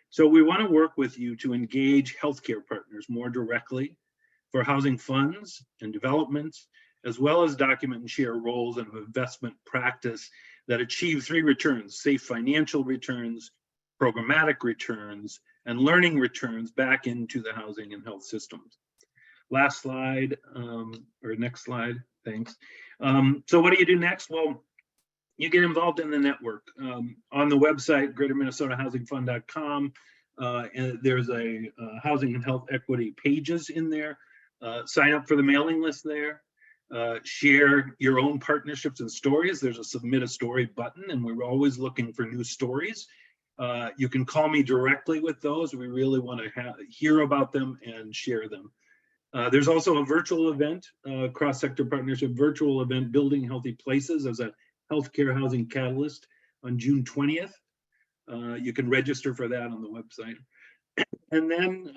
So we want to work with you to engage healthcare partners more directly for housing funds and developments, as well as document and share roles of investment practice that achieve 3 returns: safe financial returns, programmatic returns, and learning returns back into the housing and health systems. Last slide, or next slide, thanks. So what do you do next? Well, you get involved in the network. On the website, greaterminnesotahousingfund.com, and there's a housing and health equity pages in there. Sign up for the mailing list there. Share your own partnerships and stories. There's a submit a story button, and we're always looking for new stories. You can call me directly with those. We really want to hear about them and share them. There's also a virtual event, cross-sector partnership virtual event, Building Healthy Places, as a healthcare housing catalyst on June 20th. You can register for that on the website. And then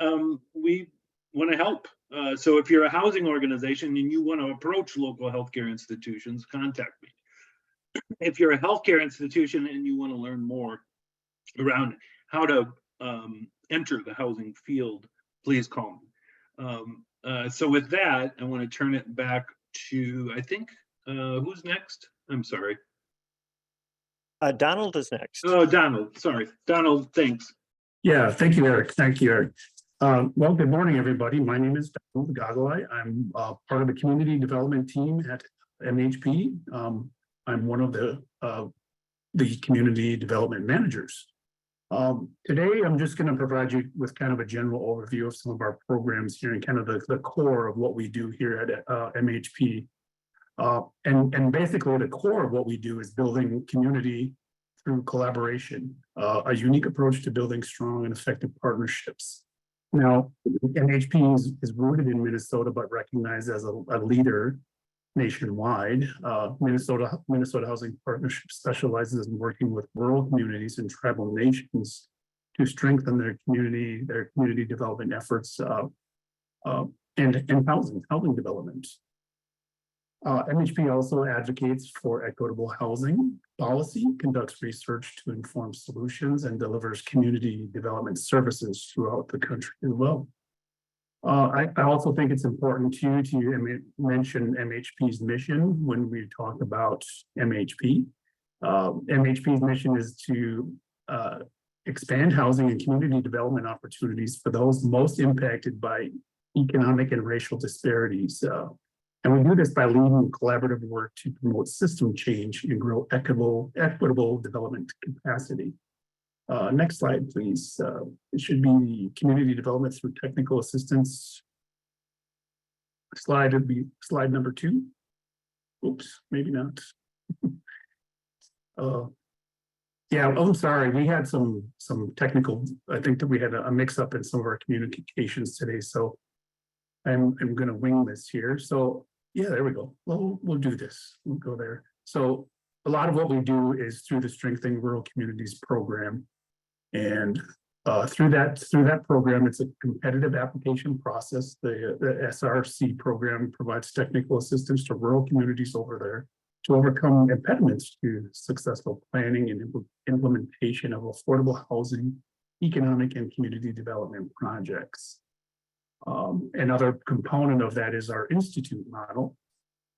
we want to help. So if you're a housing organization and you want to approach local healthcare institutions, contact me. If you're a healthcare institution and you want to learn more around how to enter the housing field, please call me. So with that, I want to turn it back to, I think, who's next? I'm sorry. Donald is next. Oh, Donald, sorry. Donald, thanks. Yeah, thank you, Eric. Thank you, Eric. Well, good morning, everybody. My name is Donald Gogolai. I'm part of the community development team at MHP. I'm one of the community development managers. Today, I'm just going to provide you with kind of a general overview of some of our programs here and kind of the core of what we do here at MHP. And basically the core of what we do is building community through collaboration, a unique approach to building strong and effective partnerships. Now, MHP is rooted in Minnesota, but recognized as a leader nationwide. Minnesota Housing Partnership specializes in working with rural communities and tribal nations to strengthen their community development efforts and housing development. MHP also advocates for equitable housing policy, conducts research to inform solutions, and delivers community development services throughout the country as well. I also think it's important to mention MHP's mission when we talk about MHP. MHP's mission is to expand housing and community development opportunities for those most impacted by economic and racial disparities. And we do this by leading collaborative work to promote system change and grow equitable development capacity. Next slide, please. It should be community development through technical assistance. Slide would be slide number 2. Oops, maybe not. Yeah, I'm sorry. We had some technical, I think that we had a mix up in some of our communications today. So I'm going to wing this here. So yeah, there we go. Well, we'll do this. We'll go there. So a lot of what we do is through the Strengthening Rural Communities program. And through that program, it's a competitive application process. The SRC program provides technical assistance to rural communities over there to overcome impediments to successful planning and implementation of affordable housing, economic and community development projects. Another component of that is our institute model.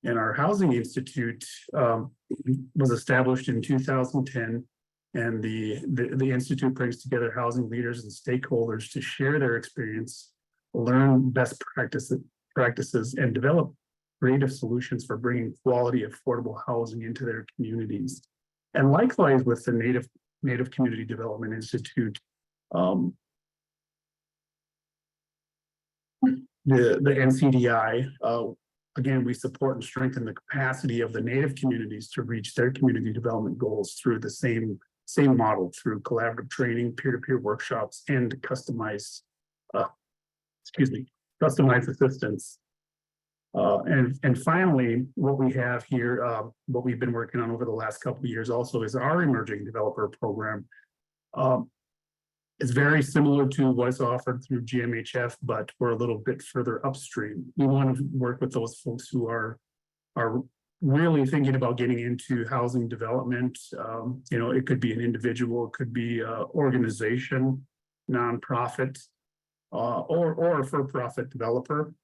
And our Housing Institute was established in 2010. And the Institute brings together housing leaders and stakeholders to share their experience, learn best practices, and develop creative solutions for bringing quality, affordable housing into their communities. And likewise with the Native Community Development Institute, the NCDI, again, we support and strengthen the capacity of the Native communities to reach their community development goals through the same model, through collaborative training, peer-to-peer workshops, and customized assistance. And finally, what we have here, what we've been working on over the last couple of years also is our emerging developer program. It's very similar to what's offered through GMHF, but we're a little bit further upstream. We want to work with those folks who are really thinking about getting into housing development, you know, it could be an individual, it could be a organization, nonprofit, or a for-profit developer.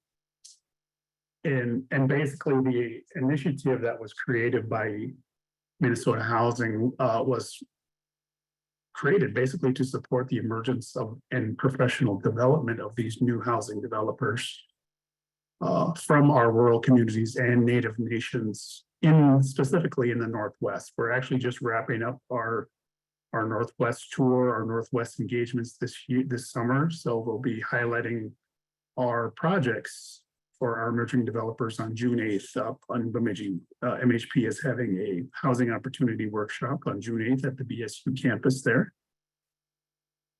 And basically the initiative that was created by Minnesota Housing was created basically to support the emergence of and professional development of these new housing developers from our rural communities and Native nations specifically in the Northwest. We're actually just wrapping up our Northwest tour, our Northwest engagements this summer. So we'll be highlighting our projects for our emerging developers on June 8th up on Bemidji. MHP is having a housing opportunity workshop on June 8th at the BSU campus there.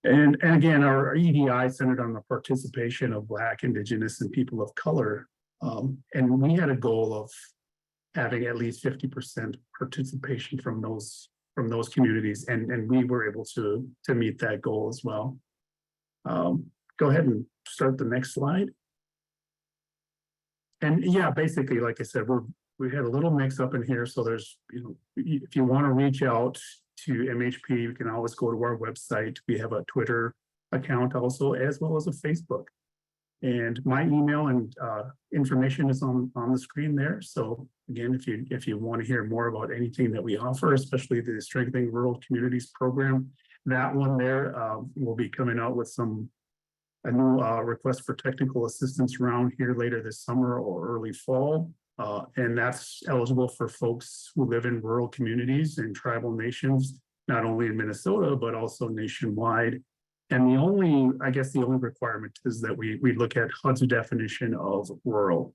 And again, our EDI centered on the participation of Black, Indigenous, and people of color. And we had a goal of having at least 50% participation from those communities, and we were able to meet that goal as well. Go ahead and start the next slide. And yeah, basically, like I said, we had a little mix up in here. So there's, you know, if you want to reach out to MHP, you can always go to our website. We have a Twitter account also, as well as a Facebook. And my email and information is on the screen there. So again, if you want to hear more about anything that we offer, especially the Strengthening Rural Communities program, that one there will be coming out with a new request for technical assistance round here later this summer or early fall. And that's eligible for folks who live in rural communities and tribal nations, not only in Minnesota, but also nationwide. And the only requirement is that we look at HUD's definition of rural.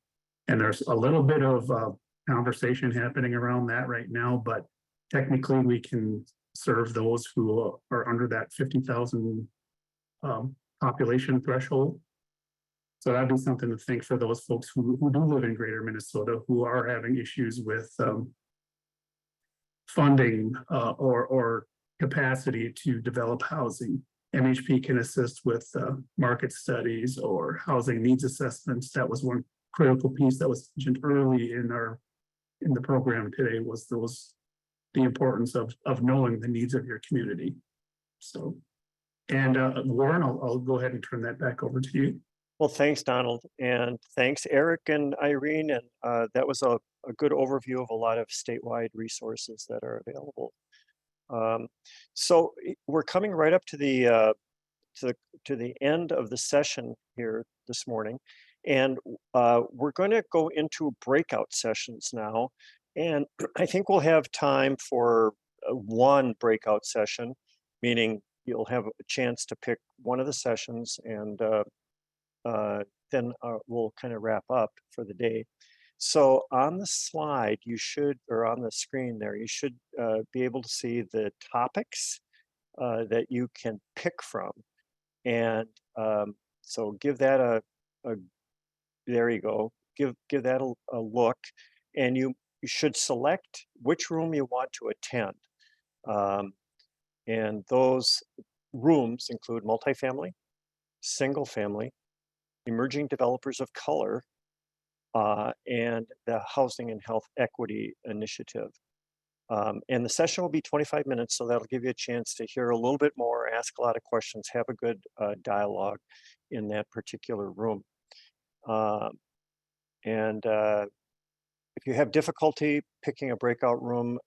And there's a little bit of conversation happening around that right now, but technically we can serve those who are under that 50,000 population threshold. So that'd be something to think for those folks who do live in greater Minnesota, who are having issues with funding or capacity to develop housing. MHP can assist with market studies or housing needs assessments. That was one critical piece that was mentioned early in the program today, was the importance of knowing the needs of your community. So, and Warren, I'll go ahead and turn that back over to you. Well, thanks, Donald, and thanks, Eric and Irene. And that was a good overview of a lot of statewide resources that are available. So we're coming right up to the end of the session here this morning, and we're going to go into breakout sessions now. And I think we'll have time for one breakout session, meaning you'll have a chance to pick one of the sessions, and then we'll kind of wrap up for the day. So on the slide, or on the screen there, you should be able to see the topics that you can pick from. And so give that there you go, give that a look, and you should select which room you want to attend. And those rooms include multifamily, single family, emerging developers of color, and the Housing and Health Equity Initiative. And the session will be 25 minutes, so that'll give you a chance to hear a little bit more, ask a lot of questions, have a good dialogue in that particular room. And if you have difficulty picking a breakout room,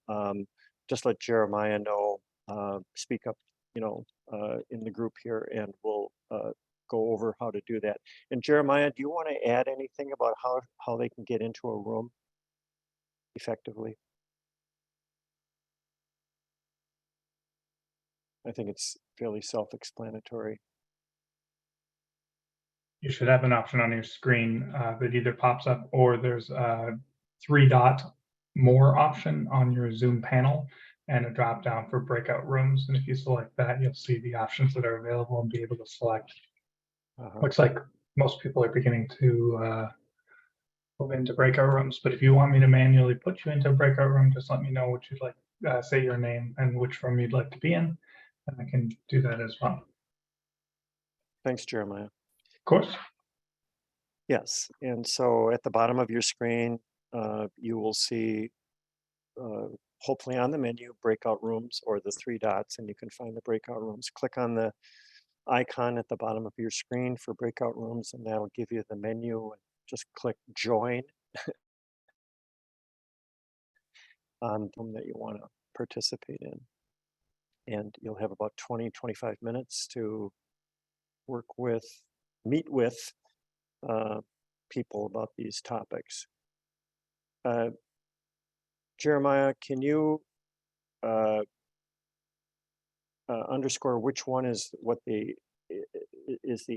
just let Jeremiah know, speak up, in the group here, and we'll go over how to do that. And Jeremiah, do you want to add anything about how they can get into a room effectively? I think it's fairly self-explanatory. You should have an option on your screen that either pops up, or there's a 3-dot more option on your Zoom panel and a drop down for breakout rooms. And if you select that, you'll see the options that are available and be able to select. Looks like most people are beginning to move into breakout rooms, but if you want me to manually put you into a breakout room, just let me know what you'd like, say your name and which room you'd like to be in, and I can do that as well. Thanks, Jeremiah. Of course. Yes, and so at the bottom of your screen, you will see, hopefully on the menu, breakout rooms or the three dots, and you can find the breakout rooms. Click on the icon at the bottom of your screen for breakout rooms, and that'll give you the menu. And just click join on them that you want to participate in. And you'll have about 20-25 minutes to meet with people about these topics. Jeremiah, can you underscore which one is the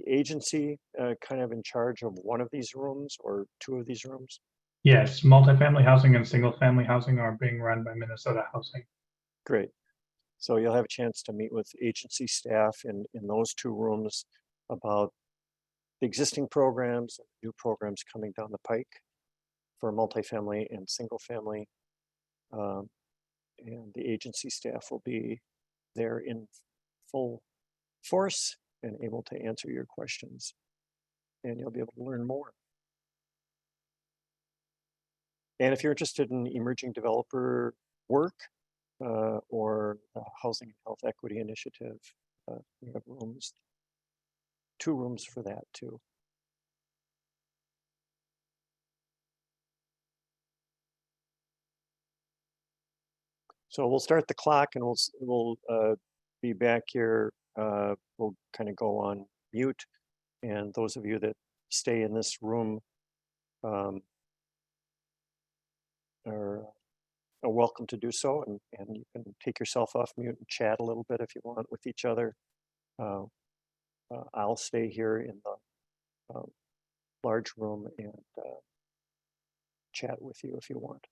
agency kind of in charge of one of these rooms or two of these rooms? Yes, multifamily housing and single family housing are being run by Minnesota Housing. Great. So you'll have a chance to meet with agency staff in those two rooms about the existing programs, new programs coming down the pike for multifamily and single family. And the agency staff will be there in full force and able to answer your questions. And you'll be able to learn more. And if you're interested in emerging developer work or Housing and Health Equity Initiative, we have two rooms for that too. So we'll start the clock and we'll be back here. We'll kind of go on mute. And those of you that stay in this room are welcome to do so. And you can take yourself off mute and chat a little bit if you want with each other. I'll stay here in the large room and chat with you if you want.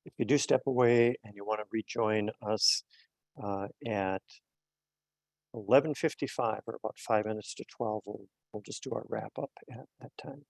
If you do step away and you want to rejoin us at 11:55 or about 5 minutes to 12, we'll just do our wrap up at that time.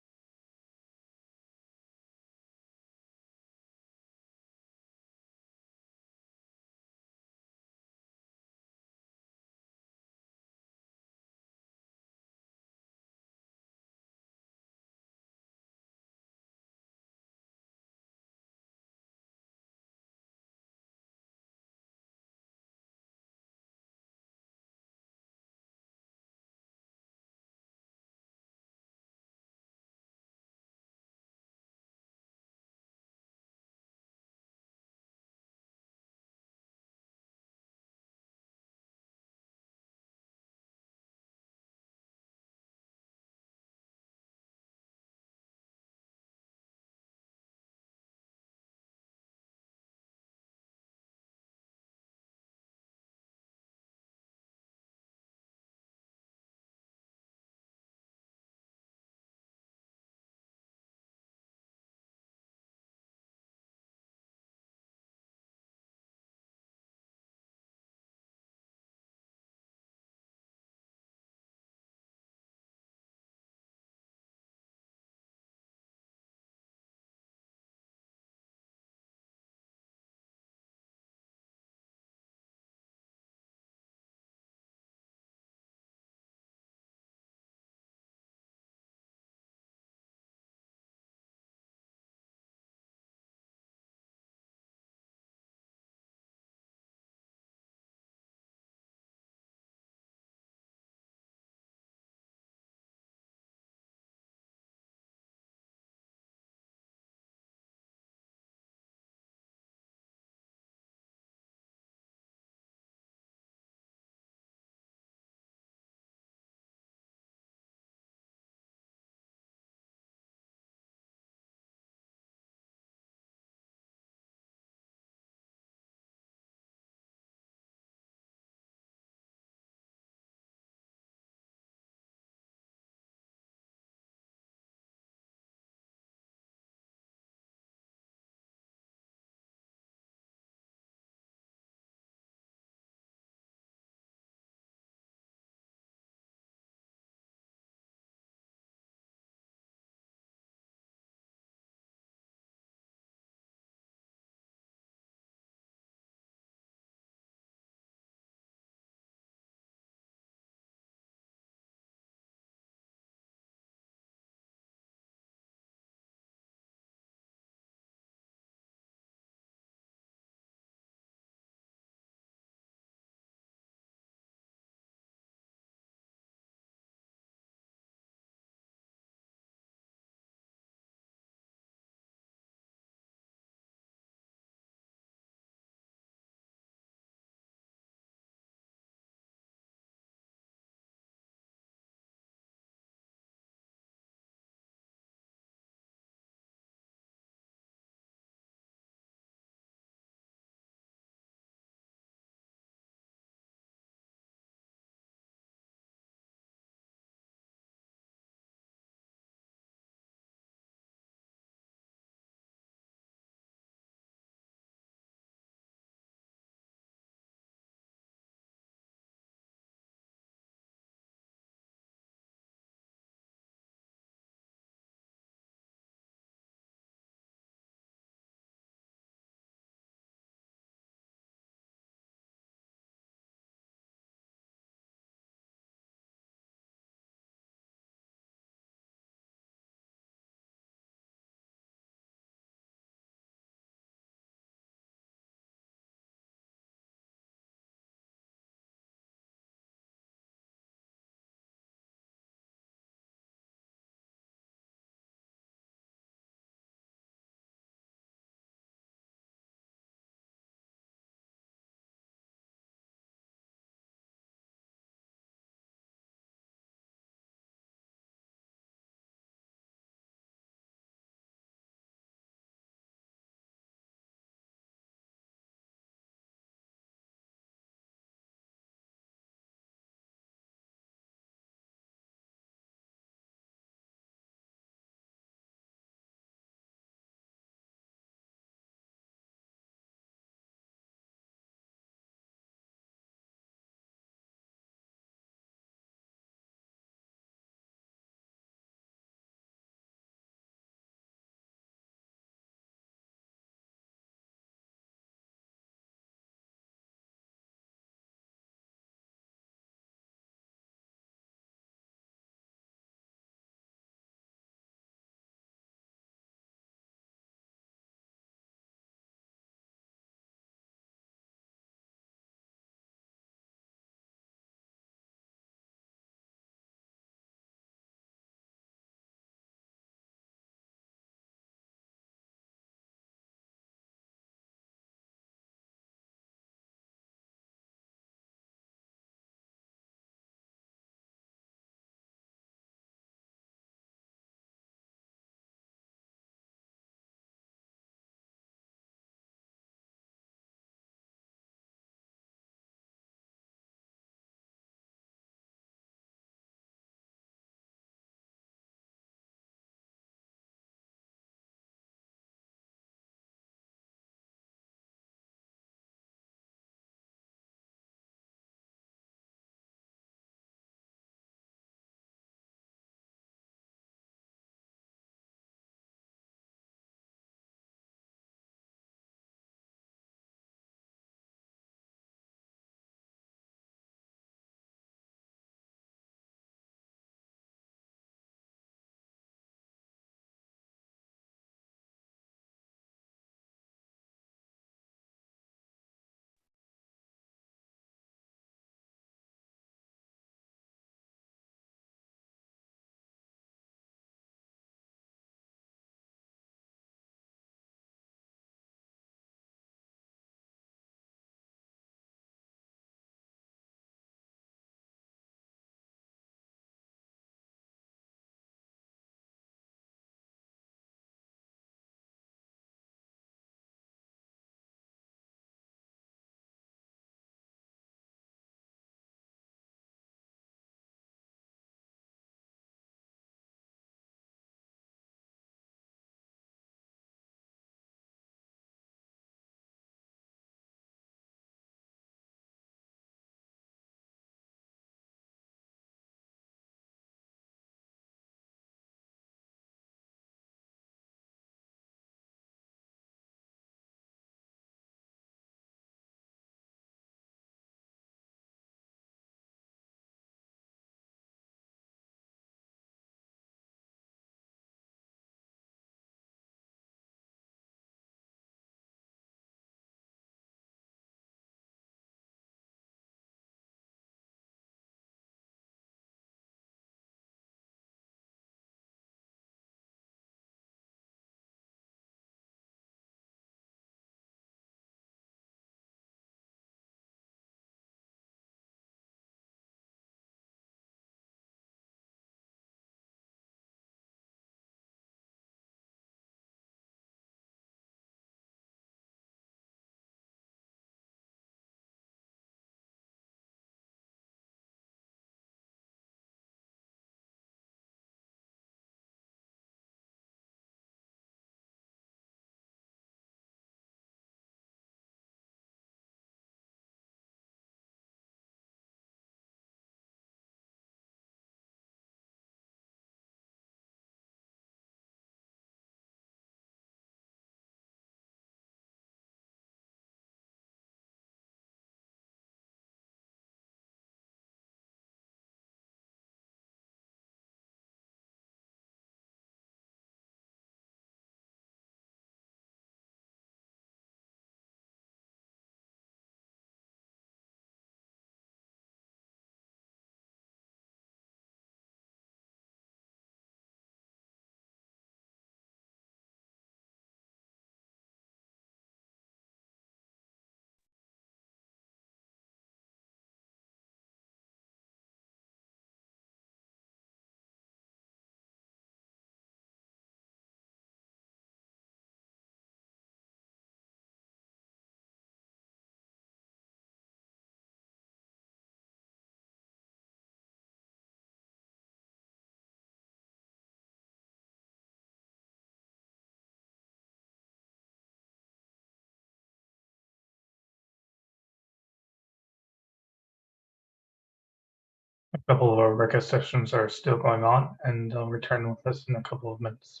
couple of our workout sessions are still going on, and they'll return with us in a couple of minutes.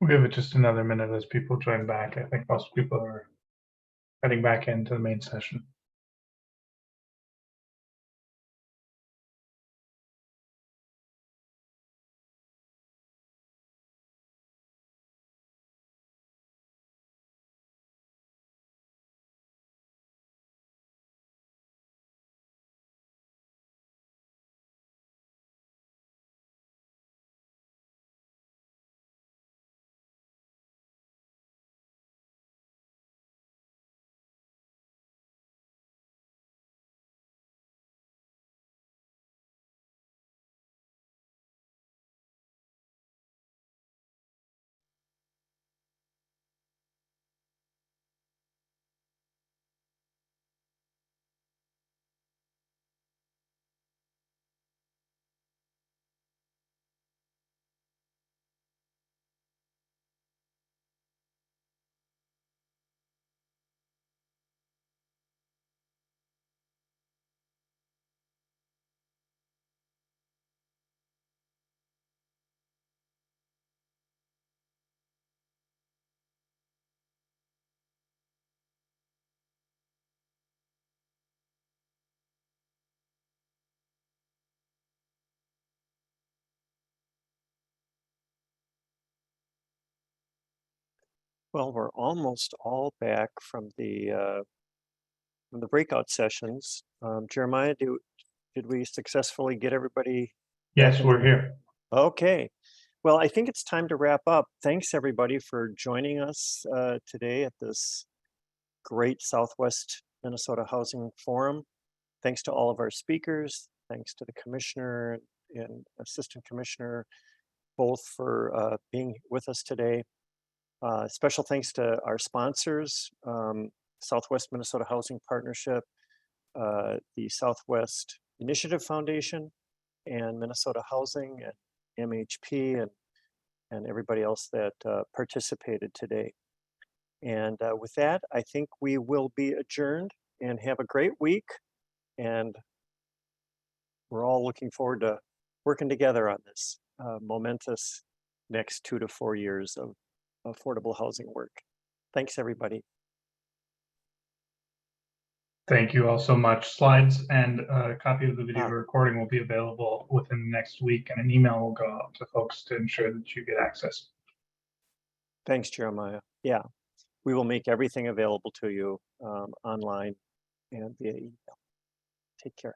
We'll give it just another minute as people join back. I think most people are heading back into the main session. Well, we're almost all back from the breakout sessions. Jeremiah, did we successfully get everybody? Yes, we're here. Okay. Well, I think it's time to wrap up. Thanks everybody for joining us today at this great Southwest Minnesota Housing Forum. Thanks to all of our speakers. Thanks to the commissioner and assistant commissioner, both for being with us today. Special thanks to our sponsors, Southwest Minnesota Housing Partnership, the Southwest Initiative Foundation, and Minnesota Housing, and MHP, and everybody else that participated today. And with that, I think we will be adjourned, and have a great week. And we're all looking forward to working together on this momentous next 2 to 4 years of affordable housing work. Thanks, everybody. Thank you all so much. Slides and a copy of the video recording will be available within the next week, and an email will go out to folks to ensure that you get access. Thanks, Jeremiah. Yeah, we will make everything available to you online and via email. Take care.